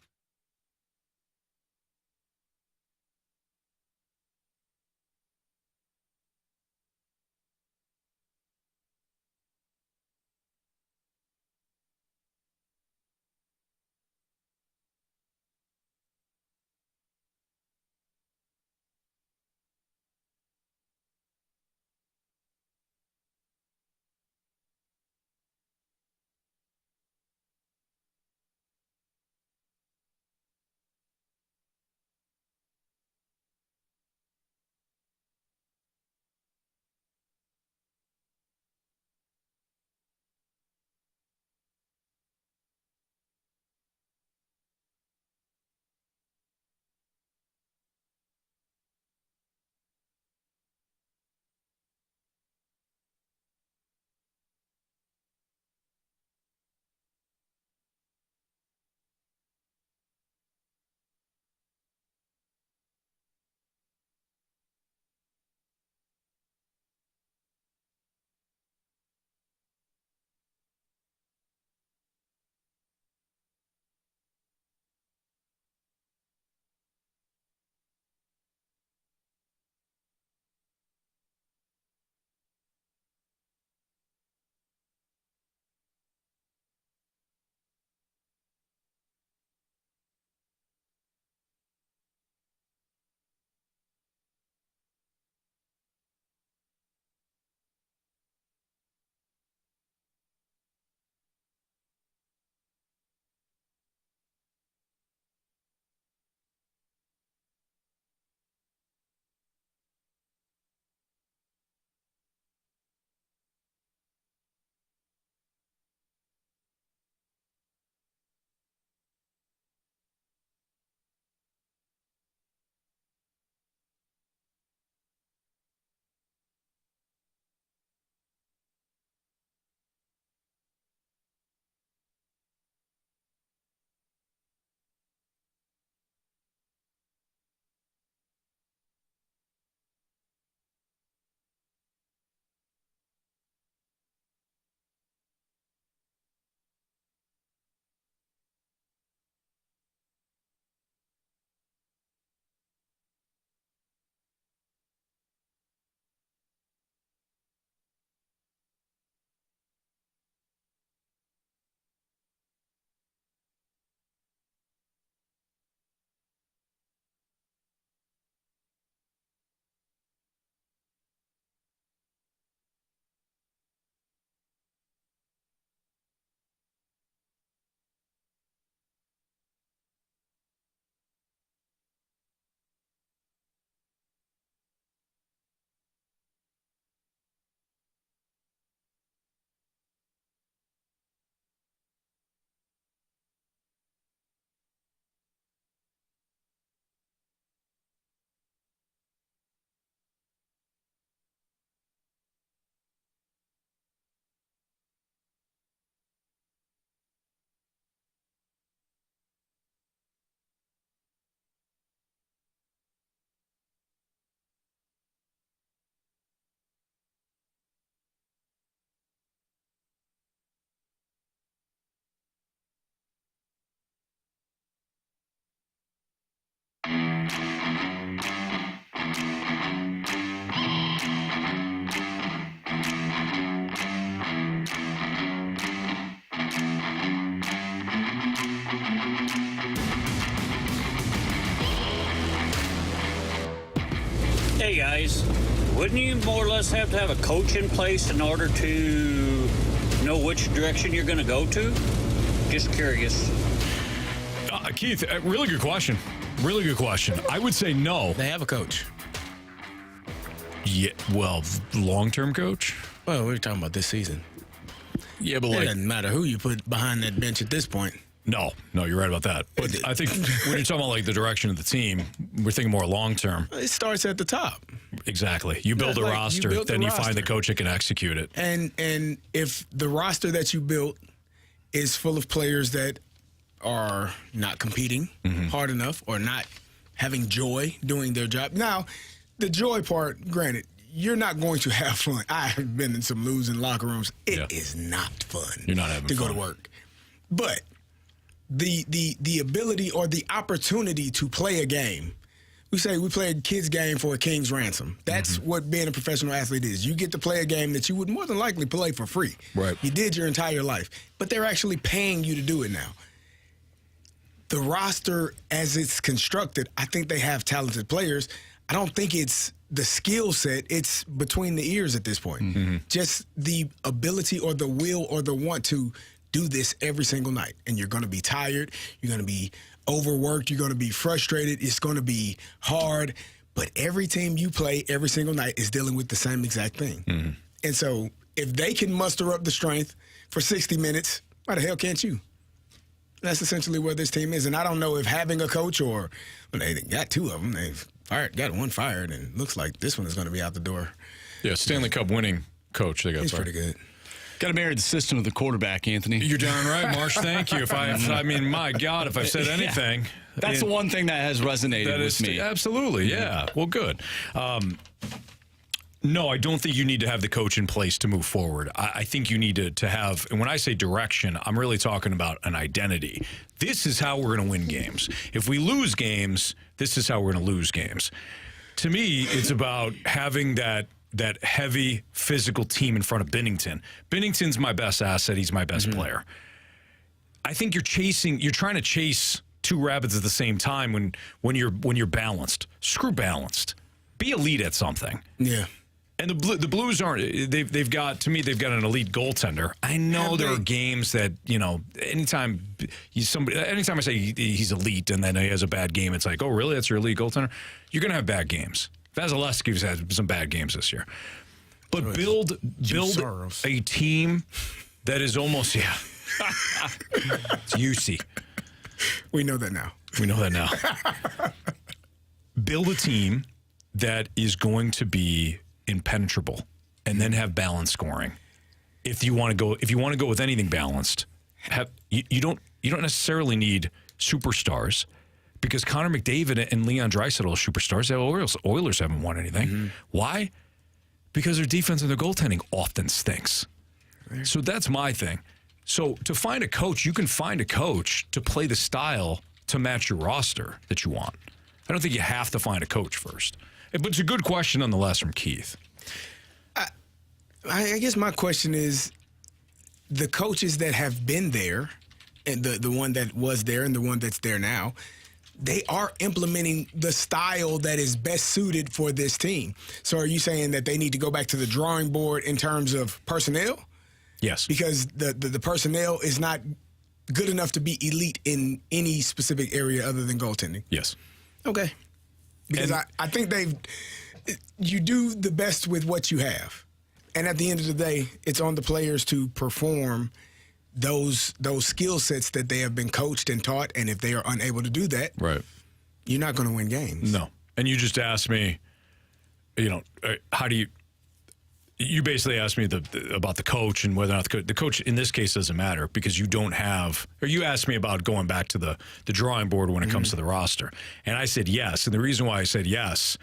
Hey, guys. Wouldn't you more or less have to have a coach in place in order to know which direction you're going to go to? Just curious. Keith, really good question. Really good question. I would say no. They have a coach. Yeah, well, long-term coach? Well, we're talking about this season. Yeah, but it doesn't matter who you put behind that bench at this point. No, you're right about that. But I think when you're talking about like the direction of the team, we're thinking more long-term. It starts at the top. Exactly. You build a roster, then you find the coach that can execute it. And if the roster that you built is full of players that are not competing hard enough or not having joy doing their job. Now, the joy part, granted, you're not going to have fun. I have been in some losing locker rooms. It is not fun. You're not having to fun. go to work. But the ability or the opportunity to play a game. We say we play a kid's game for a king's ransom. That's what being a professional athlete is. You get to play a game that you would more than likely play for free. Right. You did your entire life. But they're actually paying you to do it now. The roster, as it's constructed, I think they have talented players. I don't think it's the skill set. It's between the ears at this point. Just the ability or the will or the want to do this every single night. And you're going to be tired. You're going to be overworked. You're going to be frustrated. It's going to be hard. But every team you play every single night is dealing with the same exact thing. And so if they can muster up the strength for 60 minutes, why the hell can't you? That's essentially where this team is. And I don't know if having a coach or they got two of them. They've got one fired, and it looks like this one is going to be out the door. Yeah, Stanley Cup winning coach. They got He's fired. pretty good. Got to marry the system of the quarterback, Anthony. You're darn right, Marsh. Thank you. If I mean, my God, if I've said anything. That's the one thing that has resonated with me. Absolutely, yeah. Well, good. No, I don't think you need to have the coach in place to move forward. I think you need to have, and when I say direction, I'm really talking about an identity. This is how we're going to win games. If we lose games, this is how we're going to lose games. To me, it's about having that heavy physical team in front of Binnington. Binnington's my best asset. He's my best player. I think you're trying to chase two rabbits at the same time when you're balanced. Screw balanced. Be elite at something. Yeah. And the Blues aren't. They've got an elite goaltender. I know there are games that anytime I say he's elite and then he has a bad game, it's like, oh really? That's your elite goaltender? You're gonna have bad games. Vasilevsky's had some bad games this year, but build a team that is almost It's UC. We know that now. Build a team that is going to be impenetrable, and then have balanced scoring. If you want to go with anything balanced, you don't necessarily need superstars, because Connor McDavid and Leon Draisaitl are superstars. The Oilers haven't won anything. Why? Because their defense and their goaltending often stinks. So that's my thing. So to find a coach, you can find a coach to play the style to match your roster that you want. I don't think you have to find a coach first. But it's a good question nonetheless from Keith. I guess my question is, the coaches that have been there, and the one that was there and the one that's there now, they are implementing the style that is best suited for this team. So are you saying that they need to go back to the drawing board in terms of personnel? Yes. Because the personnel is not good enough to be elite in any specific area other than goaltending? Yes. Okay. Because I think you do the best with what you have. And at the end of the day, it's on the players to perform those skill sets that they have been coached and taught. And if they are unable to do that, you're not going to win games. No. And you just asked me, how do you basically asked me about the coach and whether or not the coach in this case doesn't matter, because you don't have, or you asked me about going back to the drawing board when it comes to the roster. And I said yes. And the reason why I said yes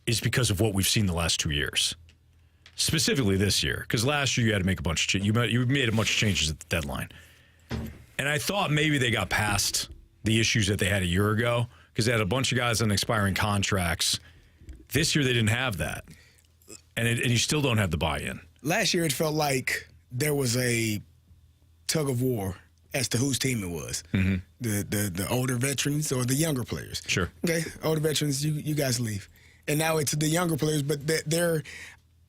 is because of what we've seen the last 2 years. Specifically this year, because last year you had to make a bunch of you made a bunch of changes at the deadline. And I thought maybe they got past the issues that they had a year ago, because they had a bunch of guys on expiring contracts. This year they didn't have that. And you still don't have the buy-in. Last year it felt like there was a tug of war as to whose team it was. The older veterans or the younger players. Sure. Okay, older veterans, you guys leave. and now it's the younger players. But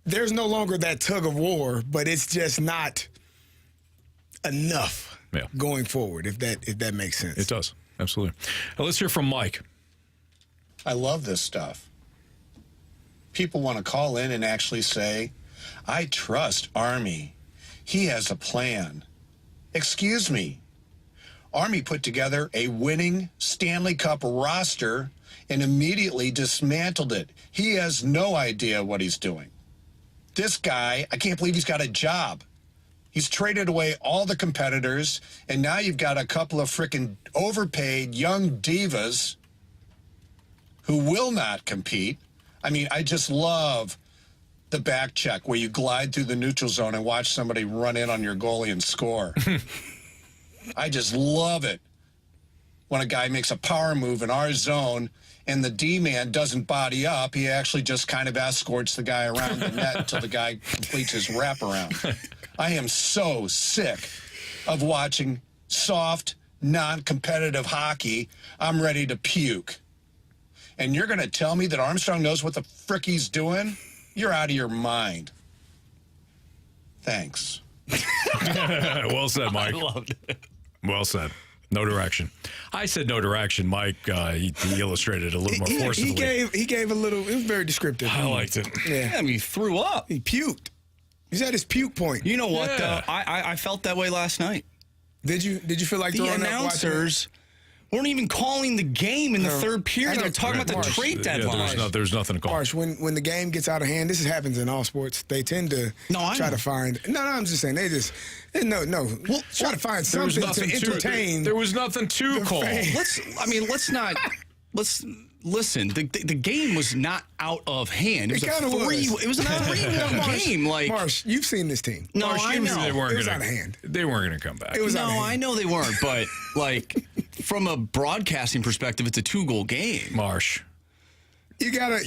there's no longer that tug of war, but it's just not enough going forward, if that makes sense. It does. Absolutely. Well, let's hear from Mike. I love this stuff. People want to call in and actually say, I trust Army. He has a plan. Excuse me. Army put together a winning Stanley Cup roster and immediately dismantled it. He has no idea what he's doing. This guy, I can't believe he's got a job. He's traded away all the competitors, and now you've got a couple of freaking overpaid young divas who will not compete. I mean, I just love the back check where you glide through the neutral zone and watch somebody run in on your goalie and score. I just love it when a guy makes a power move in our zone and the D-man doesn't body up. He actually just kind of escorts the guy around the net until the guy completes his wraparound. I am so sick of watching soft, non-competitive hockey. I'm ready to puke. And you're going to tell me that Armstrong knows what the frick he's doing? You're out of your mind. Thanks. Well said, Mike. I loved it. Well said. No direction. I said no direction. Mike, he illustrated it a little more forcibly. He gave a little. It was very descriptive. I liked it. Yeah. I mean, he threw up. He puked. He's at his puke point. You know what? Yeah. I felt that way last night. Did you feel like The throwing announcers weren't even calling the game in the third period. They're talking about the trade deadline. There's nothing to call. Marsh, when the game gets out of hand, this happens in all sports. They tend to try to find. No, I'm just saying try to find something to entertain. There was nothing to call. Let's not. Listen. The game was not out of hand. It was It was an 3-1 game. Like Marsh, you've seen this team. No, Marsh, I you knew know they weren't it was gonna, out of hand. They weren't going to come back. It was out of hand. I know they weren't, but like from a broadcasting perspective, it's a 2-goal game. Marsh. You gotta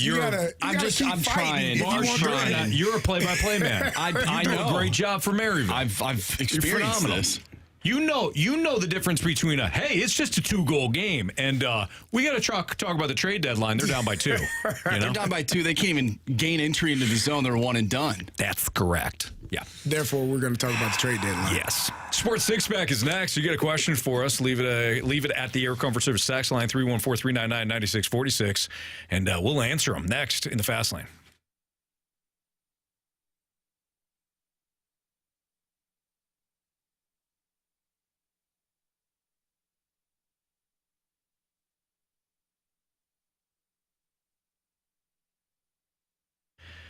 I'm keep fighting. trying. Marsh, you're a play-by-play man. I do know a great job for Maryville. I've experienced this. You know the difference between it's just a 2-goal game, and we got to talk about the trade deadline. They're down by 2. They're down by 2. They can't even gain entry into the zone. They're one and done. That's correct. Yeah. Therefore, we're going to talk about the trade deadline. Yes. Sports Six Pack is next. You get a question for us. Leave it at the Air Comfort Service tax line 314-399-9646, and we'll answer them next in the Fast Lane.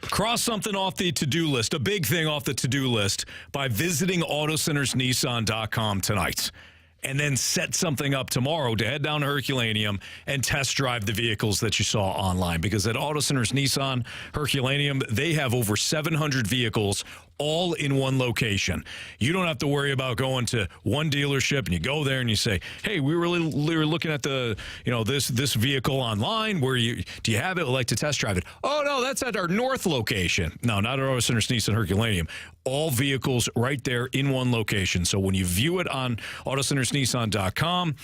Cross something off the to-do list, a big thing off the to-do list, by visiting AutoCentersNissan.com tonight. And then set something up tomorrow to head down to Herculaneum and test drive the vehicles that you saw online. Because at Auto Centers Nissan, Herculaneum, they have over 700 vehicles all in one location. You don't have to worry about going to one dealership and you go there and you say, hey, we were looking at this vehicle online. Do you have it? We'd like to test drive it. Oh, no, that's at our north location. No, not at Auto Centers Nissan Herculaneum. All vehicles right there in one location. So when you view it on AutoCentersNissan.com,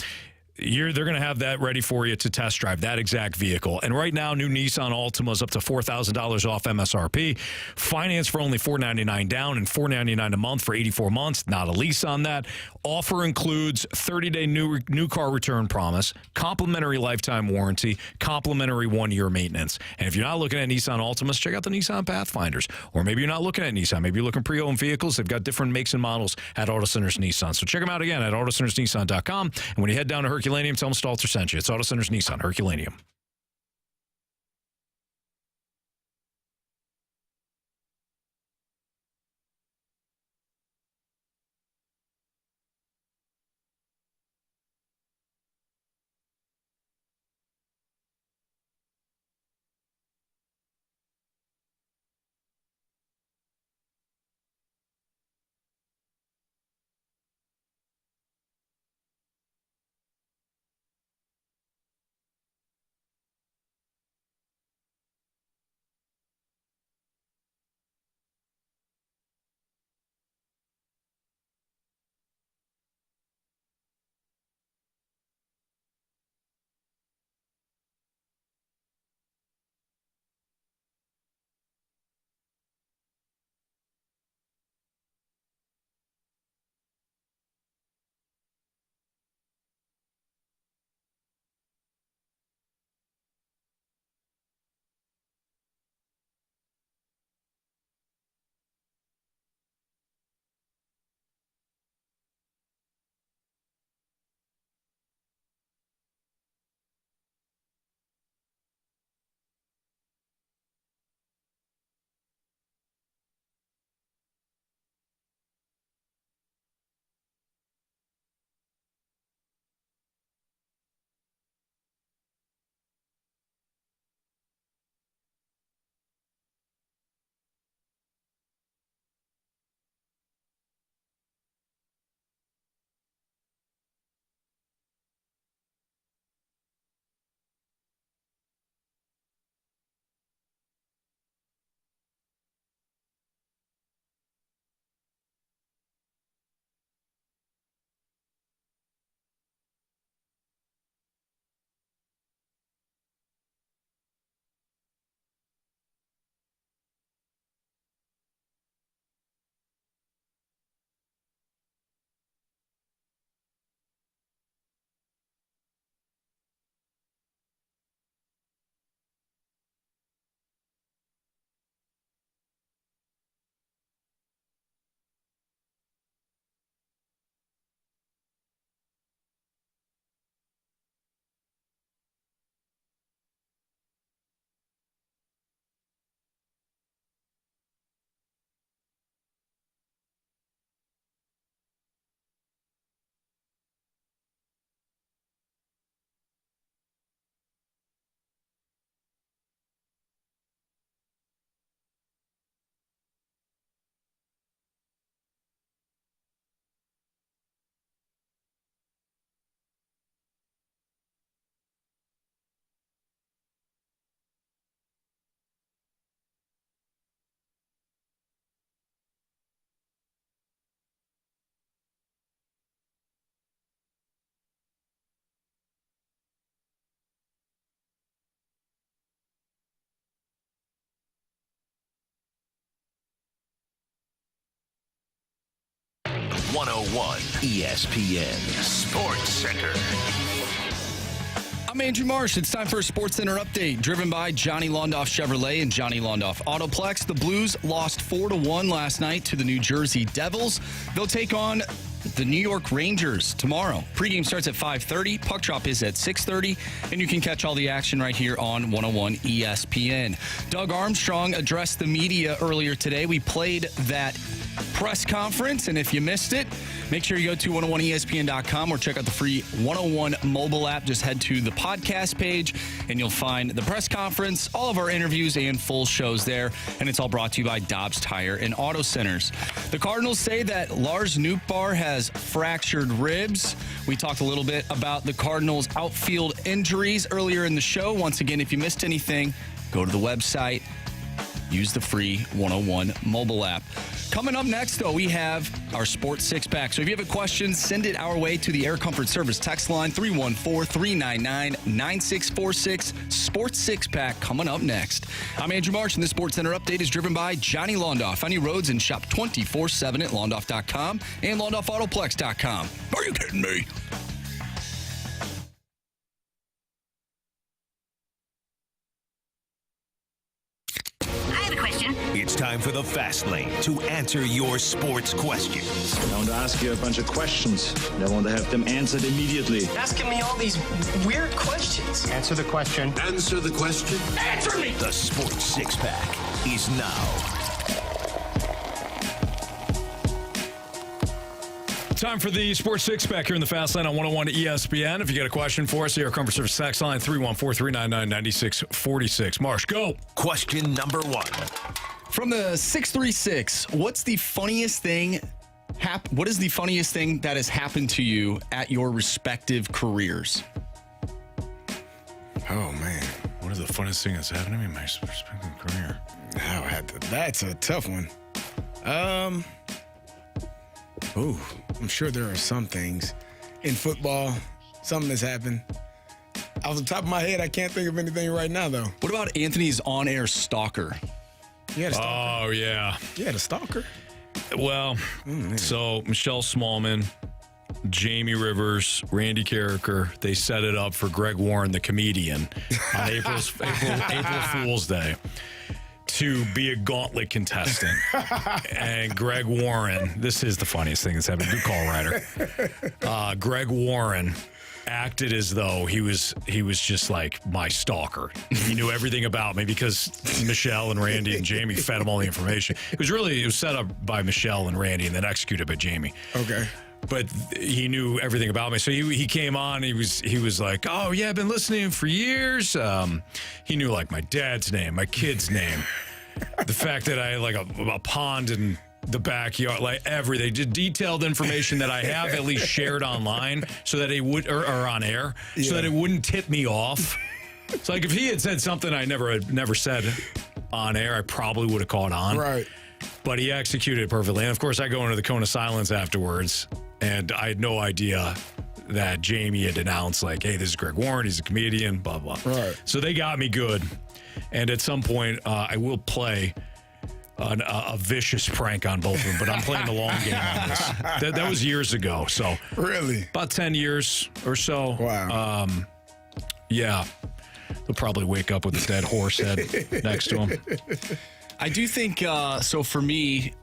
they're going to have that ready for you to test drive that exact vehicle. And right now, new Nissan Altima is up to $4,000 off MSRP. Finance for only $499 down and $499 a month for 84 months. Not a lease on that. Offer includes 30-day new car return promise, complimentary lifetime warranty, complimentary 1-year maintenance. And if you're not looking at Nissan Altimas, check out the Nissan Pathfinders. Or maybe you're not looking at Nissan. Maybe you're looking pre-owned vehicles. They've got different makes and models at Auto Centers Nissan. So check them out again at AutoCentersNissan.com. And when you head down to Herculaneum, tell them Stalter sent you. It's Auto Centers Nissan, Herculaneum. 101 ESPN Sports Center. I'm Andrew Marsh. It's time for a Sports Center update driven by Johnny Londoff Chevrolet and Johnny Londoff Autoplex. The Blues lost 4-1 last night to the New Jersey Devils. They'll take on the New York Rangers tomorrow. Pregame starts at 5:30. Puck drop is at 6:30. And you can catch all the action right here on 101 ESPN. Doug Armstrong addressed the media earlier today. We played that press conference, and if you missed it, make sure you go to 101ESPN.com or check out the free 101 mobile app. Just head to the podcast page, and you'll find the press conference, all of our interviews, and full shows there. And it's all brought to you by Dobbs Tire and Auto Centers. The Cardinals say that Lars Nootbaar has fractured ribs. We talked a little bit about the Cardinals' outfield injuries earlier in the show. Once again, if you missed anything, go to the website. Use the free 101 mobile app. Coming up next, though, we have our Sports Six-Pack. So if you have a question, send it our way to the Air Comfort Service text line, 314-399-9646. Sports Six-Pack coming up next. I'm Andrew Marsh, and this Sports Center update is driven by Johnny Londoff. Find your roads and shop 24/7 at Londoff.com and LondoffAutoplex.com. Are you kidding me? It's time for the Fast Lane to answer your sports questions. I want to ask you a bunch of questions, and I want to have them answered immediately. Asking me all these weird questions. Answer the question. Answer the question. Answer me! The Sports Six-Pack is now. Time for the Sports Six-Pack here in the Fast Lane on 101 ESPN. If you got a question for us, the Air Comfort Service text line, 314-399-9646. Marsh, go. Question number one. From the 636, what is the funniest thing that has happened to you at your respective careers? Oh, man. What is the funniest thing that's happened to me in my respective career? That's a tough one. I'm sure there are some things in football, something that's happened. Off the top of my head, I can't think of anything right now, though. What about Anthony's on-air stalker? You had a stalker? Oh, yeah. You had a stalker? Well, so Michelle Smallman, Jamie Rivers, Randy Carricker, they set it up for Greg Warren, the comedian, on April Fool's Day to be a Gauntlet contestant. And Greg Warren, this is the funniest thing that's happened. Good call, Ryder. Greg Warren acted as though he was just like my stalker. He knew everything about me because Michelle and Randy and Jamie fed him all the information. It was set up by Michelle and Randy and then executed by Jamie. Okay. But he knew everything about me. So he came on, he was like, oh yeah, I've been listening for years. He knew like my dad's name, my kid's name, the fact that I had like a pond in the backyard, like everything, just detailed information that I have at least shared online so that it would, or on air, so that it wouldn't tip me off. It's like if he had said something I never said on air, I probably would have caught on. Right. But he executed it perfectly. And of course, I go into the cone of silence afterwards, and I had no idea that Jamie had announced, like, hey, this is Greg Warren, he's a comedian, blah, blah. Right. So they got me good. And at some point, I will play a vicious prank on both of them, but I'm playing the long game on this. That was years ago. So really, about 10 years or so. Wow. Yeah, they'll probably wake up with a dead horse head next to him. I do think so. For me,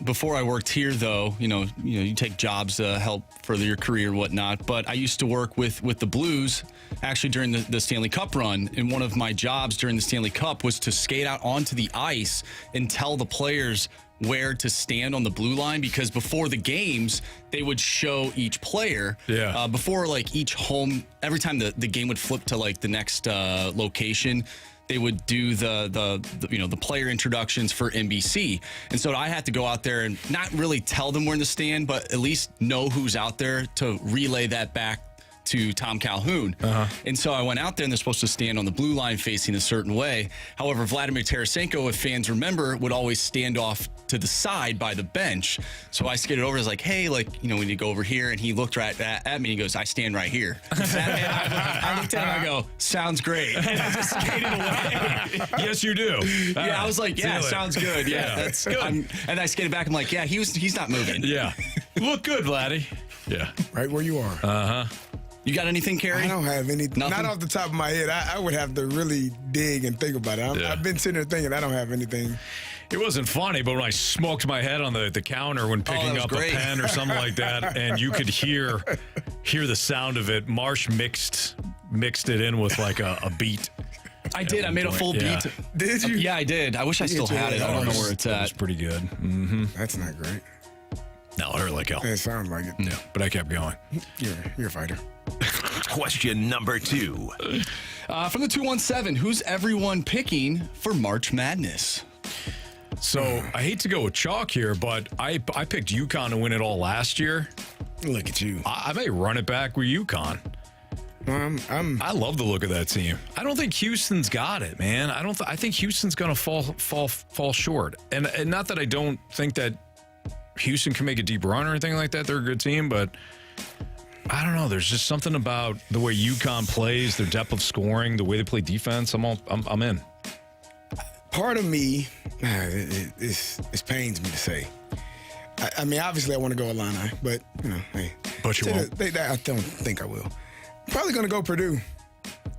before I worked here, though, you take jobs to help further your career and whatnot. But I used to work with the Blues actually during the Stanley Cup run. And one of my jobs during the Stanley Cup was to skate out onto the ice and tell the players where to stand on the blue line, because before the games, they would show each player. Yeah. Before like each home, every time the game would flip to like the next location, they would do the player introductions for NBC. And so I had to go out there and not really tell them where to stand, but at least know who's out there to relay that back to Tom Calhoun. And so I went out there, and they're supposed to stand on the blue line facing a certain way. However, Vladimir Tarasenko, if fans remember, would always stand off to the side by the bench. So I skated over. I was like, hey, we need to go over here. And he looked right at me. And he goes, I stand right here. And I looked at him. I go, sounds great. And I just skated away. Yes, you do. I was like, yeah, sounds good. Yeah, that's good. And I skated back. I'm like, yeah, he's not moving. Yeah. Look good, laddie. Yeah. Right where you are. Uh-huh. You got anything, Carey? I don't have anything. Not off the top of my head. I would have to really dig and think about it. I've been sitting there thinking I don't have anything. It wasn't funny, but when I smoked my head on the counter when picking up a pen or something like that, and you could hear the sound of it, Marsh mixed it in with like a beat. I did. I made a full beat. Did you? Yeah, I did. I wish I still had it. I don't know where it's at. It's pretty good. Mm-hmm. That's not great. No, it hurt like hell. It sounds like it. Yeah, but I kept going. You're a fighter. Question number 2. From the 217, who's everyone picking for March Madness? So I hate to go with chalk here, but I picked UConn to win it all last year. Look at you. I may run it back with UConn. I love the look of that team. I don't think Houston's got it, man. I think Houston's going to fall short. And not that I don't think that Houston can make a deep run or anything like that. They're a good team, but I don't know. There's just something about the way UConn plays, their depth of scoring, the way they play defense. I'm in. Part of me, it pains me to say. I mean, obviously, I want to go Illini, but hey. But you won't. I don't think I will. Probably going to go Purdue.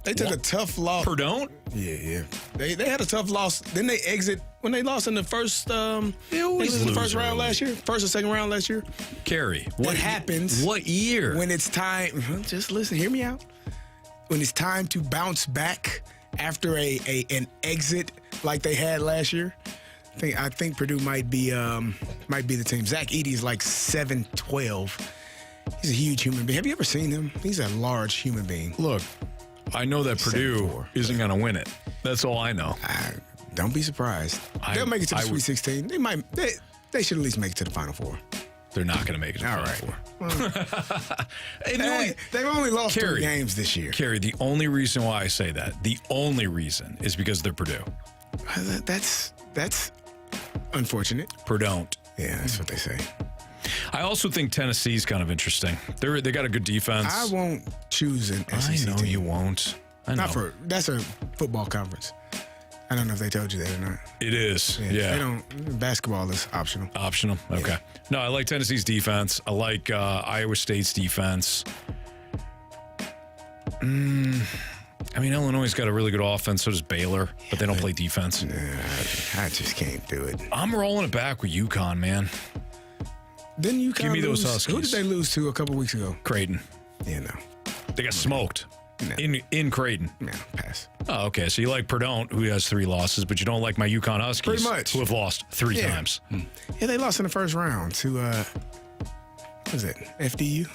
They took a tough loss. Purdue? Yeah. They had a tough loss. Then they exit when they lost in the first. They always lose in the first lose round early. last year. First or second round last year. Carey, What happens? What year? When it's time. Just listen. Hear me out. When it's time to bounce back after an exit like they had last year. I think Purdue might be the team. Zach Edey is like 7'12". He's a huge human being. Have you ever seen him? He's a large human being. Look, I know that Purdue isn't going to win it. That's all I know. Don't be surprised. They'll make it to the Sweet 16. They might. They should at least make it to the Final Four. They're not going to make it to the Final Four. They've only lost Carey, 3 games this year. Carey, the only reason why I say that, the only reason is because they're Purdue. That's unfortunate. Purdue. Yeah, that's what they say. I also think Tennessee's kind of interesting. They got a good defense. I won't choose an SEC I know team. you won't. I know. That's a football conference. I don't know if they told you that or not. It is. Yeah. They don't. Basketball is optional. Optional. Okay. Yeah. No, I like Tennessee's defense. I like Iowa State's defense. I mean, Illinois' got a really good offense. So does Baylor, but they don't play defense. I just can't do it. I'm rolling it back with UConn, man. Didn't UConn Give me those Huskies. Who did they lose to a couple weeks ago? Creighton. Yeah, no. They got smoked. No. In Creighton. No, pass. Oh, okay. So you like Purdue, who has 3 losses, but you don't like my UConn Huskies, pretty much, who have lost 3 times. Yeah, they lost in the first round to what was it? FDU?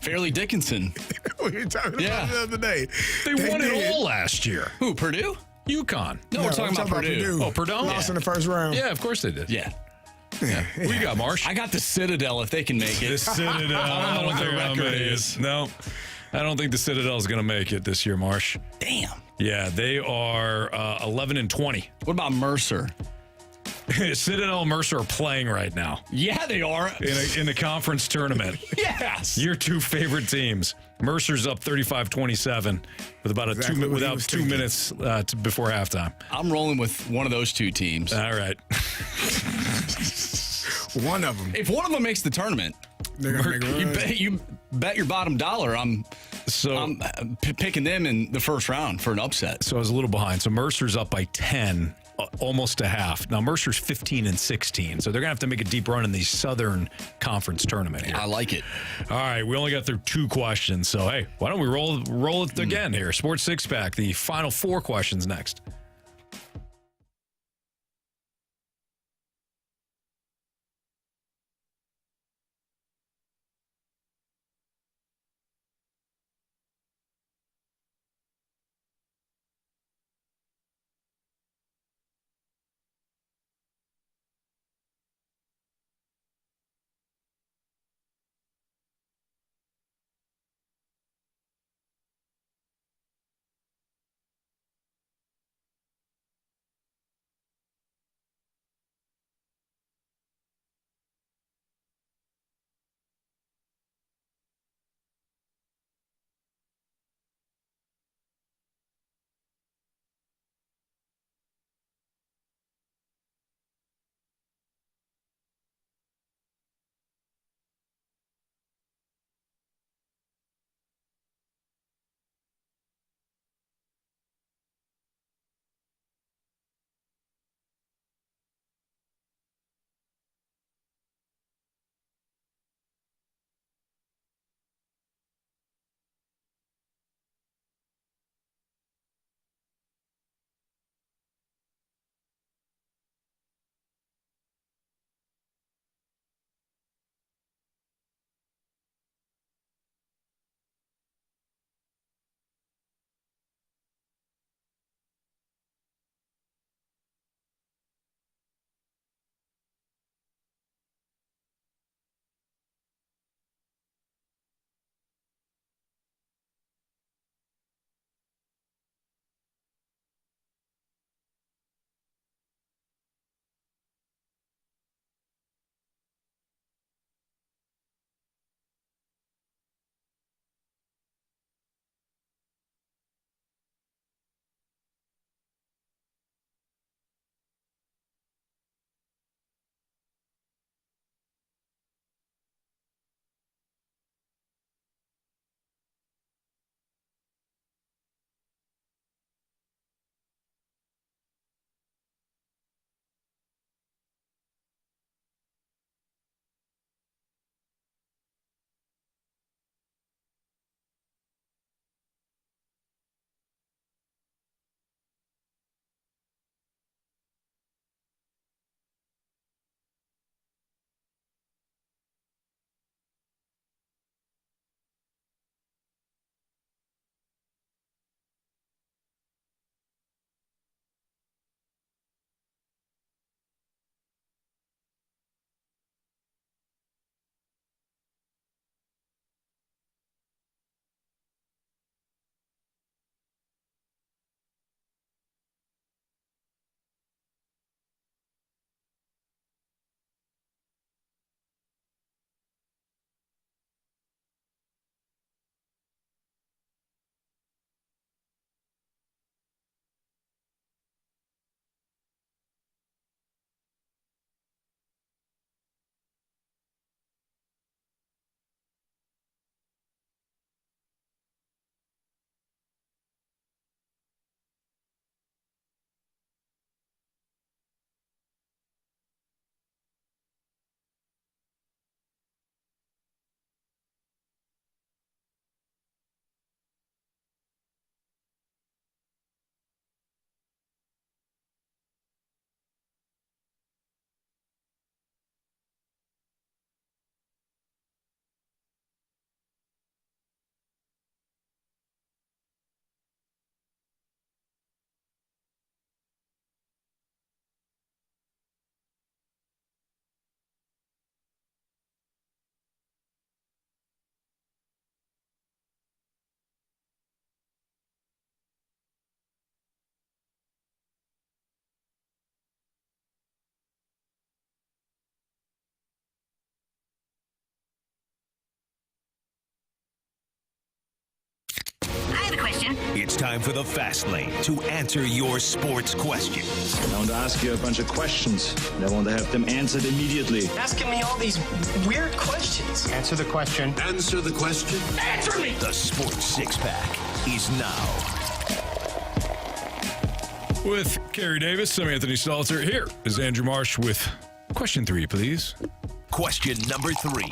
Fairleigh Dickinson. We were talking about it the other day. They won it all last year. Who, Purdue? UConn. No, we're talking about Purdue. Oh, Purdue? Lost in the first round. Yeah, of course they did. Yeah. Who you got, Marsh? I got the Citadel if they can make it. The Citadel. I don't know what their record is. No, I don't think the Citadel is going to make it this year, Marsh. Damn. Yeah, they are 11-20. What about Mercer? Citadel and Mercer are playing right now. Yeah, they are. In the conference tournament. Yes. Your 2 favorite teams. Mercer's up 35-27 with about without 2 minutes before halftime. I'm rolling with one of those 2 teams. All right. One of them. If one of them makes the tournament, you bet your bottom dollar I'm picking them in the first round for an upset. So I was a little behind. So Mercer's up by 10. Almost a half. Now, Mercer's 15-16, so they're going to have to make a deep run in the Southern Conference tournament here. I like it. All right, we only got through 2 questions, so hey, why don't we roll it again here? Sports Six Pack, the final 4 questions next. It's time for the Fast Lane to answer your sports questions. I want to ask you a bunch of questions, and I want to have them answered immediately. Asking me all these weird questions. Answer the question. Answer the question. Answer me! The Sports Six-Pack is now. With Carey Davis, I'm Anthony Stalter. Here is Andrew Marsh with question 3, please. Question number 3.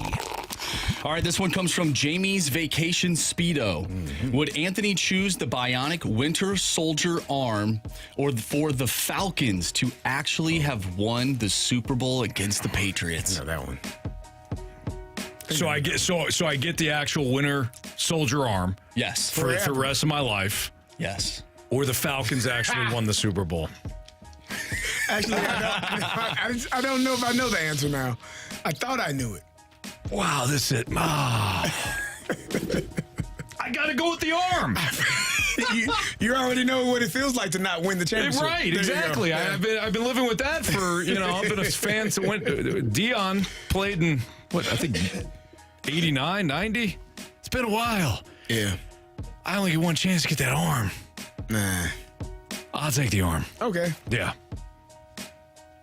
All right, this one comes from Jamie's Vacation Speedo. Would Anthony choose the bionic Winter Soldier arm or for the Falcons to actually have won the Super Bowl against the Patriots? No, that one. So I get the actual Winter Soldier arm. Yes. For the rest of my life. Yes. Or the Falcons actually won the Super Bowl. Actually, I don't know if I know the answer now. I thought I knew it. Wow, this is it. I got to go with the arm. you already know what it feels like to not win the championship. Right, exactly. I've been living with that for, I've been a fan since when Dion played in, I think 89, 90? It's been a while. Yeah. I only get one chance to get that arm. Nah. I'll take the arm. Okay. Yeah.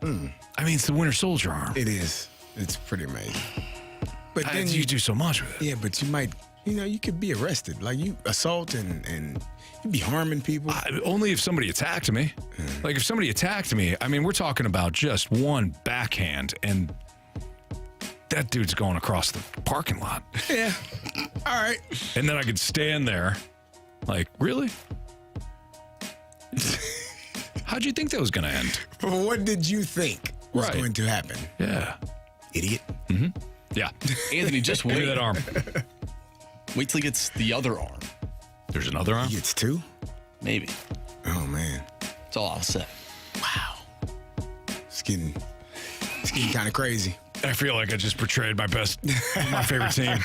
I mean, it's the Winter Soldier arm. It is. It's pretty amazing. But then you do so much with it. Yeah, but you might, you could be arrested. Like you assault and you'd be harming people. Only if somebody attacked me. Like if somebody attacked me, I mean, we're talking about just one backhand and that dude's going across the parking lot. Yeah. All right. And then I could stand there like, really? How'd you think that was going to end? Well, what did you think was going to happen? Yeah. Idiot. Mm-hmm. Yeah. Anthony, just wait. Give me that arm. Wait till he gets the other arm. There's another arm? He gets 2? Maybe. Oh, man. That's all I'll say. Wow. It's getting kind of crazy. I feel like I just portrayed my favorite team.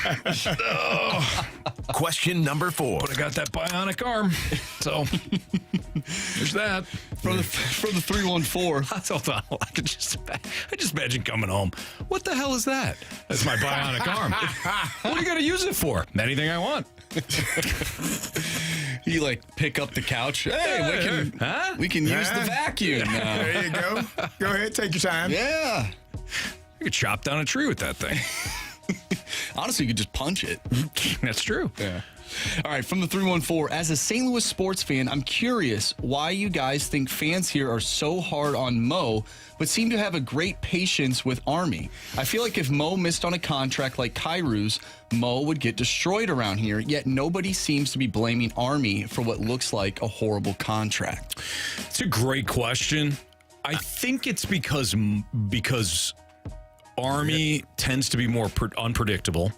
Question number 4. But I got that bionic arm, so there's that. For the 314. Hold on, I just imagine coming home. What the hell is that? That's my bionic arm. What are you going to use it for? Anything I want. You pick up the couch. Hey, we can use the vacuum. There you go. Go ahead, take your time. Yeah. You could chop down a tree with that thing. Honestly, you could just punch it. That's true. Yeah. All right, from the 314. As a St. Louis sports fan, I'm curious why you guys think fans here are so hard on Mo, but seem to have a great patience with Army. I feel like if Mo missed on a contract like Kairu's, Mo would get destroyed around here, yet nobody seems to be blaming Army for what looks like a horrible contract. It's a great question. I think it's because Army tends to be more unpredictable.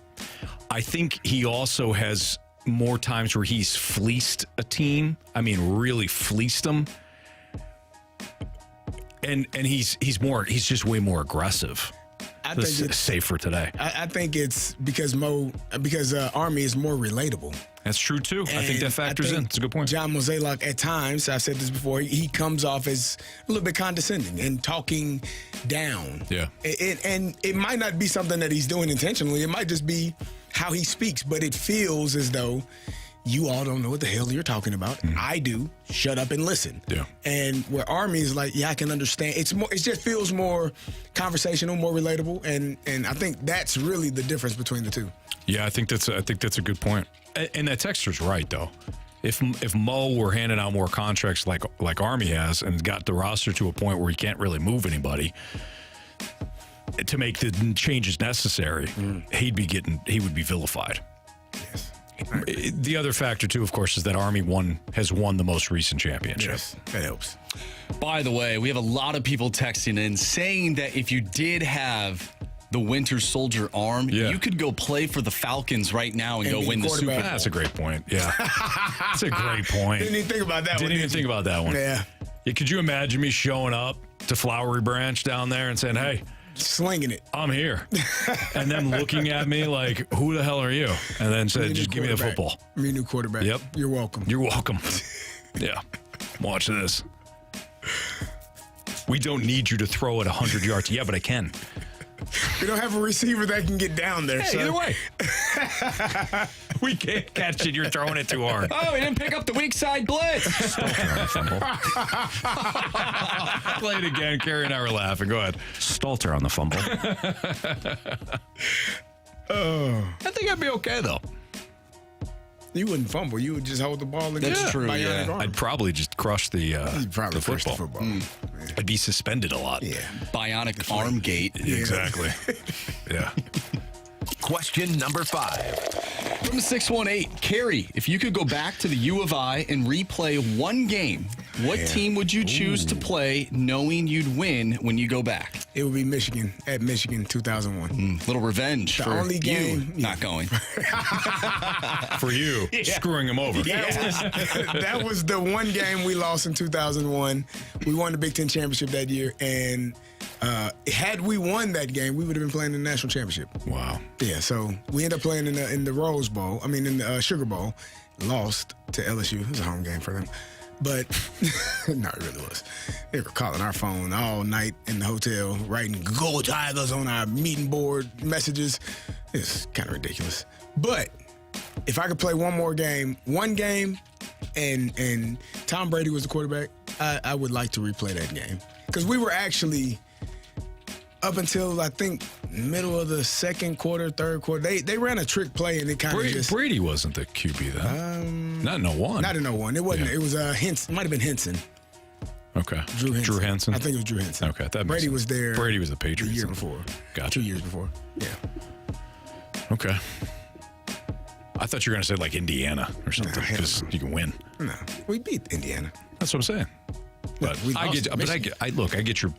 I think he also has more times where he's fleeced a team. I mean, really fleeced them. And he's just way more aggressive. I think it's safer today. I think it's because Army is more relatable. That's true too. I think that factors in. It's a good point. John Mozeliak, at times, I've said this before, he comes off as a little bit condescending and talking down. Yeah. And it might not be something that he's doing intentionally. It might just be how he speaks, but it feels as though you all don't know what the hell you're talking about. I do. Shut up and listen. Yeah. And where Army is like, yeah, I can understand. It just feels more conversational, more relatable, and I think that's really the difference between the two. Yeah, I think that's a good point. And that texter's right though. If Mo were handing out more contracts like Army has and got the roster to a point where he can't really move anybody to make the changes necessary, he would be vilified. Yes. The other factor too, of course, is that Army has won the most recent championship. Yes, that helps. By the way, we have a lot of people texting in saying that if you did have the Winter Soldier arm, you could go play for the Falcons right now and go win the Super Bowl. That's a great point. Yeah. That's a great point. Didn't even think about that one. Didn't even think about that one. Yeah. Could you imagine me showing up to Flowery Branch down there and saying, hey, slinging it, I'm here. And them looking at me like, who the hell are you? And then said, just give me the football. I'm your new quarterback. Yep. You're welcome. You're welcome. Yeah. Watch this. We don't need you to throw it 100 yards. Yeah, but I can. We don't have a receiver that can get down there. Hey, either way. We can't catch it. You're throwing it too hard. Oh, he didn't pick up the weak side blitz. Play it again. Carey and I were laughing. Go ahead. Stalter on the fumble. I think I'd be okay, though. You wouldn't fumble. You would just hold the ball and That's true, yeah. I'd probably just crush the probably crush the football. football. I'd be suspended a lot. Yeah. Bionic arm gate. Exactly. Yeah. Question number 5. From the 618, Carey, if you could go back to the U of I and replay one game, what team would you choose to play knowing you'd win when you go back? It would be Michigan, at Michigan 2001. Little revenge The for only game- you not going. For you, screwing him over. That was the one game we lost in 2001. We won the Big Ten championship that year, and had we won that game, we would have been playing in the national championship. Wow. Yeah, so we ended up playing in the Rose Bowl. I mean, in the Sugar Bowl. Lost to LSU. It was a home game for them. But, no, it really was. They were calling our phone all night in the hotel, writing "Go Tigers" on our meeting board messages. It's kind of ridiculous. But if I could play one game, and Tom Brady was the quarterback, I would like to replay that game. Because we were actually, up until, I think, middle of the second quarter, third quarter, they ran a trick play, and it kind of just... Brady wasn't the QB then. Not in 01. Not in 01. It wasn't. Yeah. It was Henson. It might have been Henson. Okay. Drew Henson. I think it was Drew Henson. Okay. That Brady makes was there. Brady was the Patriots. The year before. Gotcha. 2 years before. Yeah. Okay. I thought you were going to say like Indiana or something because you can win. No, we beat Indiana. That's what I'm saying. But I get your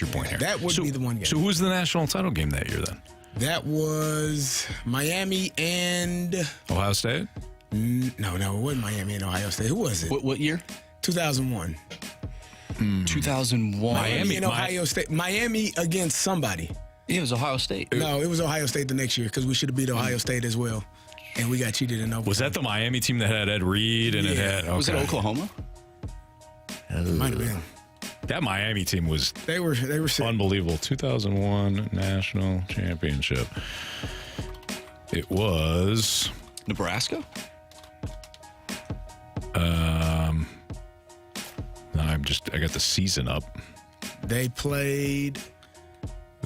point here. That would be the one game. So who was the national title game that year then? That was Miami and Ohio State? No, it wasn't Miami and Ohio State. Who was it? What year? 2001. 2001. Miami and Ohio State. Miami against somebody. Yeah, it was Ohio State. No, it was Ohio State the next year because we should have beat Ohio State as well. And we got cheated in overtime. Was that the Miami team that had Ed Reed and it had... Okay. Was it Oklahoma? Might have been. That Miami team was they were sick. Unbelievable. 2001 national championship. It was Nebraska? I got the season up. They played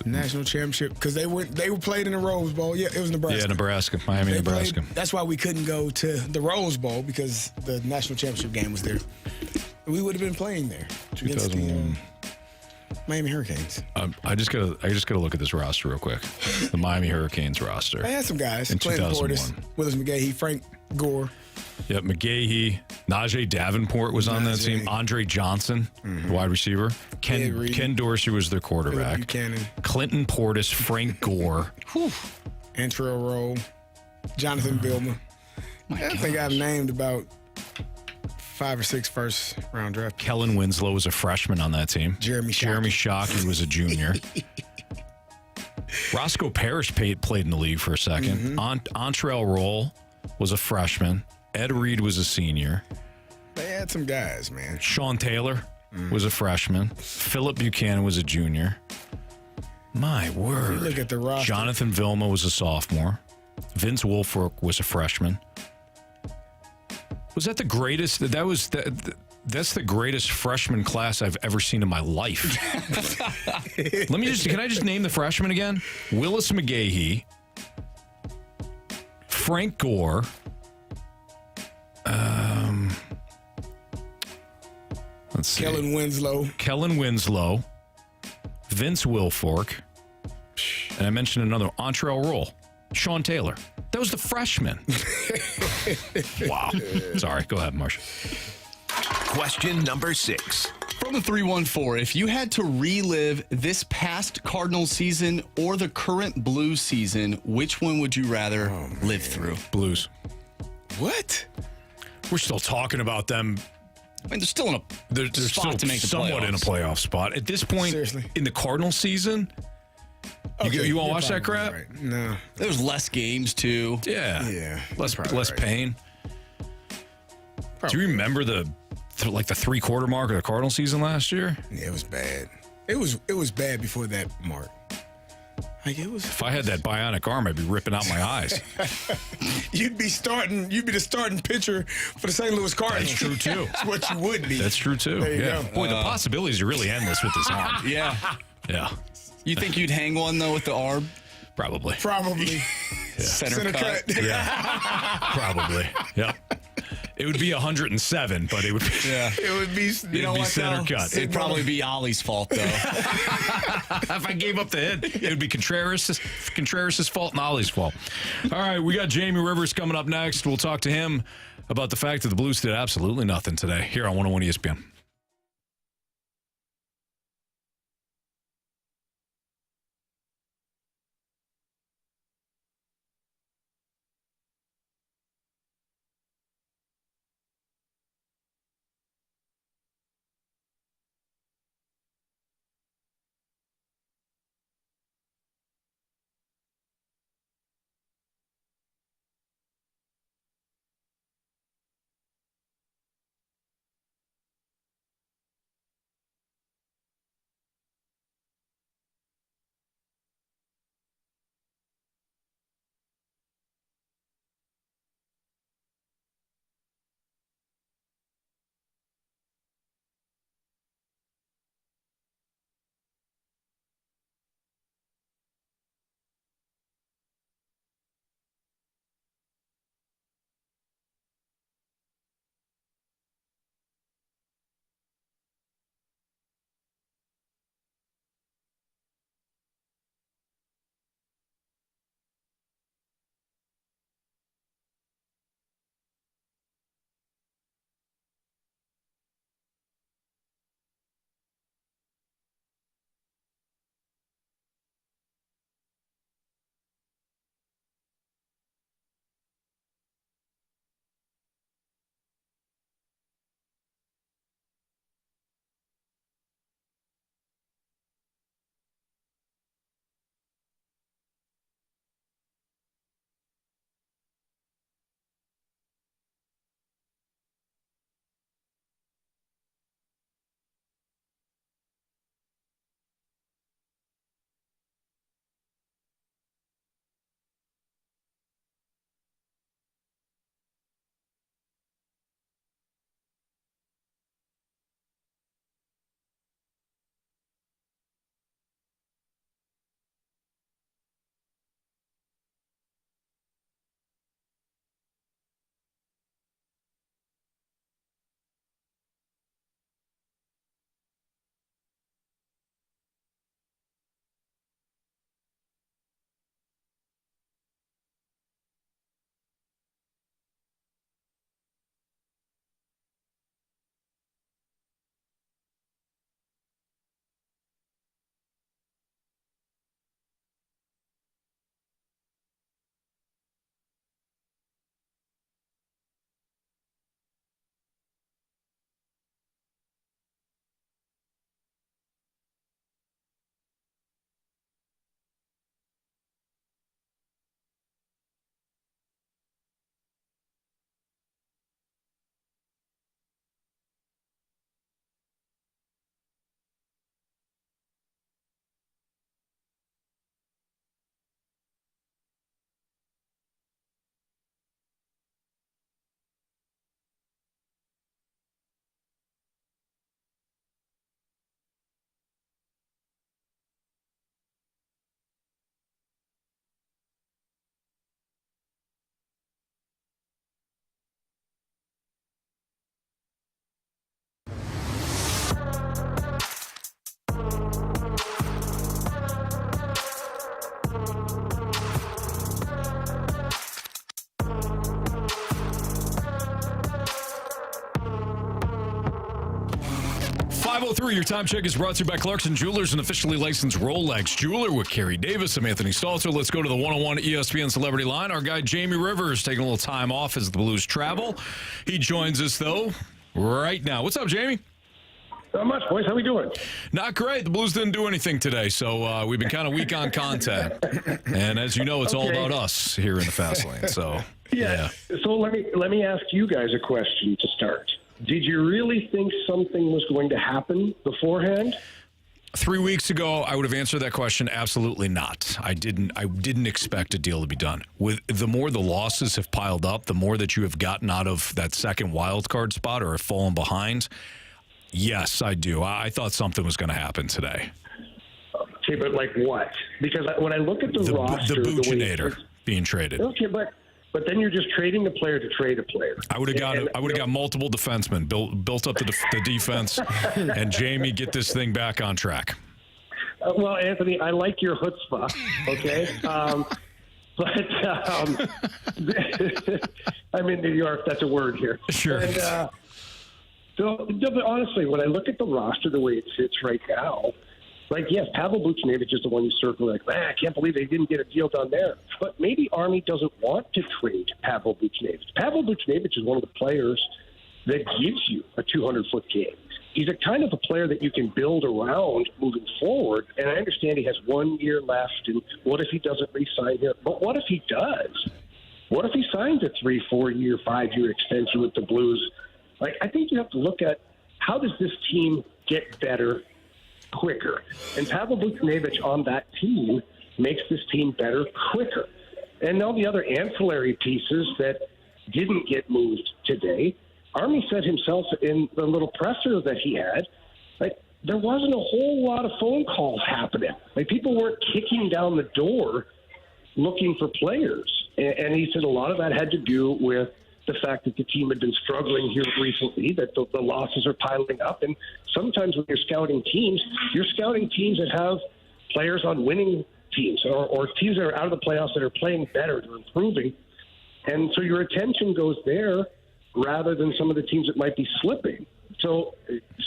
national championship because they were played in the Rose Bowl. Yeah, it was Nebraska. Yeah, Nebraska. Miami, Nebraska. That's why we couldn't go to the Rose Bowl because the national championship game was there. We would have been playing there. 2001. Miami Hurricanes. I just gotta look at this roster real quick. The Miami Hurricanes roster. They had some guys. In Clinton 2001. Portis, Willis McGahee, Frank Gore. Yep, McGahee, Najee Davenport was on that team. Andre Johnson, wide receiver. Ken Dorsey was their quarterback. Buchanan. Clinton Portis, Frank Gore. Antrell Rowe. Jonathan Billman. I think I've named about 5 or 6 first round draft. Kellen Winslow was a freshman on that team. Jeremy Shockey was a junior. Roscoe Parrish played in the league for a second. Antrell Roll was a freshman. Ed Reed was a senior. They had some guys, man. Sean Taylor was a freshman. Philip Buchanan was a junior. My word. Look at the roster. Jonathan Vilma was a sophomore. Vince Wilfork was a freshman. Was that the greatest? That's the greatest freshman class I've ever seen in my life. Can I just name the freshmen again? Willis McGahee, Frank Gore, let's see. Kellen Winslow, Vince Wilfork, and I mentioned another, Antrell Roll, Sean Taylor. That was the freshman. Wow. Sorry. Go ahead, Marcia. Question number 6. From the 314, if you had to relive this past Cardinals season or the current Blues season, which one would you rather live through? Blues. What? We're still talking about them. I mean, they're still in they're spot still to make the somewhat playoffs. in a playoff spot. At this point, Seriously. in the Cardinals season, you want to watch that crap? Right. No. There's less games, too. Yeah. Less right. pain. Do you remember the 3-quarter mark of the Cardinal season last year? Yeah, it was bad. It was bad before that mark. Like it was. If I had that bionic arm, I'd be ripping out my eyes. You'd be the starting pitcher for the St. Louis Cardinals. That's true too. That's what you would be. That's true too. There you Yeah. go. Boy, the possibilities are really endless with this arm. Yeah. Yeah. You think you'd hang one, though, with the arm? Probably. Probably. Center cut. Yeah. Probably. Yeah. It would be 107, but it would be. Yeah. It would be. You know what, center though? cut. It'd probably be Ollie's fault, though. If I gave up the hit, it would be Contreras' fault and Ollie's fault. All right, we got Jamie Rivers coming up next. We'll talk to him about the fact that the Blues did absolutely nothing today here on 101 ESPN. Your time check is brought to you by Clarkson Jewelers, an officially licensed Rolex jeweler with Carey Davis. I'm Anthony Stalter. Let's go to the 101 ESPN Celebrity Line. Our guy Jamie Rivers taking a little time off as the Blues travel. He joins us, though, right now. What's up, Jamie? Not much, boys. How we doing? Not great. The Blues didn't do anything today, so we've been kind of weak on content. And as you know, it's all about us here in the Fast Lane. So yeah. So let me ask you guys a question to start. Did you really think something was going to happen beforehand? 3 weeks ago, I would have answered that question. Absolutely not. I didn't expect a deal to be done. With the more the losses have piled up, the more that you have gotten out of that second wild card spot or have fallen behind. Yes, I do. I thought something was going to happen today. Okay, but like what? Because when I look at the roster, the Buchanator being traded. Okay, but then you're just trading the player to trade a player. I would have got multiple defensemen, built up the defense, and Jamie get this thing back on track. Well, Anthony, I like your chutzpah. Okay, but I'm in New York. That's a word here. Sure. And, but honestly, when I look at the roster the way it sits right now, like, yes, Pavel Buchnevich is the one you circle. Like, man, I can't believe they didn't get a deal done there. But maybe Army doesn't want to trade Pavel Buchnevich. Pavel Buchnevich is one of the players that gives you a 200-foot game. He's a kind of a player that you can build around moving forward. And I understand he has 1 year left. And what if he doesn't re-sign here? But what if he does? What if he signs a 3, 4 year, 5 year extension with the Blues? Like, I think you have to look at how does this team get better quicker. And Pavel Buchnevich on that team makes this team better quicker. And all the other ancillary pieces that didn't get moved today, Army said himself in the little presser that he had, like, there wasn't a whole lot of phone calls happening. Like, people weren't kicking down the door looking for players. And he said a lot of that had to do with the fact that the team had been struggling here recently, that the losses are piling up. And sometimes when you're scouting teams that have players on winning teams or teams that are out of the playoffs that are playing better, they're improving. And so your attention goes there rather than some of the teams that might be slipping. So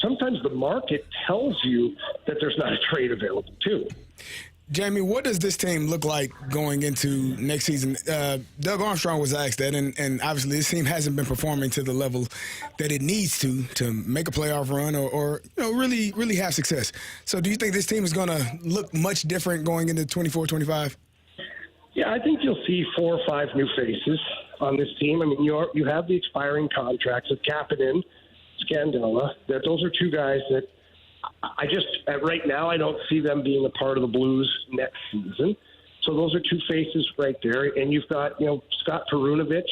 sometimes the market tells you that there's not a trade available too. Jamie, what does this team look like going into next season? Doug Armstrong was asked that, and obviously this team hasn't been performing to the level that it needs to make a playoff run or really have success. So do you think this team is going to look much different going into 24-25? Yeah, I think you'll see 4 or 5 new faces on this team. I mean, you have the expiring contracts of Kapanen, Scandella. Those are 2 guys that I just, right now, I don't see them being a part of the Blues next season. So those are 2 faces right there. And you've got, Scott Perunovich.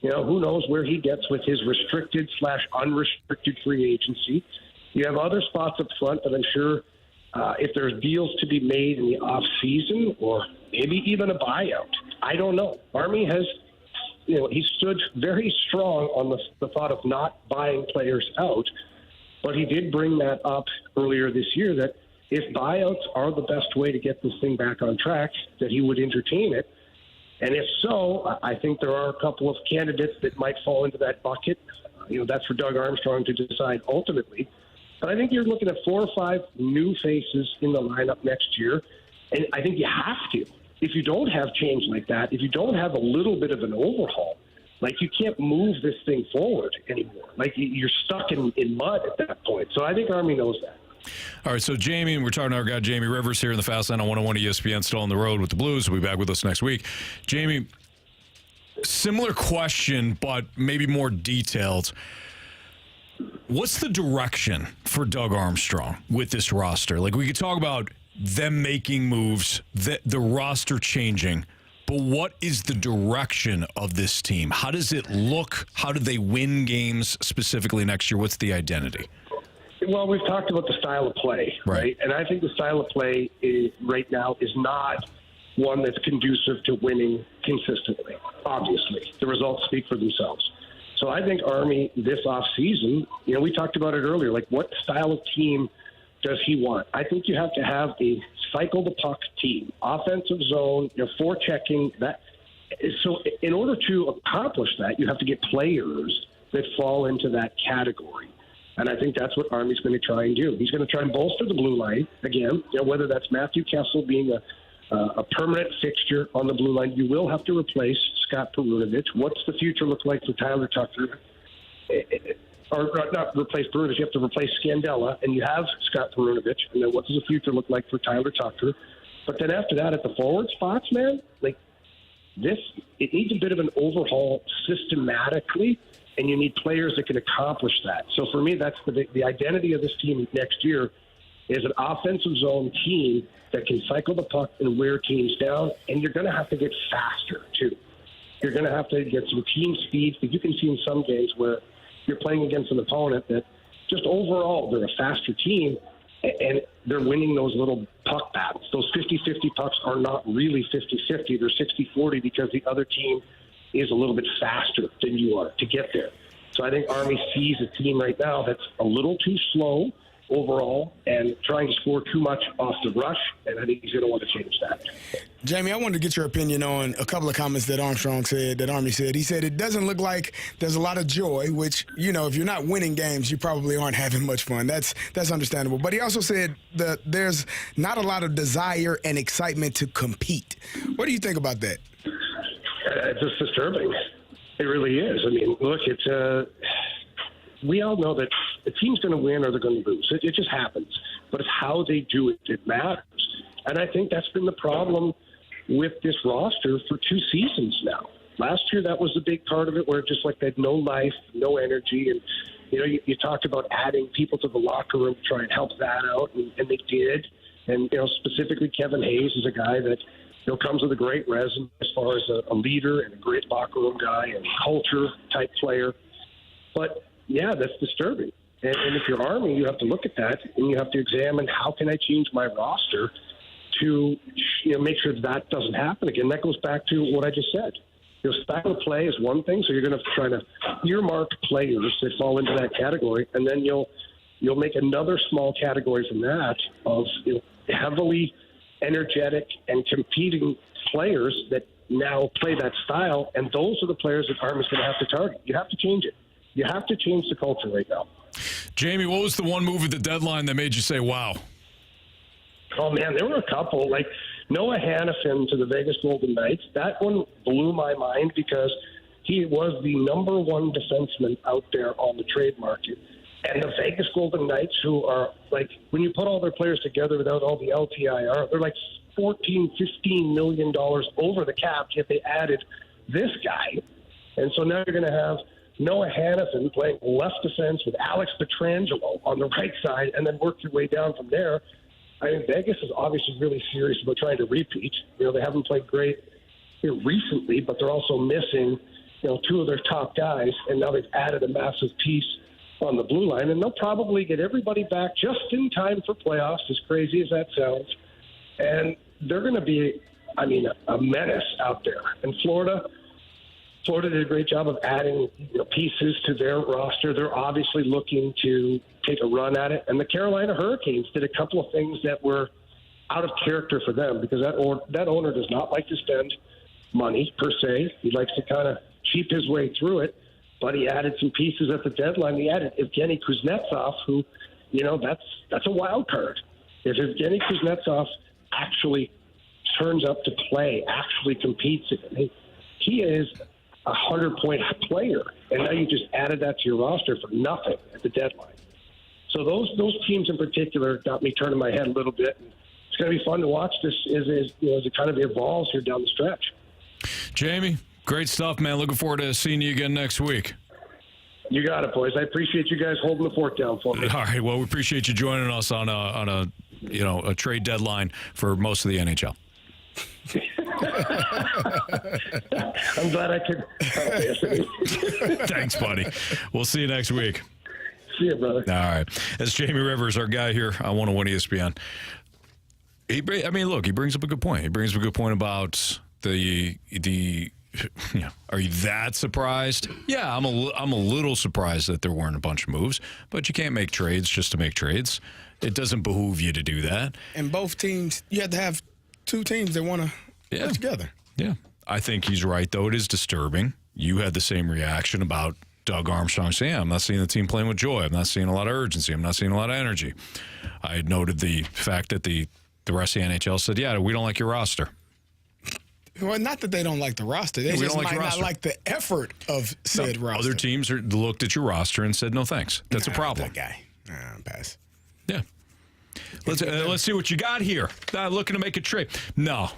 Who knows where he gets with his restricted/unrestricted free agency. You have other spots up front that I'm sure if there's deals to be made in the off season or maybe even a buyout. I don't know. Army has, he stood very strong on the thought of not buying players out. But he did bring that up earlier this year that if buyouts are the best way to get this thing back on track, that he would entertain it. And if so, I think there are a couple of candidates that might fall into that bucket. That's for Doug Armstrong to decide ultimately. But I think you're looking at 4 or 5 new faces in the lineup next year. And I think you have to. If you don't have change like that, if you don't have a little bit of an overhaul, like, you can't move this thing forward anymore. Like, you're stuck in mud at that point. So I think Army knows that. All right, so Jamie, we're talking to our guy Jamie Rivers here in the Fast Line on 101 ESPN, still on the road with the Blues. We'll be back with us next week. Jamie, similar question, but maybe more detailed. What's the direction for Doug Armstrong with this roster? Like, we could talk about them making moves, the roster changing. But what is the direction of this team? How does it look? How do they win games specifically next year? What's the identity? Well, we've talked about the style of play, right? And I think the style of play right now is not one that's conducive to winning consistently, obviously. The results speak for themselves. So I think Army this offseason, we talked about it earlier, like what style of team does he want? I think you have to have a cycle the puck team, offensive zone, forechecking. So in order to accomplish that, you have to get players that fall into that category. And I think that's what Army's going to try and do. He's going to try and bolster the blue line again. Whether that's Matthew Kessel being a permanent fixture on the blue line, you will have to replace Scott Perunovich. What's the future look like for Tyler Tucker? Or not replace Perunovich, you have to replace Scandella, and you have Scott Perunovich. And then what does the future look like for Tyler Tucker? But then after that, at the forward spots, man, like this, it needs a bit of an overhaul systematically, and you need players that can accomplish that. So for me, that's the identity of this team next year is an offensive zone team that can cycle the puck and wear teams down, and you're going to have to get faster, too. You're going to have to get some team speed, but you can see in some games where you're playing against an opponent that just overall they're a faster team, and they're winning those little puck battles. Those 50-50 pucks are not really 50-50. They're 60-40 because the other team is a little bit faster than you are to get there. So I think Army sees a team right now that's a little too slow overall and trying to score too much off the rush, and I think he's going to want to change that. Jamie, I wanted to get your opinion on a couple of comments that Armstrong said, that Army said. He said it doesn't look like there's a lot of joy, which, you know, if you're not winning games, you probably aren't having much fun. That's understandable. But he also said that there's not a lot of desire and excitement to compete. What do you think about that? It's just disturbing. It really is. I mean, look, we all know that the team's going to win or they're going to lose. It just happens. But it's how they do it that matters. And I think that's been the problem with this roster for 2 seasons now. Last year, that was a big part of it, where just like they had no life, no energy. And, you know, you talked about adding people to the locker room to try and help that out, and they did. And, you know, specifically Kevin Hayes is a guy that, you know, comes with a great resume as far as a leader and a great locker room guy and culture-type player. But, yeah, that's disturbing. And if you're Army, you have to look at that, and you have to examine how can I change my roster to, you know, make sure that doesn't happen again. That goes back to what I just said. You know, style of play is one thing, so you're going to try to earmark players that fall into that category, and then you'll make another small category from that of, you know, heavily energetic and competing players that now play that style, and those are the players that Army's going to have to target. You have to change it. You have to change the culture right now. Jamie, what was the one move at the deadline that made you say, wow? Oh, man, there were a couple. Like Noah Hannafin to the Vegas Golden Knights. That one blew my mind because he was the number 1 defenseman out there on the trade market. And the Vegas Golden Knights, who are, like, when you put all their players together without all the LTIR, they're like $14-15 million over the cap, yet they added this guy. And so now you're going to have Noah Hannafin playing left defense with Alex Pietrangelo on the right side, and then work your way down from there. I mean, Vegas is obviously really serious about trying to repeat. You know, they haven't played great here recently, but they're also missing, you know, 2 of their top guys, and now they've added a massive piece on the blue line, and they'll probably get everybody back just in time for playoffs, as crazy as that sounds. And they're going to be, I mean, a menace out there. And Florida did a great job of adding, you know, pieces to their roster. They're obviously looking to take a run at it. And the Carolina Hurricanes did a couple of things that were out of character for them, because that owner does not like to spend money per se. He likes to kind of cheap his way through it. But he added some pieces at the deadline. He added Evgeny Kuznetsov, who, you know, that's a wild card. If Evgeny Kuznetsov actually turns up to play, actually competes, he is a 100-point player. And now you just added that to your roster for nothing at the deadline. So those teams in particular got me turning my head a little bit. It's going to be fun to watch this as it kind of evolves here down the stretch. Jamie, great stuff, man. Looking forward to seeing you again next week. You got it, boys. I appreciate you guys holding the fort down for me. All right. Well, we appreciate you joining us on a trade deadline for most of the NHL. I'm glad I could. Thanks, buddy. We'll see you next week. See you, brother. All right. That's Jamie Rivers, our guy here on 101 ESPN. He brings up a good point. He brings up a good point about the. Are you that surprised? Yeah, I'm a little surprised that there weren't a bunch of moves, but you can't make trades just to make trades. It doesn't behoove you to do that. And both teams, you have to have 2 teams that want to work together. Yeah. I think he's right, though. It is disturbing. You had the same reaction about Doug Armstrong saying, I'm not seeing the team playing with joy. I'm not seeing a lot of urgency. I'm not seeing a lot of energy. I had noted the fact that the rest of the NHL said, yeah, we don't like your roster. Well, not that they don't like the roster. They just might not like the effort of said roster. Other teams looked at your roster and said, no thanks. That's a problem. That guy. Pass. Yeah. Let's see what you got here. Looking to make a trade. No.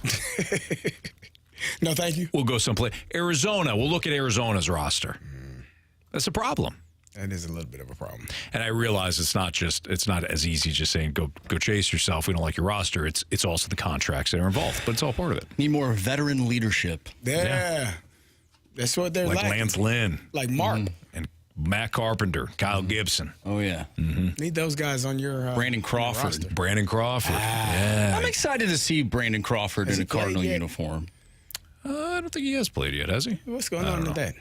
No, thank you. We'll go someplace. Arizona. We'll look at Arizona's roster. That's a problem. That is a little bit of a problem. And I realize it's not as easy just saying go chase yourself. We don't like your roster. It's also the contracts that are involved, but it's all part of it. Need more veteran leadership. Yeah. That's what they're like Lance Lynn. Like Mark. And Matt Carpenter, Kyle Gibson. Oh, yeah. Need those guys on your Brandon Crawford. Brandon Crawford. Yeah. I'm excited to see Brandon Crawford in a Cardinal uniform. I don't think he has played yet, has he? What's going on with that?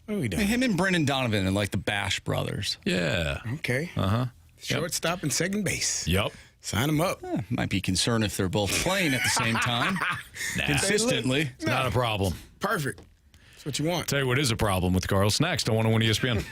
What are we doing? Him and Brendan Donovan and like the Bash brothers. Yeah. Okay. Shortstop and second base. Yep. Sign them up. Might be concerned if they're both playing at the same time. Consistently. It's not a problem. Perfect. That's what you want. Tell you what is a problem with the Cardinals next. I want to win ESPN.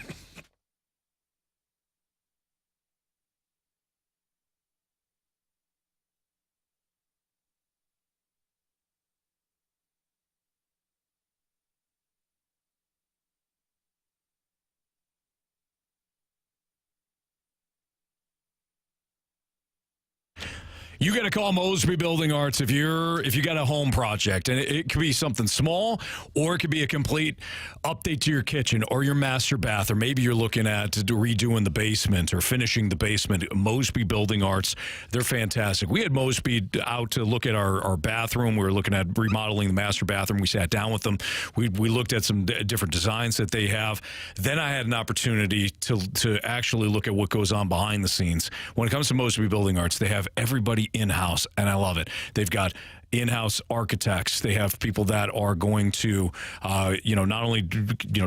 You got to call Mosby Building Arts if you got a home project, and it could be something small, or it could be a complete update to your kitchen or your master bath, or maybe you're looking at redoing the basement or finishing the basement. Mosby Building Arts, they're fantastic. We had Mosby out to look at our bathroom. We were looking at remodeling the master bathroom. We sat down with them. We looked at some different designs that they have. Then I had an opportunity to actually look at what goes on behind the scenes. When it comes to Mosby Building Arts, they have everybody in-house, and I love it. They've got in-house architects. They have people that are going to, not only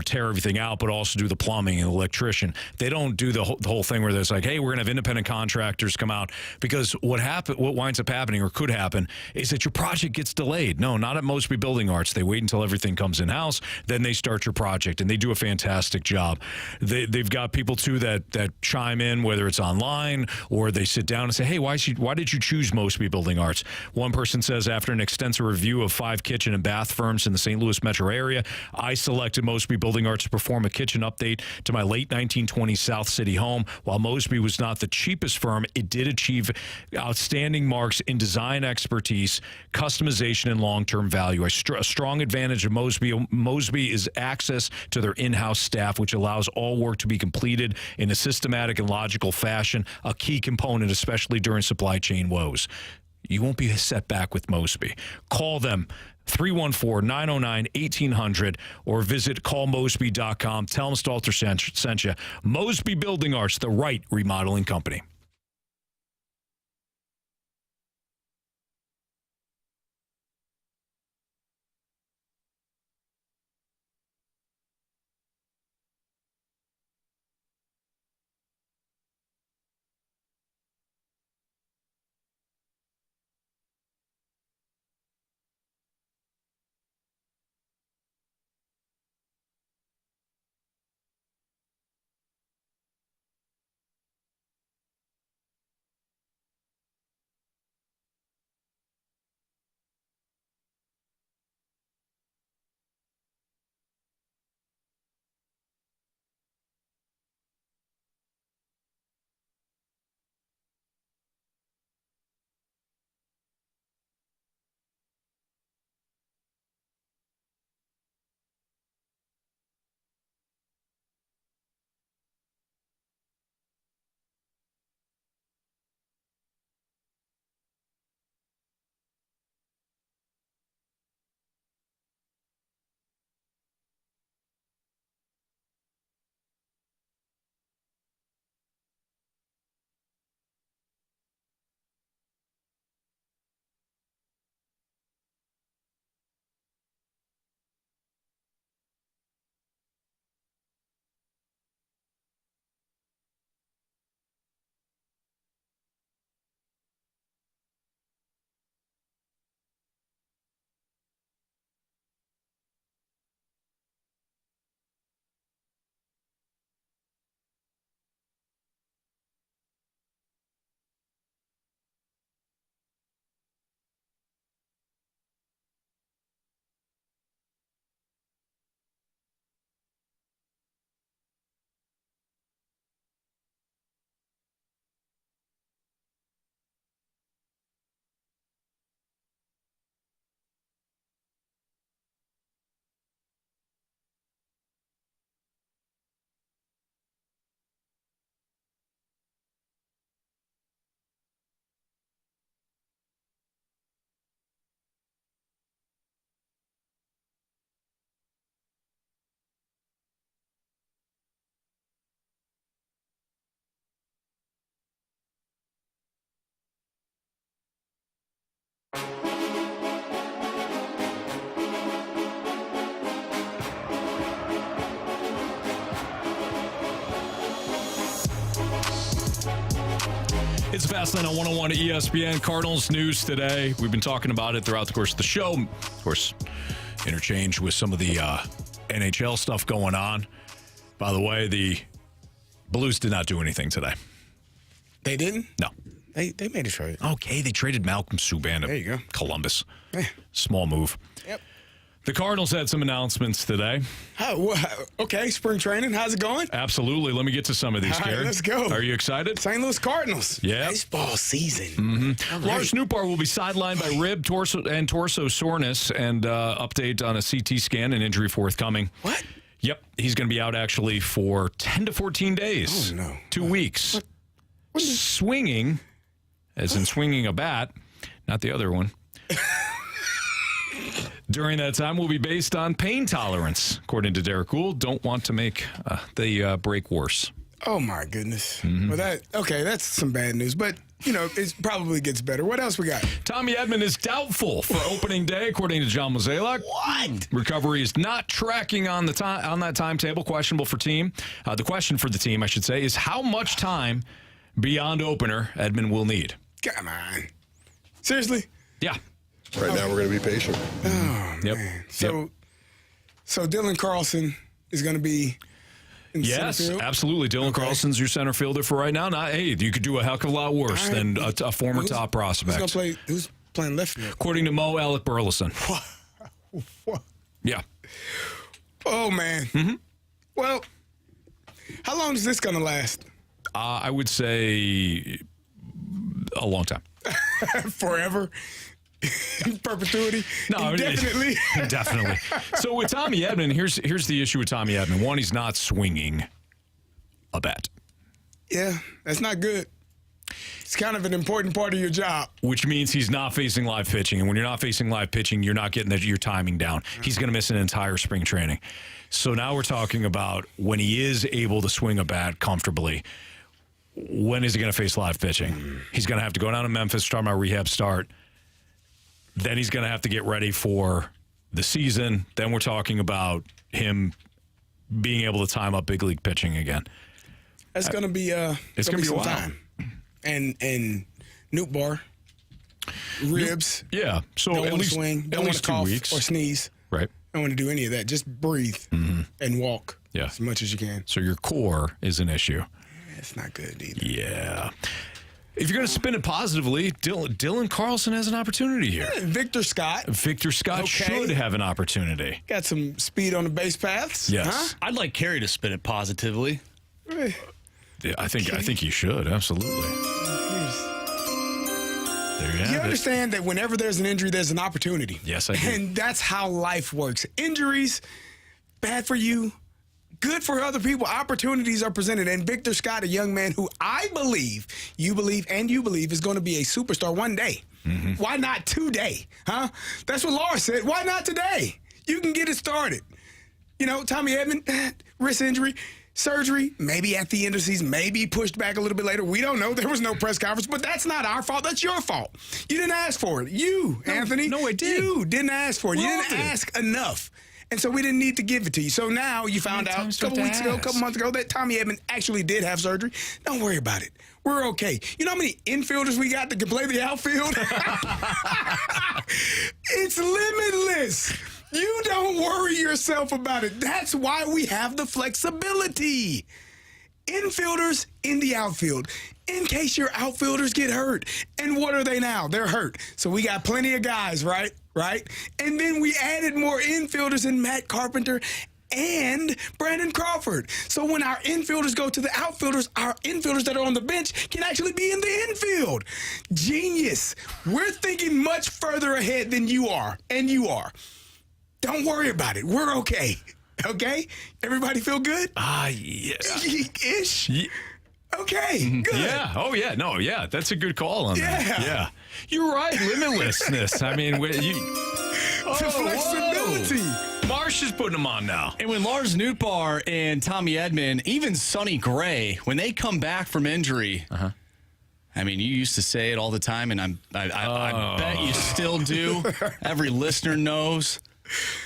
tear everything out, but also do the plumbing and the electrician. They don't do the whole thing where there's like, hey, we're going to have independent contractors come out, because what winds up happening or could happen is that your project gets delayed. No, not at Mosby Building Arts. They wait until everything comes in-house, then they start your project, and they do a fantastic job. They've got people too that chime in, whether it's online or they sit down and say, hey, why did you choose Mosby Building Arts? One person says, after an extensive review of 5 kitchen and bath firms in the St. Louis metro area, I selected Mosby Building Arts to perform a kitchen update to my late 1920s South City home. While Mosby was not the cheapest firm, it did achieve outstanding marks in design expertise, customization, and long-term value. A strong advantage of Mosby is access to their in-house staff, which allows all work to be completed in a systematic and logical fashion, a key component, especially during supply chain woes. You won't be set back with Mosby. Call them 314-909-1800 or visit callmosby.com. Tell them Stalter sent you. Mosby Building Arts, the right remodeling company. It's Fast Lane on 101 at ESPN. Cardinals news today. We've been talking about it throughout the course of the show. Of course, interchange with some of the NHL stuff going on. By the way, the Blues did not do anything today. They didn't? No. They made a trade. Okay, they traded Malcolm Subban to Columbus. Small move. Yep. The Cardinals had some announcements today. Okay, spring training. How's it going? Absolutely. Let me get to some of these, All right, Carey. let's go. Are you excited? St. Louis Cardinals. Yeah. Baseball season. Mm-hmm. Right. Lars Nootbaar will be sidelined by rib, torso soreness, and update on a CT scan and injury forthcoming. What? Yep. He's going to be out actually for 10 to 14 days. Oh, no. 2 weeks. Swinging, as in swinging a bat, not the other one. During that time will be based on pain tolerance, according to Derek Gould. Don't want to make the break worse. Oh, my goodness. Mm-hmm. Well, that's some bad news. But, it probably gets better. What else we got? Tommy Edman is doubtful for opening day, according to John Mozeliak. What? Recovery is not tracking on that timetable. Questionable for team. The question for the team, I should say, is how much time beyond opener Edman will need. Come on. Seriously? Yeah. Right now, we're going to be patient. Oh, Yep. man. So Dylan Carlson is going to be in the center field? Absolutely. Dylan Carlson's your center fielder for right now. You could do a heck of a lot worse than a former top prospect. Who's playing left field? According to Mo, Alec Burleson. What? Yeah. Oh, man. Mm-hmm. Well, how long is this going to last? I would say a long time. Forever? Perpetuity? No, Indefinitely? Definitely. So with Tommy Edman, here's the issue with Tommy Edman. One, he's not swinging a bat. Yeah, that's not good. It's kind of an important part of your job. Which means he's not facing live pitching. And when you're not facing live pitching, you're not getting your timing down. He's going to miss an entire spring training. So now we're talking about when he is able to swing a bat comfortably, when is he going to face live pitching? He's going to have to go down to Memphis, start my rehab start. Then he's going to have to get ready for the season. Then we're talking about him being able to time up big league pitching again. That's going to be it's going to be some a while. time. And Nootbaar, ribs. Yeah. So don't at want least to swing. at Don't want least to 2 cough weeks or sneeze. Right. Don't want to do any of that. Just breathe and walk as much as you can. So your core is an issue. It's not good either. Yeah. If you're going to spin it positively, Dylan Carlson has an opportunity here. Yeah, Victor Scott should have an opportunity. Got some speed on the base paths. Yes. Huh? I'd like Carey to spin it positively. Yeah, I think he should. Absolutely. There you have You it. understand that whenever there's an injury, there's an opportunity. Yes, I do. And that's how life works. Injuries, bad for you, good for other people. Opportunities are presented. And Victor Scott, a young man who I believe, you believe, is going to be a superstar one day. Mm-hmm. Why not today? Huh? That's what Laura said. Why not today? You can get it started. Tommy Edman, wrist injury, surgery, maybe at the end of the season, maybe pushed back a little bit later. We don't know. There was no press conference, but that's not our fault. That's your fault. You didn't ask for it. Anthony. No, I did. You didn't ask for it. We You all didn't did. ask enough. And so we didn't need to give it to you. So now you found out a couple months ago, that Tommy Edman actually did have surgery. Don't worry about it. We're okay. You know how many infielders we got that can play the outfield? It's limitless. You don't worry yourself about it. That's why we have the flexibility. Infielders in the outfield, in case your outfielders get hurt. And what are they now? They're hurt. So we got plenty of guys, right? And then we added more infielders in Matt Carpenter and Brandon Crawford. So when our infielders go to the outfielders, our infielders that are on the bench can actually be in the infield. Genius. We're thinking much further ahead than you are, and you are. Don't worry about it. We're okay. Okay? Everybody feel good? Yeah. Ish? Yeah. Okay, good. Yeah. Oh, yeah. No, yeah. That's a good call on that. Yeah. You're right. Limitlessness. I mean, the flexibility. Marsh is putting them on now. And when Lars Nootbaar and Tommy Edman, even Sonny Gray, when they come back from injury, I mean, you used to say it all the time, and I bet you still do. Every listener knows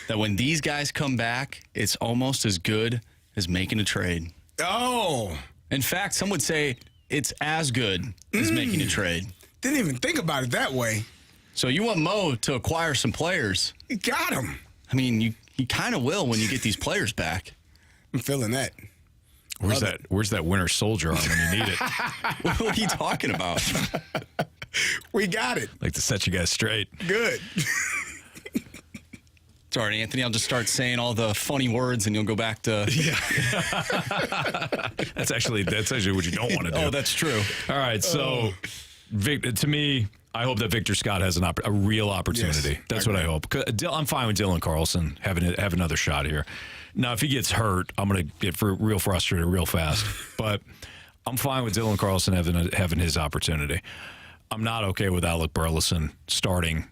that when these guys come back, it's almost as good as making a trade. Oh. In fact, some would say it's as good as making a trade. Didn't even think about it that way. So you want Mo to acquire some players. You got him. I mean, you kind of will when you get these players back. I'm feeling that. Where's that Winter Soldier on when you need it? What are you talking about? We got it. Like to set you guys straight. Good. Sorry, Anthony. I'll just start saying all the funny words, and you'll go back to. Yeah. That's actually what you don't want to do. Oh, that's true. All right, so to me, I hope that Victor Scott has a real opportunity. Yes, That's what I hope. I'm fine with Dylan Carlson have another shot here. Now, if he gets hurt, I'm going to get real frustrated real fast. But I'm fine with Dylan Carlson having his opportunity. I'm not okay with Alec Burleson starting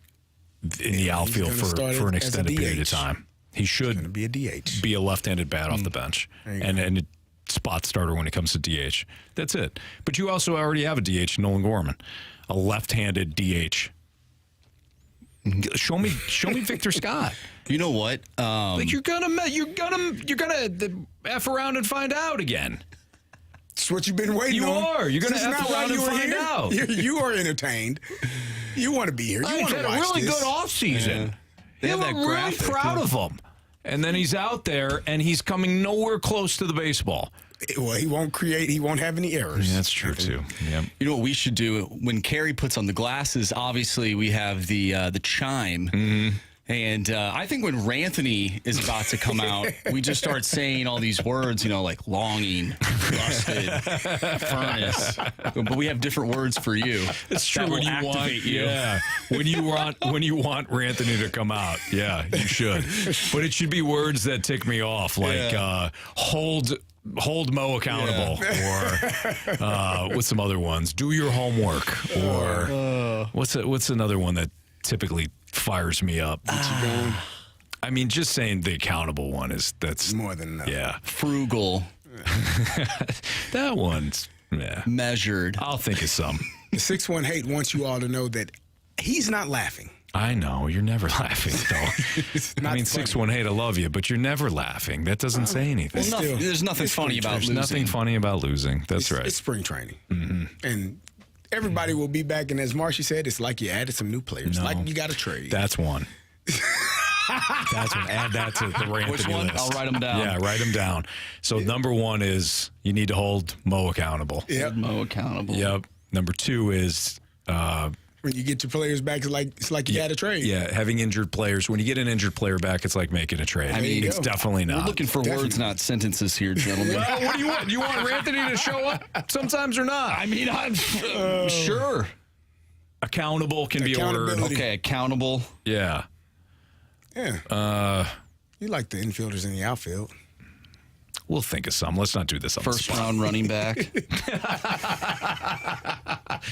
in the outfield for an extended period of time. He should be a DH, be a left-handed bat off the bench, and a spot starter when it comes to DH. That's it. But you also already have a DH, Nolan Gorman, a left-handed DH. Show me Victor Scott. You know what? Like you're gonna F around and find out again. That's what you've been waiting on. You're gonna F around and find out. You are entertained. You want to be here. You want to watch a really this. good offseason. Yeah. They have that really graphic. proud of him. And then he's out there and he's coming nowhere close to the baseball. Well, he won't have any errors. Yeah, that's true too. Yep. You know what we should do when Carey puts on the glasses? Obviously, we have the chime. Mm-hmm. And I think when Ranthony is about to come out, we just start saying all these words, like longing, rusted, furnace. But we have different words for you. It's true. When you want, yeah. when you want Ranthony to come out, yeah, you should. But it should be words that tick me off, like hold Mo accountable, or what's some other ones? Do your homework, or what's another one that typically fires me up? I mean, just saying the accountable one that's more than enough. Yeah, frugal. That one's measured. I'll think of some. The 618 wants you all to know that he's not laughing. I know you're never laughing, though. I mean, 618, I love you, but you're never laughing. That doesn't say anything. Well, there's nothing funny about losing. Nothing funny about losing. That's right. It's spring training, and everybody will be back. And as Marcia said, it's like you added some new players. No, like you got to trade. That's one. That's one. Add that to the Ranthony Which one? list. I'll write them down. Yeah, write them down. So number one is you need to hold Mo accountable. Yep. Mo accountable. Yep. Number two is when you get your players back, it's like you got to trade. Yeah, having injured players. When you get an injured player back, it's like making a trade. I mean, it's definitely not. We're looking for words, not sentences here, gentlemen. Well, what do you want? Do you want Ranthony to show up sometimes or not? I mean, I'm sure. Accountable can be a word. Okay, accountable. Yeah. Yeah. You like the infielders in the outfield. We'll think of some. Let's not do this on First round running back.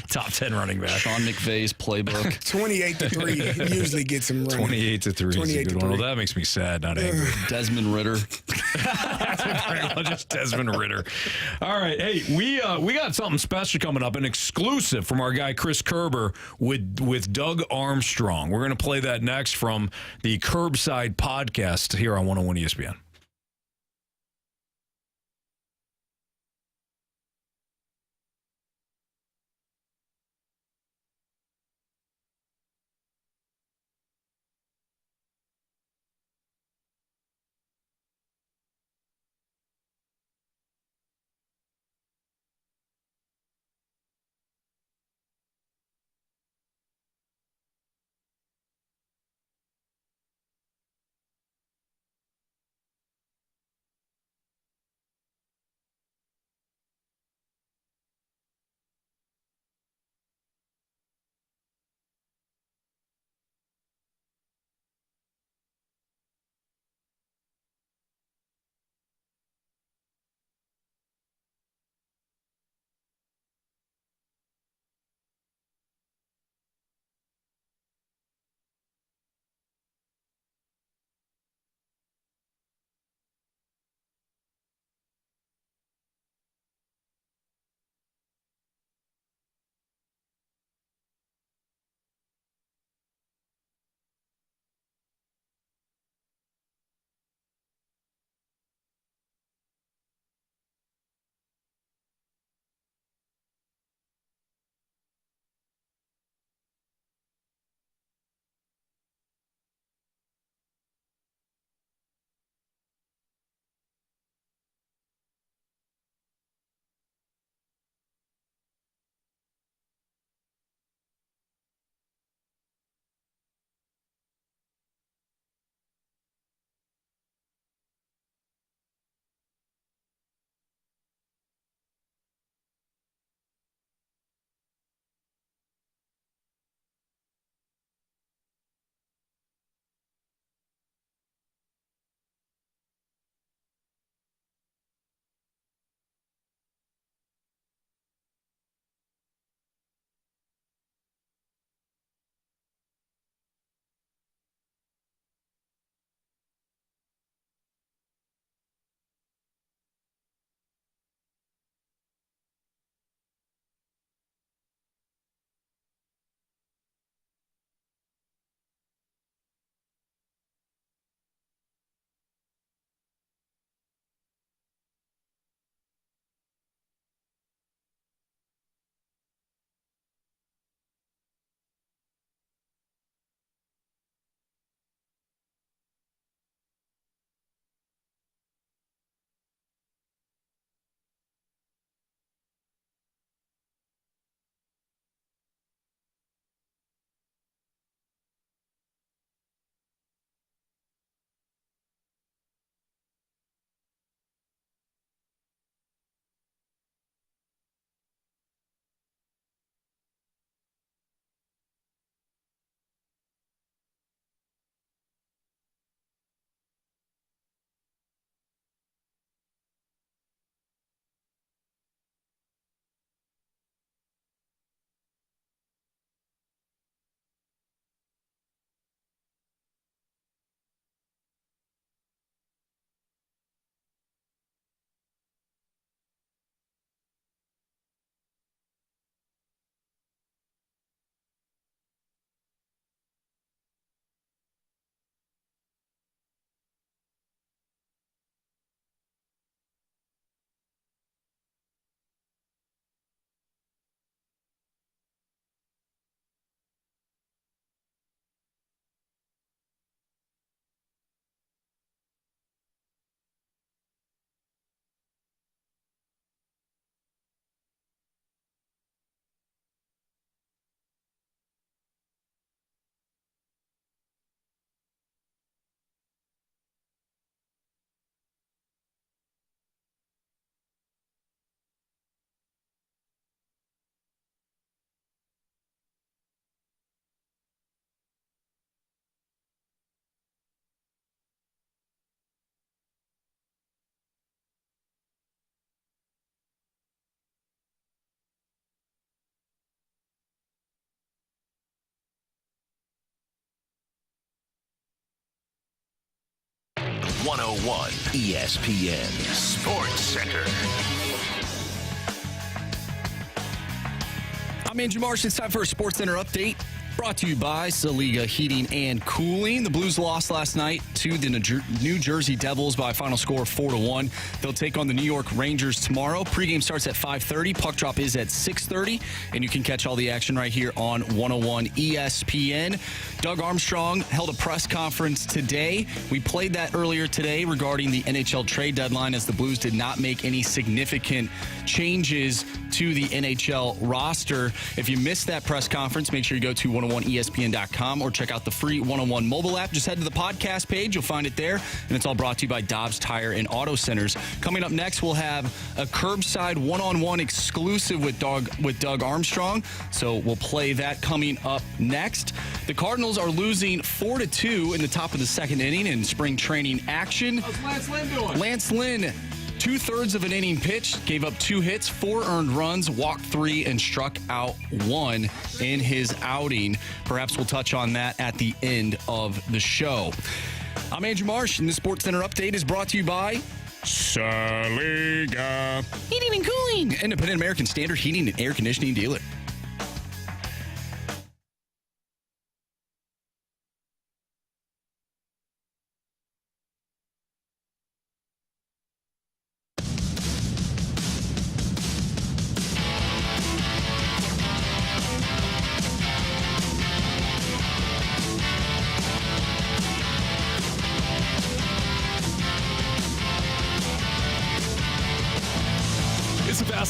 Top 10 running back. Sean McVay's playbook. 28-3 usually gets him running. 28-3 is a good one. Well, that makes me sad, not angry. Desmond Ritter. Just Desmond Ritter. All right. Hey, we got something special coming up, an exclusive from our guy Chris Kerber with Doug Armstrong. We're going to play that next from the Kerbside podcast here on 101 ESPN. 101 ESPN Sports Center. I'm Andrew Marsh. It's time for a Sports Center update. Brought to you by Saliga Heating and Cooling. The Blues lost last night to the New Jersey Devils by a final score of 4-1. They'll take on the New York Rangers tomorrow. Pregame starts at 5:30. Puck drop is at 6:30. And you can catch all the action right here on 101 ESPN. Doug Armstrong held a press conference today. We played that earlier today regarding the NHL trade deadline, as the Blues did not make any significant changes to the NHL roster. If you missed that press conference, make sure you go to 101ESPN.com or check out the free 101 mobile app. Just head to the podcast page. You'll find it there. And it's all brought to you by Dobbs Tire and Auto Centers. Coming up next, we'll have a Kerbside one-on-one exclusive with Doug Armstrong. So we'll play that coming up next. The Cardinals are losing 4-2 in the top of the second inning in spring training action. How's Lance Lynn doing? Lance Lynn, 2/3 of an inning pitched, gave up 2 hits, 4 earned runs, walked 3, and struck out 1 in his outing. Perhaps we'll touch on that at the end of the show. I'm Andrew Marsh, and the Sports Center update is brought to you by Saliga Heating and Cooling, independent American Standard heating and air conditioning dealer.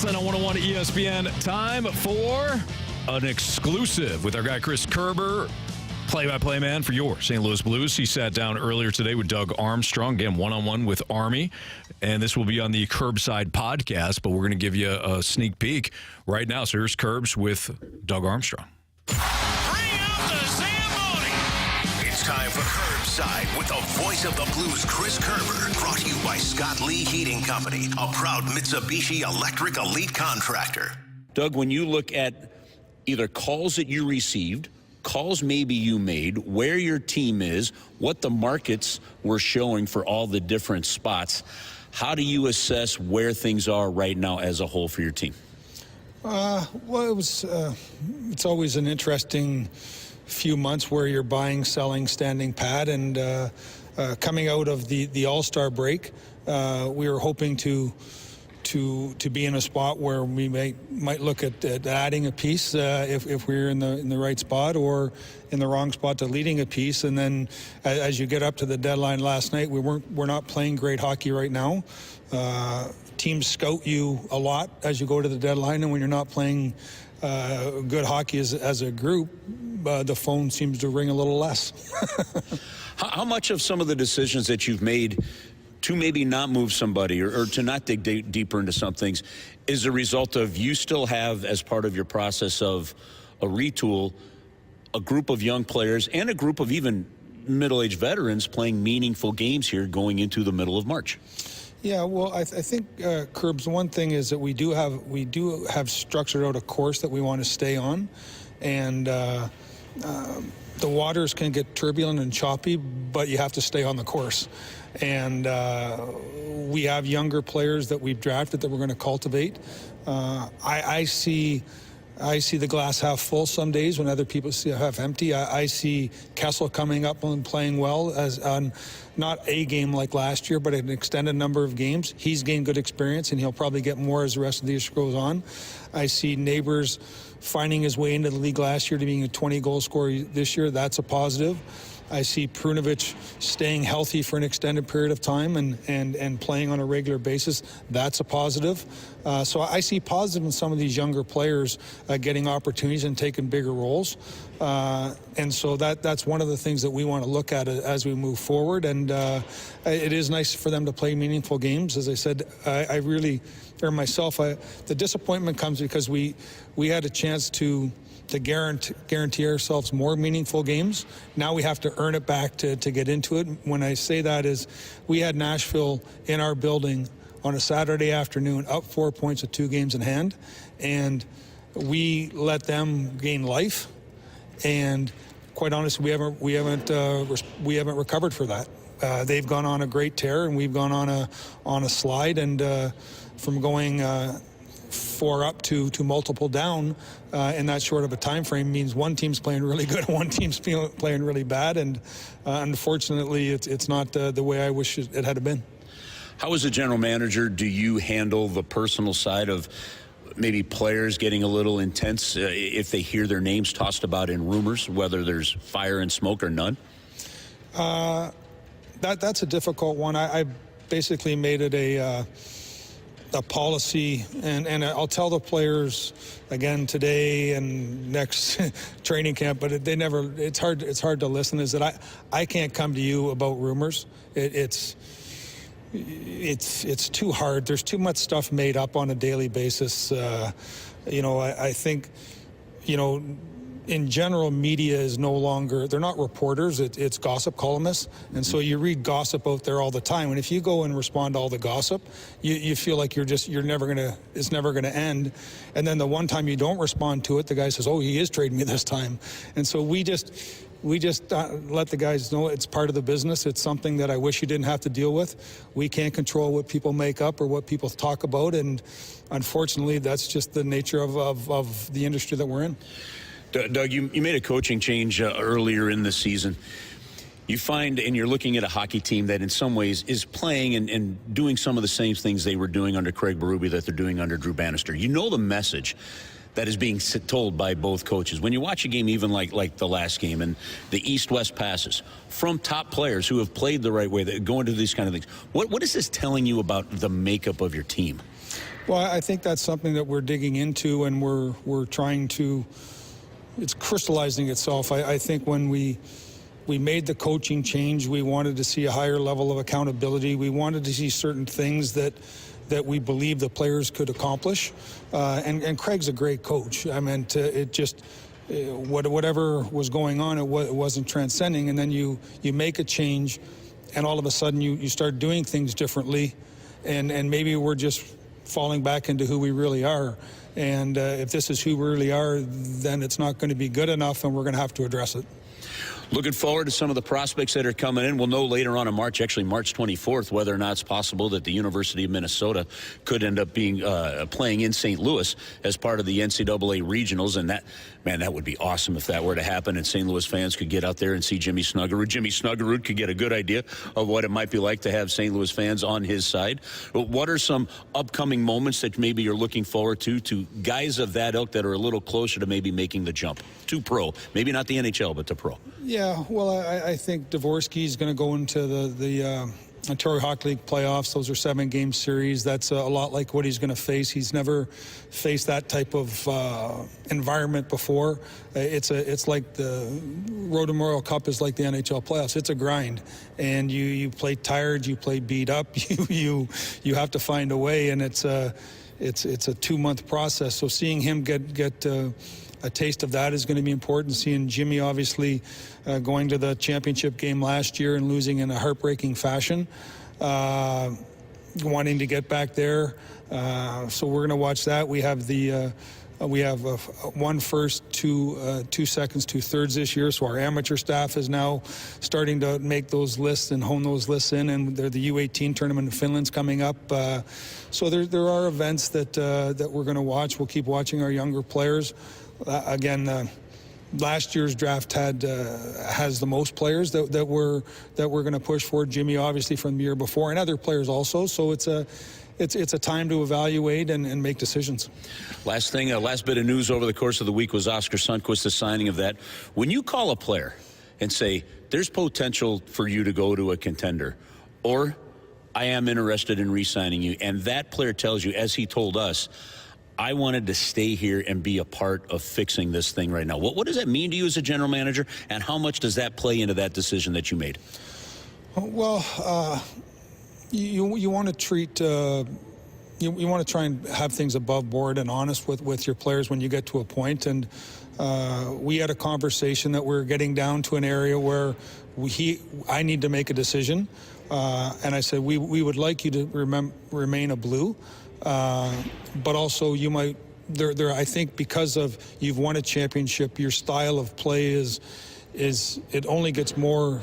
On 101 ESPN, time for an exclusive with our guy Chris Kerber, play-by-play man for your St. Louis Blues. He sat down earlier today with Doug Armstrong, again, one-on-one with Army, and this will be on the Kerbside podcast, but we're going to give you a sneak peek right now. So here's Kerbs with Doug Armstrong. It's time for Kerbside with the voice of the Blues, Chris Kerber. Brought to you by Scott Lee Heating Company, a proud Mitsubishi Electric Elite contractor. Doug, when you look at either calls that you received, calls maybe you made, where your team is, what the markets were showing for all the different spots, how do you assess where things are right now as a whole for your team? Well, it's always an interesting few months where you're buying, selling, standing pat, and coming out of the All-Star break, we were hoping to be in a spot where we might look at adding a piece if we're in the right spot, or in the wrong spot to leading a piece. And then as you get up to the deadline last night, we're not playing great hockey right now. Teams scout you a lot as you go to the deadline, and when you're not playing good hockey as a group, the phone seems to ring a little less. How much of some of the decisions that you've made to maybe not move somebody or to not dig deeper into some things is a result of you still have, as part of your process of a retool, a group of young players and a group of even middle-aged veterans playing meaningful games here going into the middle of March? Yeah, well, I think, Kerbs, one thing is that we do have structured out a course that we want to stay on, and the waters can get turbulent and choppy, but you have to stay on the course. And we have younger players that we've drafted that we're going to cultivate. I see the glass half full some days when other people see it half empty. I see Kessel coming up and playing well as on not a game like last year, but an extended number of games. He's gained good experience, and he'll probably get more as the rest of the year goes on. I see Neighbors finding his way into the league last year to being a 20-goal scorer this year. That's a positive. I see Prunovich staying healthy for an extended period of time and playing on a regular basis. That's a positive. So I see positive in some of these younger players getting opportunities and taking bigger roles. And so that's one of the things that we want to look at as we move forward. And it is nice for them to play meaningful games. As I said, I really, or myself, the disappointment comes because we had a chance to guarantee ourselves more meaningful games. Now we have to earn it back to get into it. When I say that is, we had Nashville in our building on a Saturday afternoon, up 4 points with 2 games in hand, and we let them gain life. And quite honestly, we haven't recovered for that. they've gone on a great tear, and we've gone on a slide, and from going 4 up to multiple down in that short of a time frame means one team's playing really good, one team's playing really bad, and unfortunately, it's not the way I wish it had been. How, as a general manager, do you handle the personal side of maybe players getting a little intense if they hear their names tossed about in rumors, whether there's fire and smoke or none? That's a difficult one. I basically made it a policy, and I'll tell the players again today and next training camp, but it's hard to listen, is that I can't come to you about rumors. It's too hard. There's too much stuff made up on a daily basis. I think, in general, media is no longer, they're not reporters, it's gossip columnists. And so you read gossip out there all the time. And if you go and respond to all the gossip, you feel like it's never going to end. And then the one time you don't respond to it, the guy says, oh, he is trading me this time. And so we just let the guys know it's part of the business. It's something that I wish you didn't have to deal with. We can't control what people make up or what people talk about. And unfortunately, that's just the nature of the industry that we're in. Doug, you made a coaching change earlier in the season. You find, and you're looking at a hockey team that in some ways is playing and doing some of the same things they were doing under Craig Berube that they're doing under Drew Bannister. You know the message that is being told by both coaches. When you watch a game even like the last game and the east-west passes from top players who have played the right way, that go into these kind of things, what is this telling you about the makeup of your team? Well, I think that's something that we're digging into, and we're trying to, it's crystallizing itself. I think when we made the coaching change, we wanted to see a higher level of accountability. We wanted to see certain things that we believe the players could accomplish. And Craig's a great coach. I mean, whatever was going on, it wasn't transcending. And then you make a change, and all of a sudden you start doing things differently. And maybe we're just falling back into who we really are. And if this is who we really are, then it's not going to be good enough, and we're going to have to address it. Looking forward to some of the prospects that are coming in. We'll know later on in March, actually March 24th, whether or not it's possible that the University of Minnesota could end up being playing in St. Louis as part of the NCAA regionals. And that would be awesome if that were to happen, and St. Louis fans could get out there and see Jimmy Snuggerud. Jimmy Snuggerud could get a good idea of what it might be like to have St. Louis fans on his side. What are some upcoming moments that maybe you're looking forward to guys of that ilk that are a little closer to maybe making the jump to pro? Maybe not the NHL, but to pro. Yeah, well, I think Dvorsky is going to go into the Ontario Hockey League playoffs. Those are 7-game series. That's a lot like what he's going to face. He's never faced that type of environment before. It's like the Road Memorial Cup is like the NHL playoffs. It's a grind, and you play tired, you play beat up, you have to find a way, and it's a 2-month process. So seeing him get a taste of that is going to be important. Seeing Jimmy obviously going to the championship game last year and losing in a heartbreaking fashion, wanting to get back there. So we're going to watch that. We have one first, 2 seconds, 2 thirds this year. So our amateur staff is now starting to make those lists and hone those lists in. And the U18 tournament in Finland's coming up. So there are events that we're going to watch. We'll keep watching our younger players. Again, last year's draft has the most players that we're going to push for. Jimmy, obviously, from the year before, and other players also. So it's a time to evaluate and make decisions. Last thing, last bit of news over the course of the week was Oscar Sundqvist, the signing of that. When you call a player and say, there's potential for you to go to a contender, or I am interested in re-signing you, and that player tells you, as he told us, I wanted to stay here and be a part of fixing this thing right now. What does that mean to you as a general manager, and how much does that play into that decision that you made? Well, you want to treat you want to try and have things above board and honest with your players when you get to a point. And we had a conversation that we're getting down to an area where I need to make a decision, and I said we would like you to remain a Blue. But also you might, I think because of you've won a championship, your style of play is it only gets more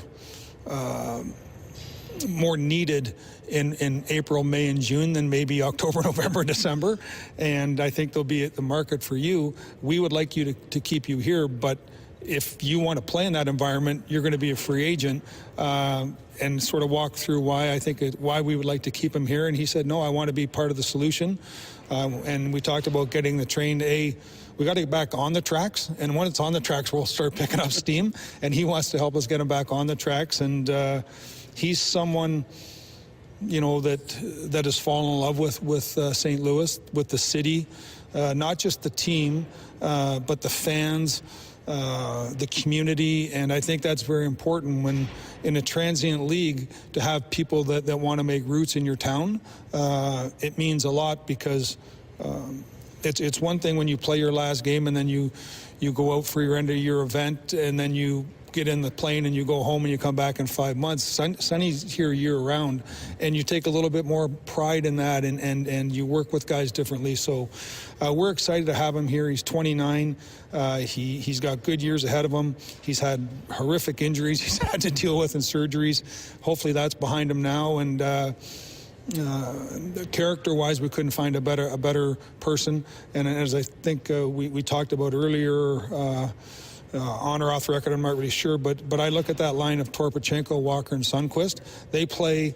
more needed in April, May, and June than maybe October, November, December. And I think there'll be the market for you. We would like you to keep you here, but if you want to play in that environment, you're going to be a free agent. And sort of walk through why we would like to keep him here. And he said, no, I want to be part of the solution. And we talked about getting the train we got to get back on the tracks, and when it's on the tracks, we'll start picking up steam. And he wants to help us get him back on the tracks. And he's someone, that has fallen in love with St. Louis, with the city, not just the team, but the fans, the community. And I think that's very important when in a transient league to have people that want to make roots in your town. It means a lot because it's one thing when you play your last game and then you go out for your end of year event and then you get in the plane and you go home and you come back in 5 months. Sonny's here year round, and you take a little bit more pride in that, and you work with guys differently. So we're excited to have him here. He's 29. He's got good years ahead of him. He's had horrific injuries he's had to deal with and surgeries. Hopefully that's behind him now. And character-wise, we couldn't find a better person. And as I think we talked about earlier, on or off the record, I'm not really sure, but I look at that line of Torpachenko, Walker, and Sundqvist. They play,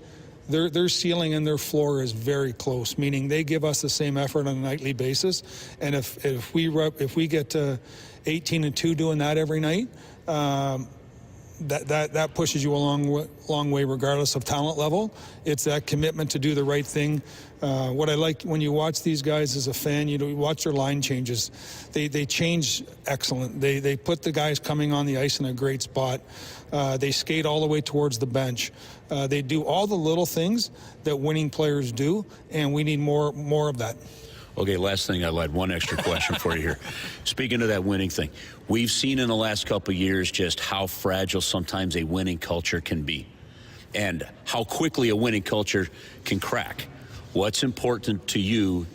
their ceiling and their floor is very close, meaning they give us the same effort on a nightly basis. And if we get to 18-2 doing that every night, that pushes you a long way regardless of talent level. It's that commitment to do the right thing. What I like when you watch these guys as a fan, you watch their line changes. They change excellent. They put the guys coming on the ice in a great spot. They skate all the way towards the bench. They do all the little things that winning players do, and we need more of that. Okay, last thing, I'll add one extra question for you here. Speaking of that winning thing, we've seen in the last couple of years just how fragile sometimes a winning culture can be and how quickly a winning culture can crack. What's important to you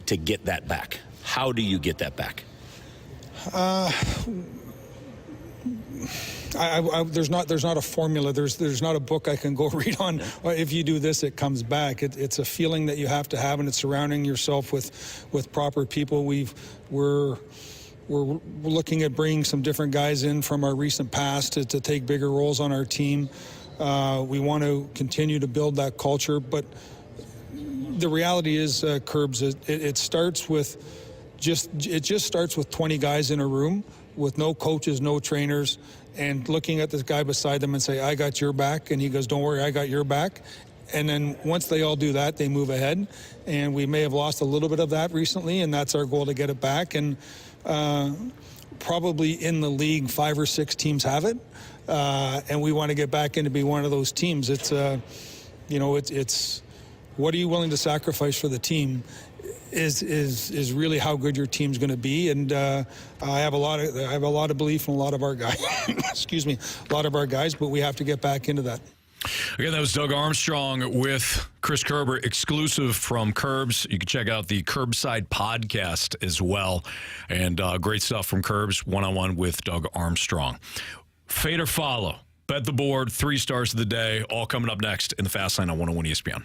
to get that back? How do you get that back? There's not a formula. There's not a book I can go read on. If you do this, it comes back. It's a feeling that you have to have, and it's surrounding yourself with proper people. We're looking at bringing some different guys in from our recent past to take bigger roles on our team. We want to continue to build that culture, but the reality is, Kerbs, it starts with just starts with 20 guys in a room with no coaches, no trainers, and looking at this guy beside them and say, I got your back. And he goes, don't worry, I got your back. And then once they all do that, they move ahead. And we may have lost a little bit of that recently, and that's our goal, to get it back. And probably in the league, 5 or 6 teams have it. And we want to get back in to be one of those teams. It's what are you willing to sacrifice for the team is really how good your team's going to be. And I have a lot of belief in a lot of our guys. Excuse me, a lot of our guys, but we have to get back into that. Again, that was Doug Armstrong with Chris Kerber, exclusive from Kerbs. You can check out the Kerbside podcast as well. And great stuff from Kerbs, one-on-one with Doug Armstrong. Fade or follow, bet the board, 3 stars of the day, all coming up next in the Fast Line on 101 ESPN.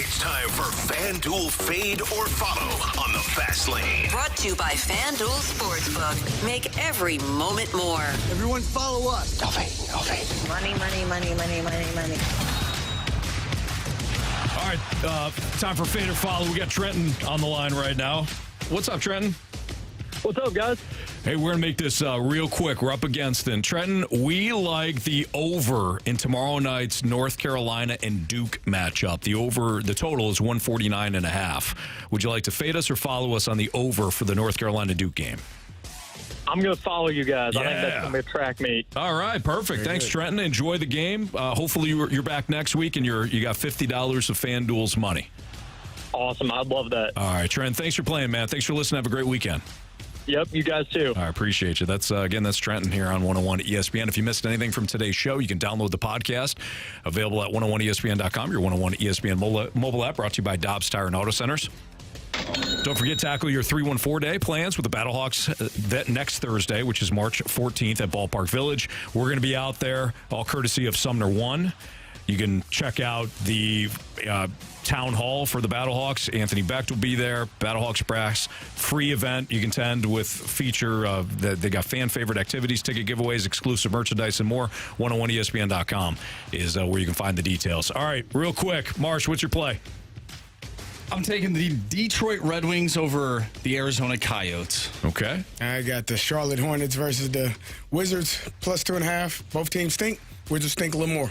It's time for FanDuel Fade or Follow on the Fast Lane. Brought to you by FanDuel Sportsbook. Make every moment more. Everyone follow us. I'll fade. Money, money, money, money, money, money. All right, time for Fade or Follow. We got Trenton on the line right now. What's up, Trenton? What's up, guys? Hey, we're going to make this real quick. We're up against it. Trenton, we like the over in tomorrow night's North Carolina and Duke matchup. The total is 149.5. Would you like to fade us or follow us on the over for the North Carolina-Duke game? I'm going to follow you guys. Yeah. I think that's going to be a track meet. All right, perfect. Thanks, Trenton. Enjoy the game. Hopefully you're back next week and you got $50 of FanDuel's money. Awesome. I'd love that. All right, Trenton, thanks for playing, man. Thanks for listening. Have a great weekend. Yep, you guys too. I appreciate you. That's that's Trenton here on 101 ESPN. If you missed anything from today's show, you can download the podcast. Available at 101ESPN.com, your 101 ESPN mobile app, brought to you by Dobbs Tire and Auto Centers. Don't forget to tackle your 314 day plans with the Battlehawks that next Thursday, which is March 14th at Ballpark Village. We're going to be out there, all courtesy of Sumner One. You can check out the town hall for the Battlehawks. Anthony Becht will be there. Battlehawks Brass free event. You can attend with feature. They got fan favorite activities, ticket giveaways, exclusive merchandise, and more. 101ESPN.com is where you can find the details. All right, real quick, Marsh, what's your play? I'm taking the Detroit Red Wings over the Arizona Coyotes. Okay. I got the Charlotte Hornets versus the Wizards plus 2.5. Both teams stink. Wizards stink a little more.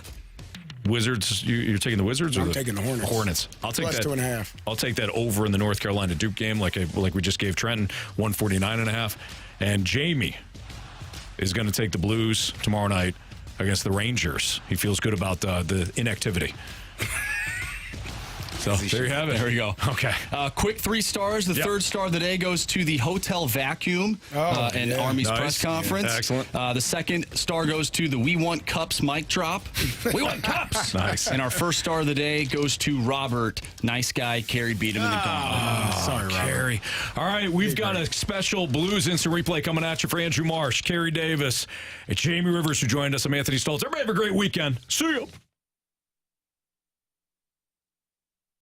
Wizards, you're taking the Wizards? I'm taking the Hornets. Hornets. I'll take plus that. 2.5. I'll take that over in the North Carolina Duke game, like we just gave Trenton, 149.5. And Jamie is going to take the Blues tomorrow night against the Rangers. He feels good about the inactivity. So there you have it. There we go. Okay. Quick 3 stars. The third star of the day goes to the Hotel Vacuum and Army's press conference. Excellent. The second star goes to the We Want Cups mic drop. We want cups. Nice. And our first star of the day goes to Robert. Nice guy. Carey beat him in the Gauntlet. Sorry, Carey. All right, we've got a special Blues Instant Replay coming at you for Andrew Marsh, Carey Davis, and Jamie Rivers, who joined us. I'm Anthony Stalter. Everybody have a great weekend. See you.